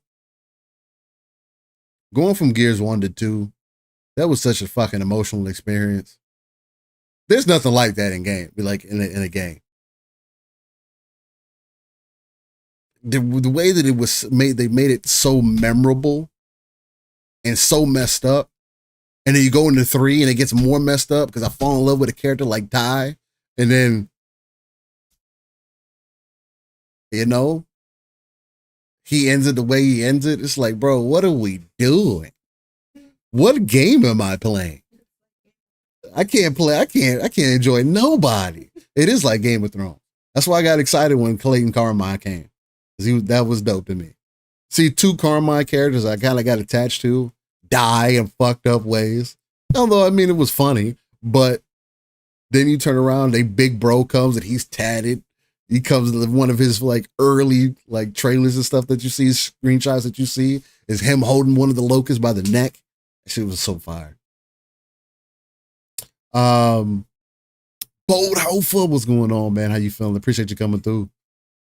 Going from Gears 1 to 2, that was such a fucking emotional experience. There's nothing like that in game, like in a game. The way that it was made, they made it so memorable and so messed up. And then you go into 3 and it gets more messed up because I fall in love with a character like Ty. And then, you know, he ends it the way he ends it. It's like, bro, what are we doing? What game am I playing? I can't enjoy nobody. It is like Game of Thrones. That's why I got excited when Clayton Carmine came. That was dope to me. See, 2 Carmine characters I kind of got attached to die in fucked up ways. Although, I mean, it was funny, but then you turn around, big bro comes and he's tatted. He comes to one of his like early like trailers and stuff that you see, screenshots that you see, is him holding one of the locusts by the neck. That shit was so fire. Bold Hofa, what's going on, man? How you feeling? Appreciate you coming through.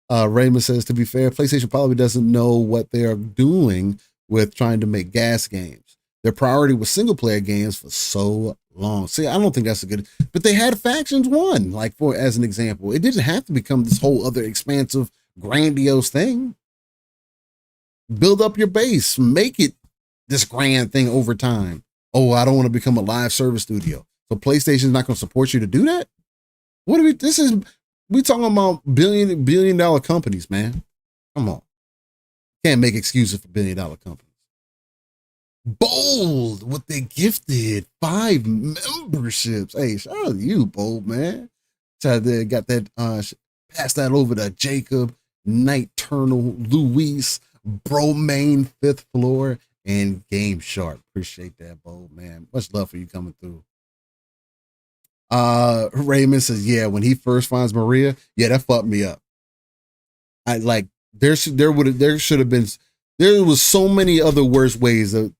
Raymond says, to be fair, PlayStation probably doesn't know what they are doing with trying to make gas games. Their priority was single player games for so long. See, I don't think that's a good, but they had Factions 1, like as an example. It didn't have to become this whole other expansive, grandiose thing. Build up your base, make it this grand thing over time. Oh, I don't want to become a live service studio. So PlayStation's not going to support you to do that? We talking about billion dollar companies, man. Come on. Can't make excuses for $1 billion companies. Bold, what they gifted 5 memberships. Hey, shout out to you, Bold, man. So they got that, pass that over to Jacob, Nighturnal, Luis, Bromain, 5th Floor, and Game Sharp. Appreciate that, Bold, man. Much love for you coming through. Raymond says, yeah, when he first finds Maria, yeah, that fucked me up. There was so many other worse ways of,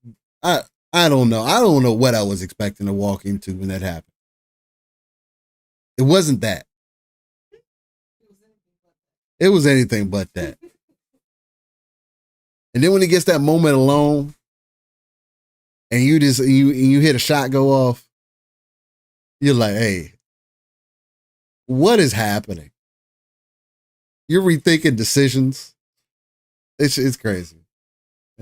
I don't know. I don't know what I was expecting to walk into when that happened. It wasn't that. It was anything but that. And then when he gets that moment alone and you hit a shot go off, you're like, hey, what is happening? You're rethinking decisions. It's crazy.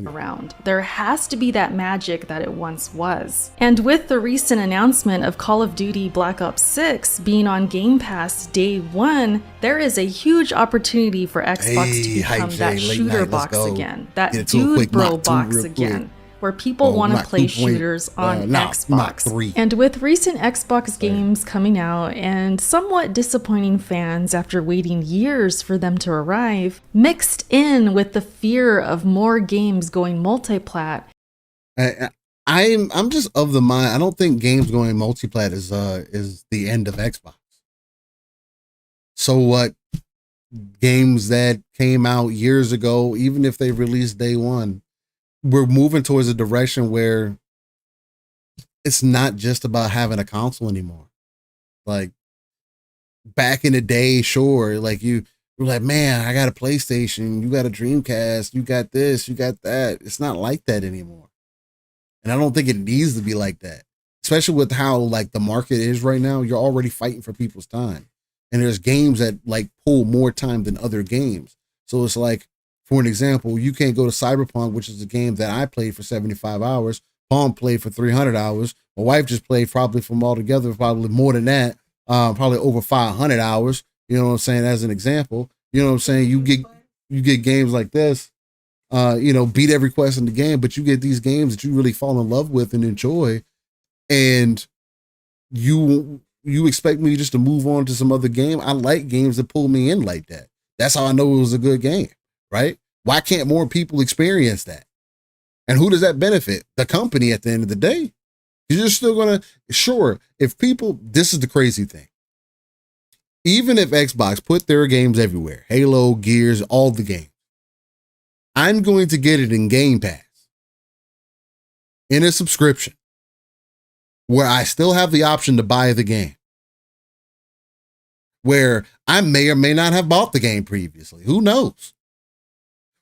Around. There has to be that magic that it once was. And with the recent announcement of Call of Duty Black Ops 6 being on Game Pass day 1, there is a huge opportunity for Xbox to become that shooter box again. That dude bro box again. Where people want to play shooters on Xbox. And with recent Xbox games coming out and somewhat disappointing fans after waiting years for them to arrive, mixed in with the fear of more games going multiplat. I'm just of the mind, I don't think games going multiplat is the end of Xbox. So what? Games that came out years ago, even if they released day 1, we're moving towards a direction where it's not just about having a console anymore. Like back in the day, sure, like you were like, man, I got a PlayStation, you got a Dreamcast, you got this, you got that. It's not like that anymore. And I don't think it needs to be like that, especially with how like the market is right now. You're already fighting for people's time. And there's games that like pull more time than other games. So it's like, for an example, you can't go to Cyberpunk, which is a game that I played for 75 hours. Palm played for 300 hours. My wife just played probably from altogether, probably more than that, probably over 500 hours. You know what I'm saying? As an example, you know what I'm saying? You get games like this, beat every quest in the game, but you get these games that you really fall in love with and enjoy. And you expect me just to move on to some other game? I like games that pull me in like that. That's how I know it was a good game. Right? Why can't more people experience that? And who does that benefit? The company at the end of the day. You're still going to, sure, if people, this is the crazy thing. Even if Xbox put their games everywhere, Halo, Gears, all the games, I'm going to get it in Game Pass in a subscription where I still have the option to buy the game. Where I may or may not have bought the game previously. Who knows?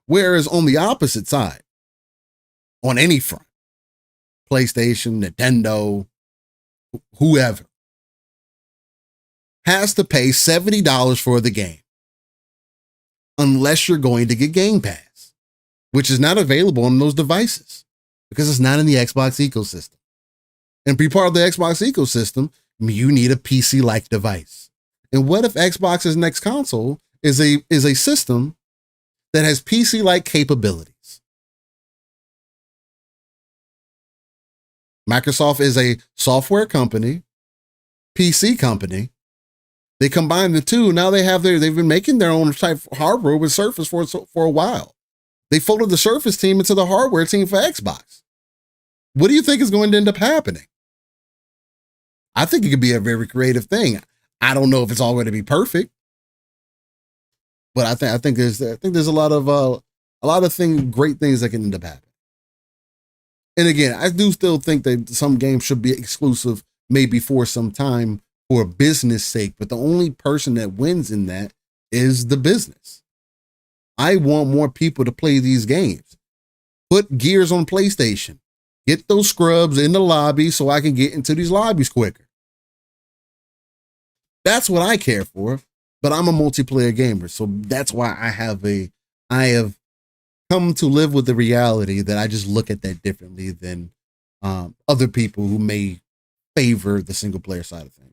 Whereas on the opposite side, on any front, PlayStation, Nintendo, whoever, has to pay $70 for the game unless you're going to get Game Pass, which is not available on those devices because it's not in the Xbox ecosystem. And to be part of the Xbox ecosystem, you need a PC-like device. And what if Xbox's next console is a system that has PC-like capabilities? Microsoft is a software company, PC company. They combine the two. Now they've been making their own type of hardware with Surface for a while. They folded the Surface team into the hardware team for Xbox. What do you think is going to end up happening? I think it could be a very creative thing. I don't know if it's all going to be perfect, but I think there's a lot of great things that can end up happening. And again, I do still think that some games should be exclusive, maybe for some time, for a business sake, but the only person that wins in that is the business. I want more people to play these games. Put Gears on PlayStation. Get those scrubs in the lobby so I can get into these lobbies quicker. That's what I care for, but I'm a multiplayer gamer, so that's why I have come to live with the reality that I just look at that differently than other people who may favor the single player side of things.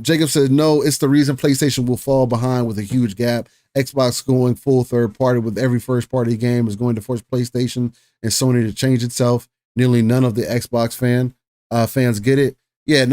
Jacob said, no, it's the reason PlayStation will fall behind with a huge gap. Xbox going full third party with every first party game is going to force PlayStation and Sony to change itself. Nearly none of the Xbox fans get it. Yeah,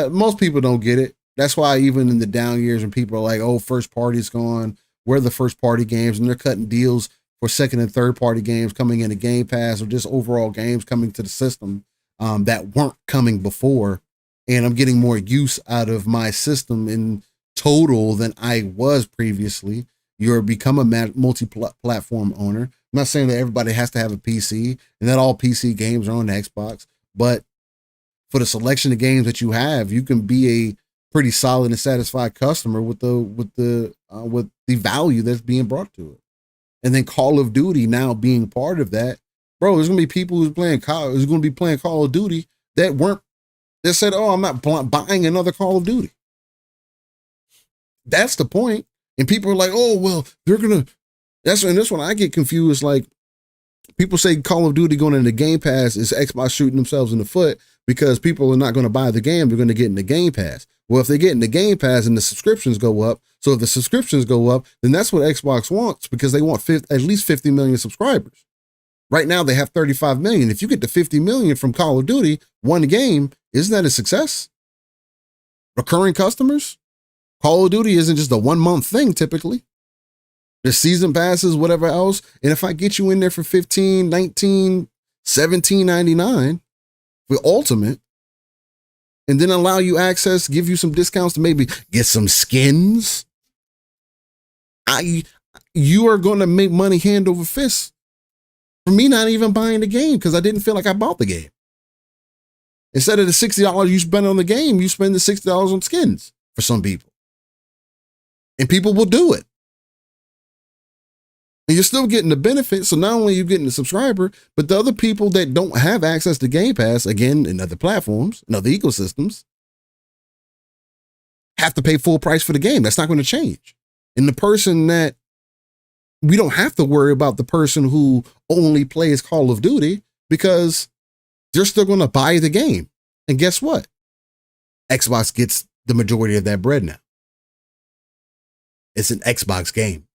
most people don't get it. That's why even in the down years when people are like, oh, first party's gone, where are the first party games? And they're cutting deals for second and third party games coming into Game Pass or just overall games coming to the system that weren't coming before. And I'm getting more use out of my system in total than I was previously. You're become a multi-platform owner. I'm not saying that everybody has to have a PC and that all PC games are on the Xbox, but for the selection of games that you have, you can be a pretty solid and satisfied customer with the value that's being brought to it. And then Call of Duty now being part of that, bro, there's gonna be people who's going to be playing Call of Duty that said, oh, I'm not buying another Call of Duty. That's the point. And people are like, oh, well, this one I get confused. Like, people say Call of Duty going into Game Pass is Xbox shooting themselves in the foot because people are not going to buy the game. They're going to get in the Game Pass. Well, if they get in the Game Pass and the subscriptions go up, so if the subscriptions go up, then that's what Xbox wants because they want at least 50 million subscribers. Right now, they have 35 million. If you get to 50 million from Call of Duty, one game, isn't that a success? Recurring customers? Call of Duty isn't just a 1 month thing typically. There's season passes, whatever else. And if I get you in there for 15, 19, 17.99 for Ultimate, and then allow you access, give you some discounts to maybe get some skins, you are going to make money hand over fist for me not even buying the game because I didn't feel like I bought the game. Instead of the $60 you spend on the game, you spend the $60 on skins for some people. And people will do it. And you're still getting the benefit. So not only are you getting the subscriber, but the other people that don't have access to Game Pass, again, in other platforms, in other ecosystems, have to pay full price for the game. That's not going to change. And the person that we don't have to worry about the person who only plays Call of Duty because they're still going to buy the game. And guess what? Xbox gets the majority of that bread now. It's an Xbox game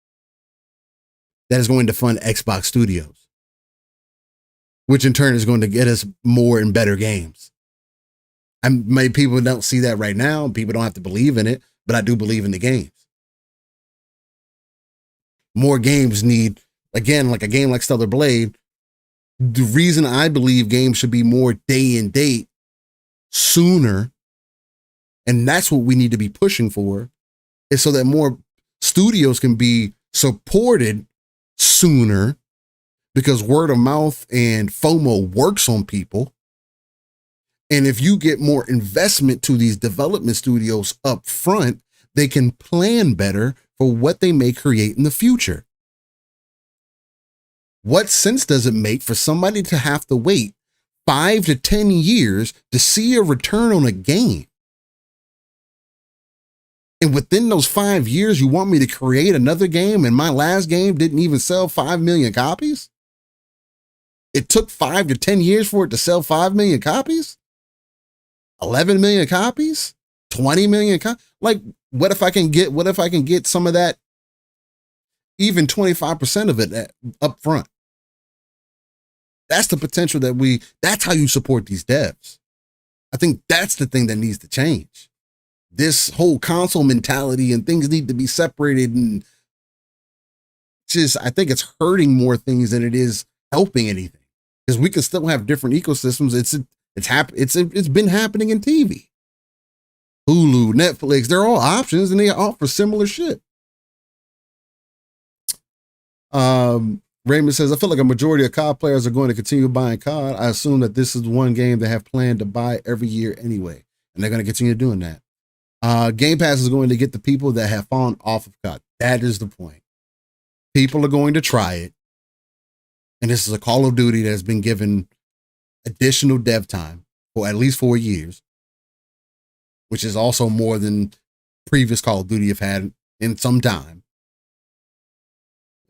that is going to fund Xbox Studios, which in turn is going to get us more and better games. Maybe people don't see that right now. People don't have to believe in it, but I do believe in the games. More games need, again, like a game like Stellar Blade. The reason I believe games should be more day and date sooner, and that's what we need to be pushing for, is so that more studios can be supported sooner because word of mouth and FOMO works on people. And if you get more investment to these development studios up front, they can plan better for what they may create in the future. What sense does it make for somebody to have to wait 5 to 10 years to see a return on a game? And within those 5 years, you want me to create another game, and my last game didn't even sell 5 million copies? It took 5 to 10 years for it to sell 5 million copies? 11 million copies? 20 million copies? Like, what if I can get some of that, even 25% of it up front? That's the potential that's how you support these devs. I think that's the thing that needs to change. This whole console mentality and things need to be separated, and I think it's hurting more things than it is helping anything. Because we can still have different ecosystems. It's been happening in TV. Hulu, Netflix, they're all options and they offer similar shit. Raymond says, I feel like a majority of COD players are going to continue buying COD. I assume that this is one game they have planned to buy every year anyway, and they're going to continue doing that. Game Pass is going to get the people that have fallen off of COD. That is the point. People are going to try it. And this is a Call of Duty that has been given additional dev time for at least 4 years, which is also more than previous Call of Duty have had in some time.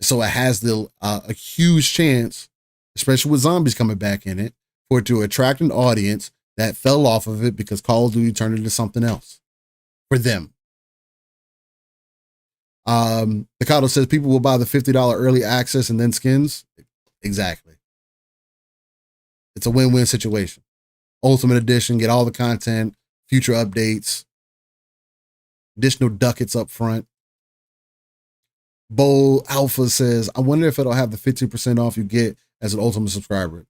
So it has a huge chance, especially with zombies coming back in it, for it to attract an audience that fell off of it because Call of Duty turned into something else for them. Mikado says people will buy the $50 early access and then skins. Exactly. It's a win-win situation. Ultimate Edition, get all the content, future updates, additional ducats up front. Bowl Alpha says, I wonder if it'll have the 15% off you get as an Ultimate subscriber.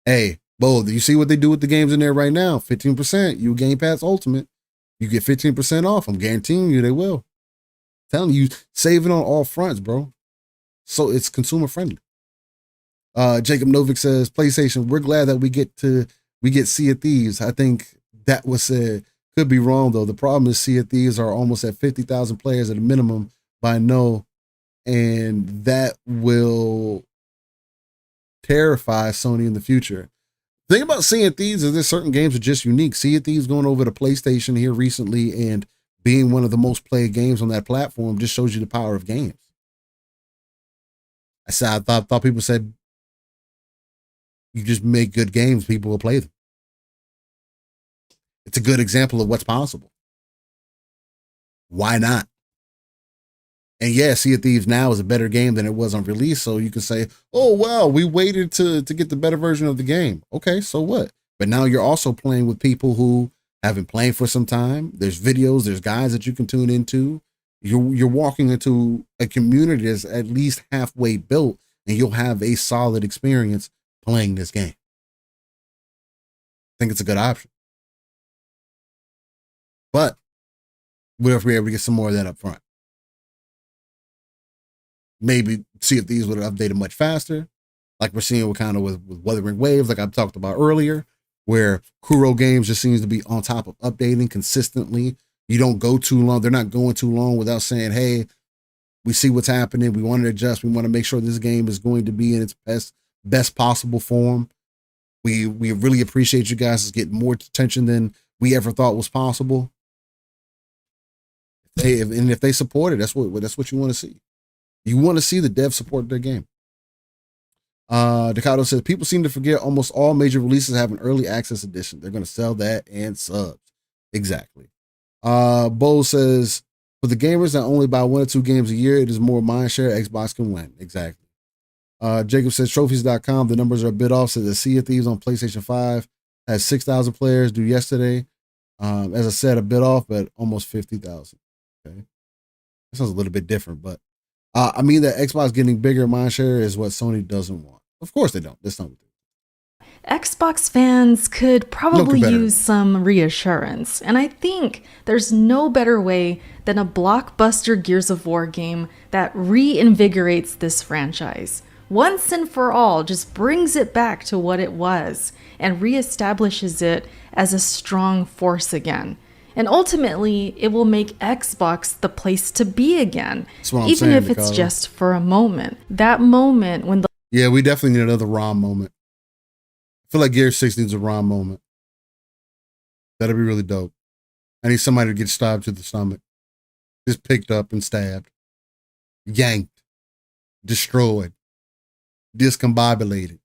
Hey, Bowl, do you see what they do with the games in there right now? 15%. You Game Pass Ultimate. You get 15% off. I'm guaranteeing you they will. I'm telling you, saving on all fronts, bro. So it's consumer friendly. Jacob Novick says, PlayStation, we're glad that we get Sea of Thieves. I think that was said. Could be wrong though. The problem is Sea of Thieves are almost at 50,000 players at a minimum by no, and that will terrify Sony in the future. The thing about Sea of Thieves is there's certain games are just unique. Sea of Thieves going over to PlayStation here recently and being one of the most played games on that platform just shows you the power of games. I thought people said you just make good games, people will play them. It's a good example of what's possible. Why not? And yeah, Sea of Thieves now is a better game than it was on release. So you can say, oh, well, we waited to get the better version of the game. Okay, so what? But now you're also playing with people who have been playing for some time. There's videos, there's guys that you can tune into. You're walking into a community that's at least halfway built, and you'll have a solid experience playing this game. I think it's a good option. But what if we're able to get some more of that up front? Maybe see if these would have updated much faster, like we're seeing with Wuthering Waves, like I talked about earlier, where Kuro Games just seems to be on top of updating consistently. You don't go too long. They're not going too long without saying, hey, we see what's happening. We want to adjust. We want to make sure this game is going to be in its best possible form. We really appreciate you guys getting more attention than we ever thought was possible. If they support it, that's what you want to see. You want to see the devs support their game. Decado says, people seem to forget almost all major releases have an early access edition. They're going to sell that and subs. Exactly. Bo says, for the gamers that only buy 1 or 2 games a year, it is more mindshare. Xbox can win. Exactly. Jacob says, trophies.com, the numbers are a bit off. So the Sea of Thieves on PlayStation 5 has 6,000 players due yesterday. As I said, a bit off, but almost 50,000. Okay. That sounds a little bit different, but I mean that Xbox getting bigger mindshare is what Sony doesn't want. Of course they don't. That's not what they do. Xbox fans could probably use some reassurance, and I think there's no better way than a blockbuster Gears of War game that reinvigorates this franchise. Once and for all, just brings it back to what it was and reestablishes it as a strong force again. And ultimately, it will make Xbox the place to be again, even if it's just for a moment. That moment when the Yeah, we definitely need another ROM moment. I feel like Gears 6 needs a ROM moment. That'd be really dope. I need somebody to get stabbed to the stomach. Just picked up and stabbed. Yanked. Destroyed. Discombobulated.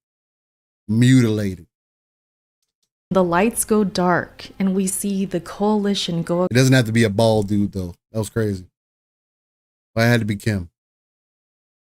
Mutilated. The lights go dark and we see the coalition go. It doesn't have to be a bald dude, though. That was crazy. But it had to be Kim.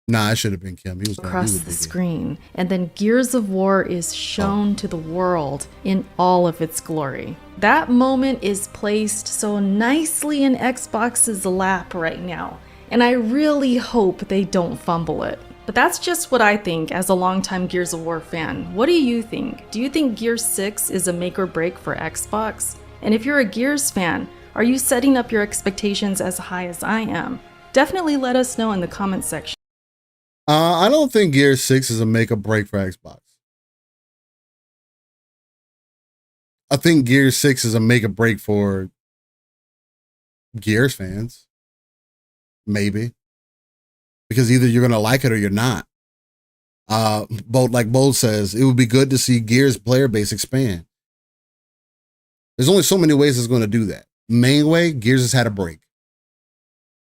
Nah, it should have been Kim. He was across the screen. And then Gears of War is shown to the world in all of its glory. That moment is placed so nicely in Xbox's lap right now. And I really hope they don't fumble it. But that's just what I think as a longtime Gears of War fan. What do you think? Do you think Gears 6 is a make or break for Xbox? And if you're a Gears fan, are you setting up your expectations as high as I am? Definitely let us know in the comments section. I don't think Gears 6 is a make or break for Xbox. I think Gears 6 is a make or break for Gears fans. Maybe. Because either you're going to like it or you're not. Like Bold says, it would be good to see Gears player base expand. There's only so many ways it's going to do that. Main way, Gears has had a break.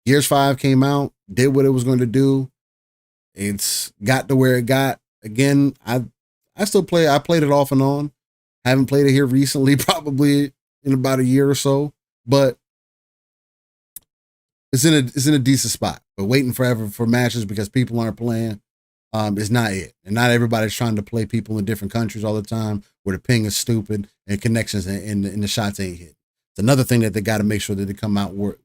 Gears 5 came out, did what it was going to do. It's got to where it got. Again, I still play. I played it off and on. Haven't played it here recently, probably in about a year or so. But it's in a decent spot. But waiting forever for matches because people aren't playing is not it. And not everybody's trying to play people in different countries all the time where the ping is stupid and connections and the shots ain't hit. It's another thing that they got to make sure that they come out with.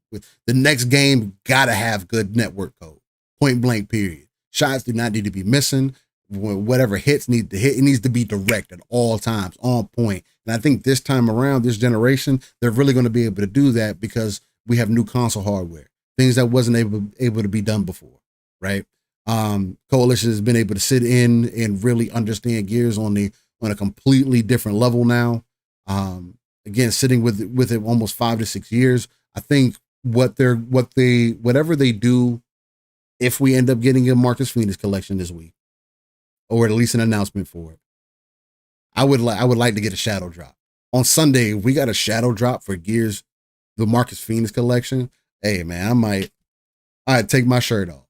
The next game got to have good network code. Point blank, period. Shots do not need to be missing. Whatever hits need to hit. It needs to be direct at all times, on point. And I think this time around, this generation, they're really going to be able to do that because we have new console hardware, things that wasn't able to be done before, right? Coalition has been able to sit in and really understand Gears on a completely different level now. Again, sitting with it almost 5 to 6 years. I think whatever they do. If we end up getting a Marcus Phoenix collection this week, or at least an announcement for it, I would like to get a shadow drop on Sunday. If we got a shadow drop for Gears, the Marcus Phoenix collection. Hey man, I'd take my shirt off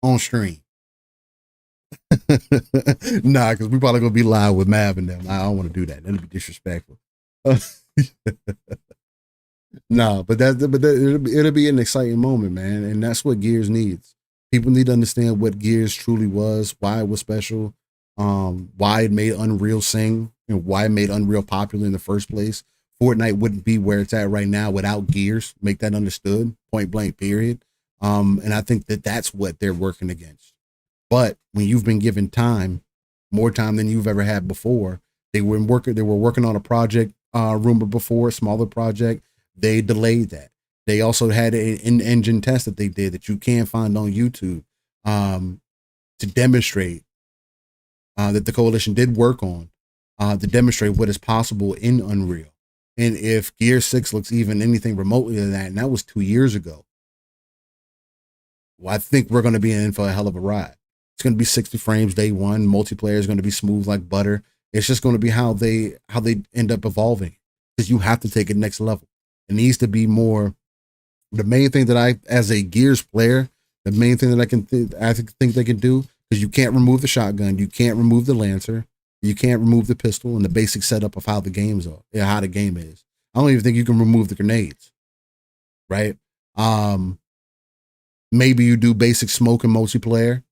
on stream. Nah, because we probably gonna be live with Mav and them. I don't want to do that. That'd be disrespectful. Nah, but it'll be an exciting moment, man, and that's what Gears needs. People need to understand what Gears truly was, why it was special, why it made Unreal sing, and why it made Unreal popular in the first place. Fortnite wouldn't be where it's at right now without Gears. Make that understood, point blank, period. And I think that's what they're working against. But when you've been given time, more time than you've ever had before, they were working on a project, rumor before, a smaller project. They delayed that. They also had an in-engine test that they did that you can find on YouTube to demonstrate that the Coalition did work on to demonstrate what is possible in Unreal. And if Gear 6 looks even anything remotely to that, and that was 2 years ago, well, I think we're going to be in for a hell of a ride. It's going to be 60 frames day one. Multiplayer is going to be smooth like butter. It's just going to be how they end up evolving, because you have to take it next level. It needs to be more. The main thing that I, as a Gears player, the main thing that I think they can do, because you can't remove the shotgun, you can't remove the Lancer, you can't remove the pistol, and the basic setup of how the games are, how the game is. I don't even think you can remove the grenades, right? Maybe you do basic smoke and multiplayer,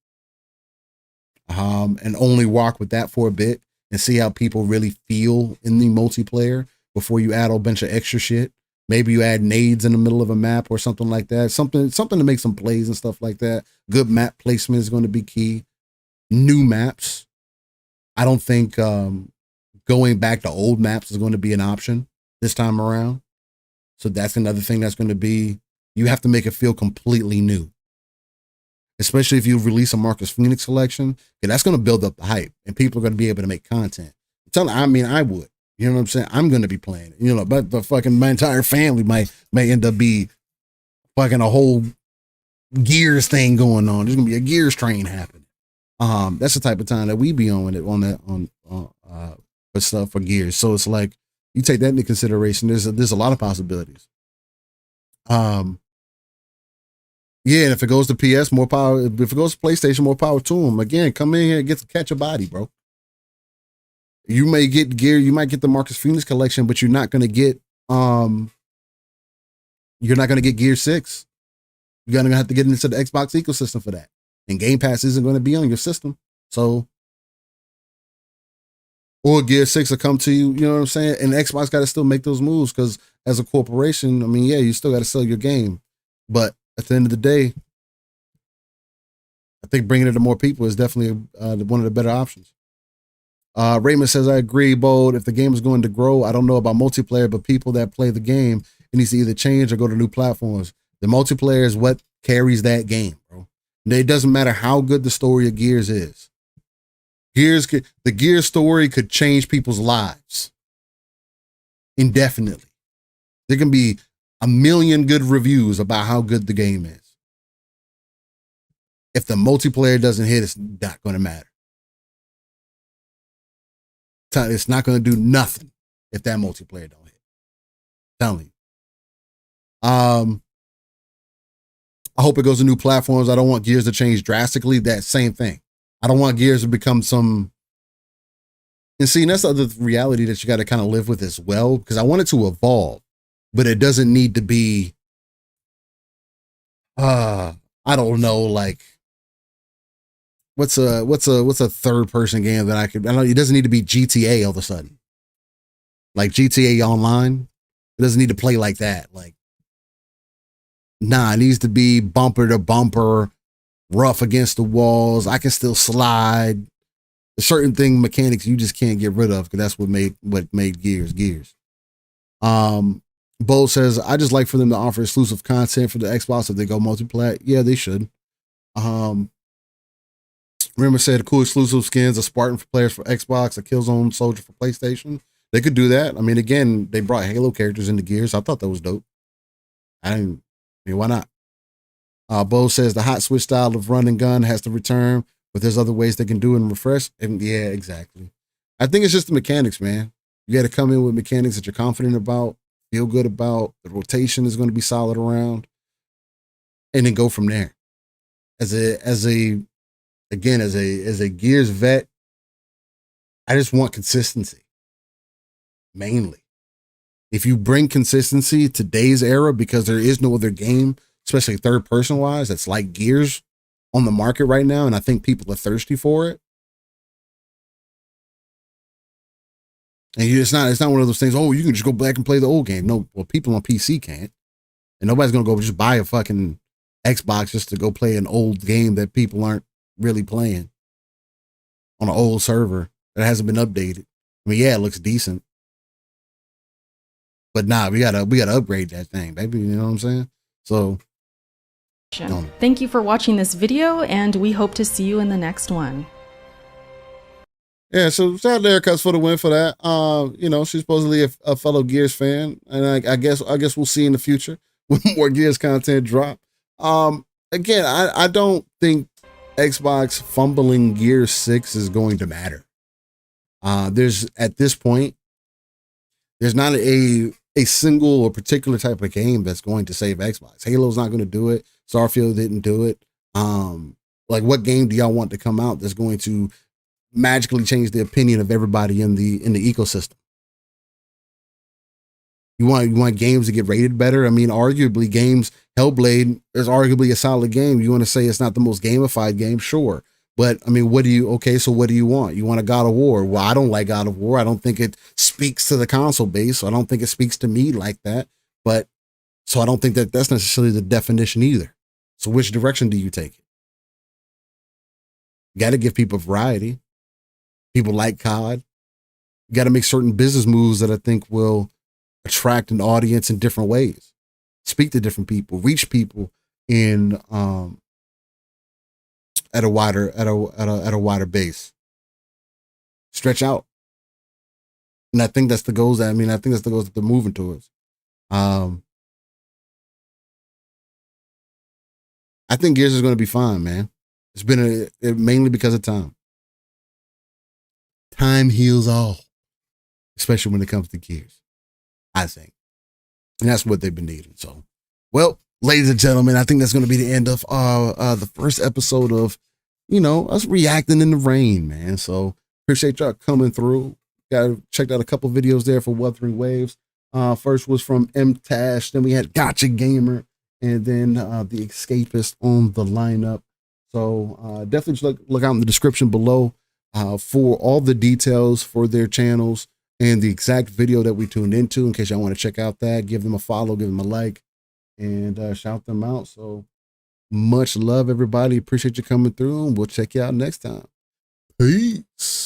and only walk with that for a bit and see how people really feel in the multiplayer before you add a bunch of extra shit. Maybe you add nades in the middle of a map or something like that. Something to make some plays and stuff like that. Good map placement is going to be key. New maps. I don't think going back to old maps is going to be an option this time around. So that's another thing that's going to be, you have to make it feel completely new. Especially if you release a Marcus Phoenix collection, that's going to build up the hype and people are going to be able to make content. I would. You know what I'm saying? I'm going to be playing it, but my entire family may end up be fucking a whole Gears thing going on. There's going to be a Gears train happening. That's the type of time that we be on it on for stuff for Gears. So it's like you take that into consideration. There's a lot of possibilities. Yeah, and if it goes to PS, more power. If it goes to PlayStation, more power to them. Again, come in here and get to catch a body, bro. You may get Gear, you might get the Marcus Phoenix collection, but you're not gonna get Gear 6. You're gonna have to get into the Xbox ecosystem for that. And Game Pass isn't gonna be on your system. So or Gear 6 will come to you, you know what I'm saying? And Xbox gotta still make those moves because as a corporation, I mean, yeah, you still gotta sell your game. But at the end of the day, I think bringing it to more people is definitely one of the better options. Raymond says, I agree, Bold. If the game is going to grow, I don't know about multiplayer, but people that play the game, it needs to either change or go to new platforms. The multiplayer is what carries that game, bro. It doesn't matter how good the story of Gears is. The Gears story could change people's lives indefinitely. There can be a million good reviews about how good the game is. If the multiplayer doesn't hit, it's not going to matter. It's not going to do nothing if that multiplayer don't hit. I'm telling you. I hope it goes to new platforms. I don't want Gears to change drastically. That same thing. I don't want Gears to become some. And see, that's the other reality that you got to kind of live with as well, because I want it to evolve, but it doesn't need to be. I don't know, like. What's a third person game that I know it doesn't need to be GTA all of a sudden. Like GTA Online. It doesn't need to play like that. Like, nah, it needs to be bumper to bumper, rough against the walls. I can still slide. Certain mechanics you just can't get rid of because that's what made Gears. Bo says, I just like for them to offer exclusive content for the Xbox if they go multiplayer. Yeah, they should. Remember said cool exclusive skins, a Spartan for players for Xbox, a Killzone Soldier for PlayStation. They could do that. I mean, again, they brought Halo characters into Gears. I thought that was dope. I mean, why not? Bo says the hot switch style of run and gun has to return, but there's other ways they can do it and refresh. And yeah, exactly. I think it's just the mechanics, man. You got to come in with mechanics that you're confident about, feel good about. The rotation is going to be solid around, and then go from there. As a Gears vet, I just want consistency. Mainly. If you bring consistency to today's era, because there is no other game, especially third person wise, that's like Gears on the market right now, and I think people are thirsty for it. And it's not one of those things, oh, you can just go back and play the old game. No, well, people on PC can't. And nobody's gonna go just buy a fucking Xbox just to go play an old game that people aren't really playing on an old server that hasn't been updated. I mean, yeah, it looks decent, but nah, we gotta upgrade that thing, baby. You know what I'm saying? So, thank you for watching this video, and we hope to see you in the next one. Yeah, so shout out to Erica for the win for that. You know, she's supposedly a fellow Gears fan, and I guess we'll see in the future when more Gears content drop. Again, I don't think Xbox fumbling Gears 6 is going to matter. There's at this point, there's not a single or particular type of game that's going to save Xbox. Halo's not going to do it. Starfield didn't do it. Like, what game do y'all want to come out that's going to magically change the opinion of everybody in the ecosystem? You want games to get rated better? I mean, arguably Hellblade is arguably a solid game. You want to say it's not the most gamified game? Sure. But I mean, what do you want? You want a God of War? Well, I don't like God of War. I don't think it speaks to the console base. So I don't think it speaks to me like that. But so I don't think that's necessarily the definition either. So which direction do you take it? You got to give people variety. People like COD. You got to make certain business moves that I think will attract an audience in different ways, speak to different people, reach people in at a wider base, stretch out. And I think that's the goals. I think that's the goals that they're moving towards. I think Gears is going to be fine, man. It's been mainly because of time. Time heals all, especially when it comes to Gears, I think. And that's what they've been needing. So, well, ladies and gentlemen, I think that's going to be the end of the first episode of, us reacting in the rain, man. So appreciate y'all coming through. Checked out a couple videos there for Wuthering Waves. First was from M-Tash, then we had Gacha Gamer, and then the Escapist on the lineup. So definitely look out in the description below for all the details for their channels and the exact video that we tuned into, in case y'all want to check out that. Give them a follow, give them a like, and shout them out. So much love, everybody. Appreciate you coming through, and we'll check you out next time. Peace.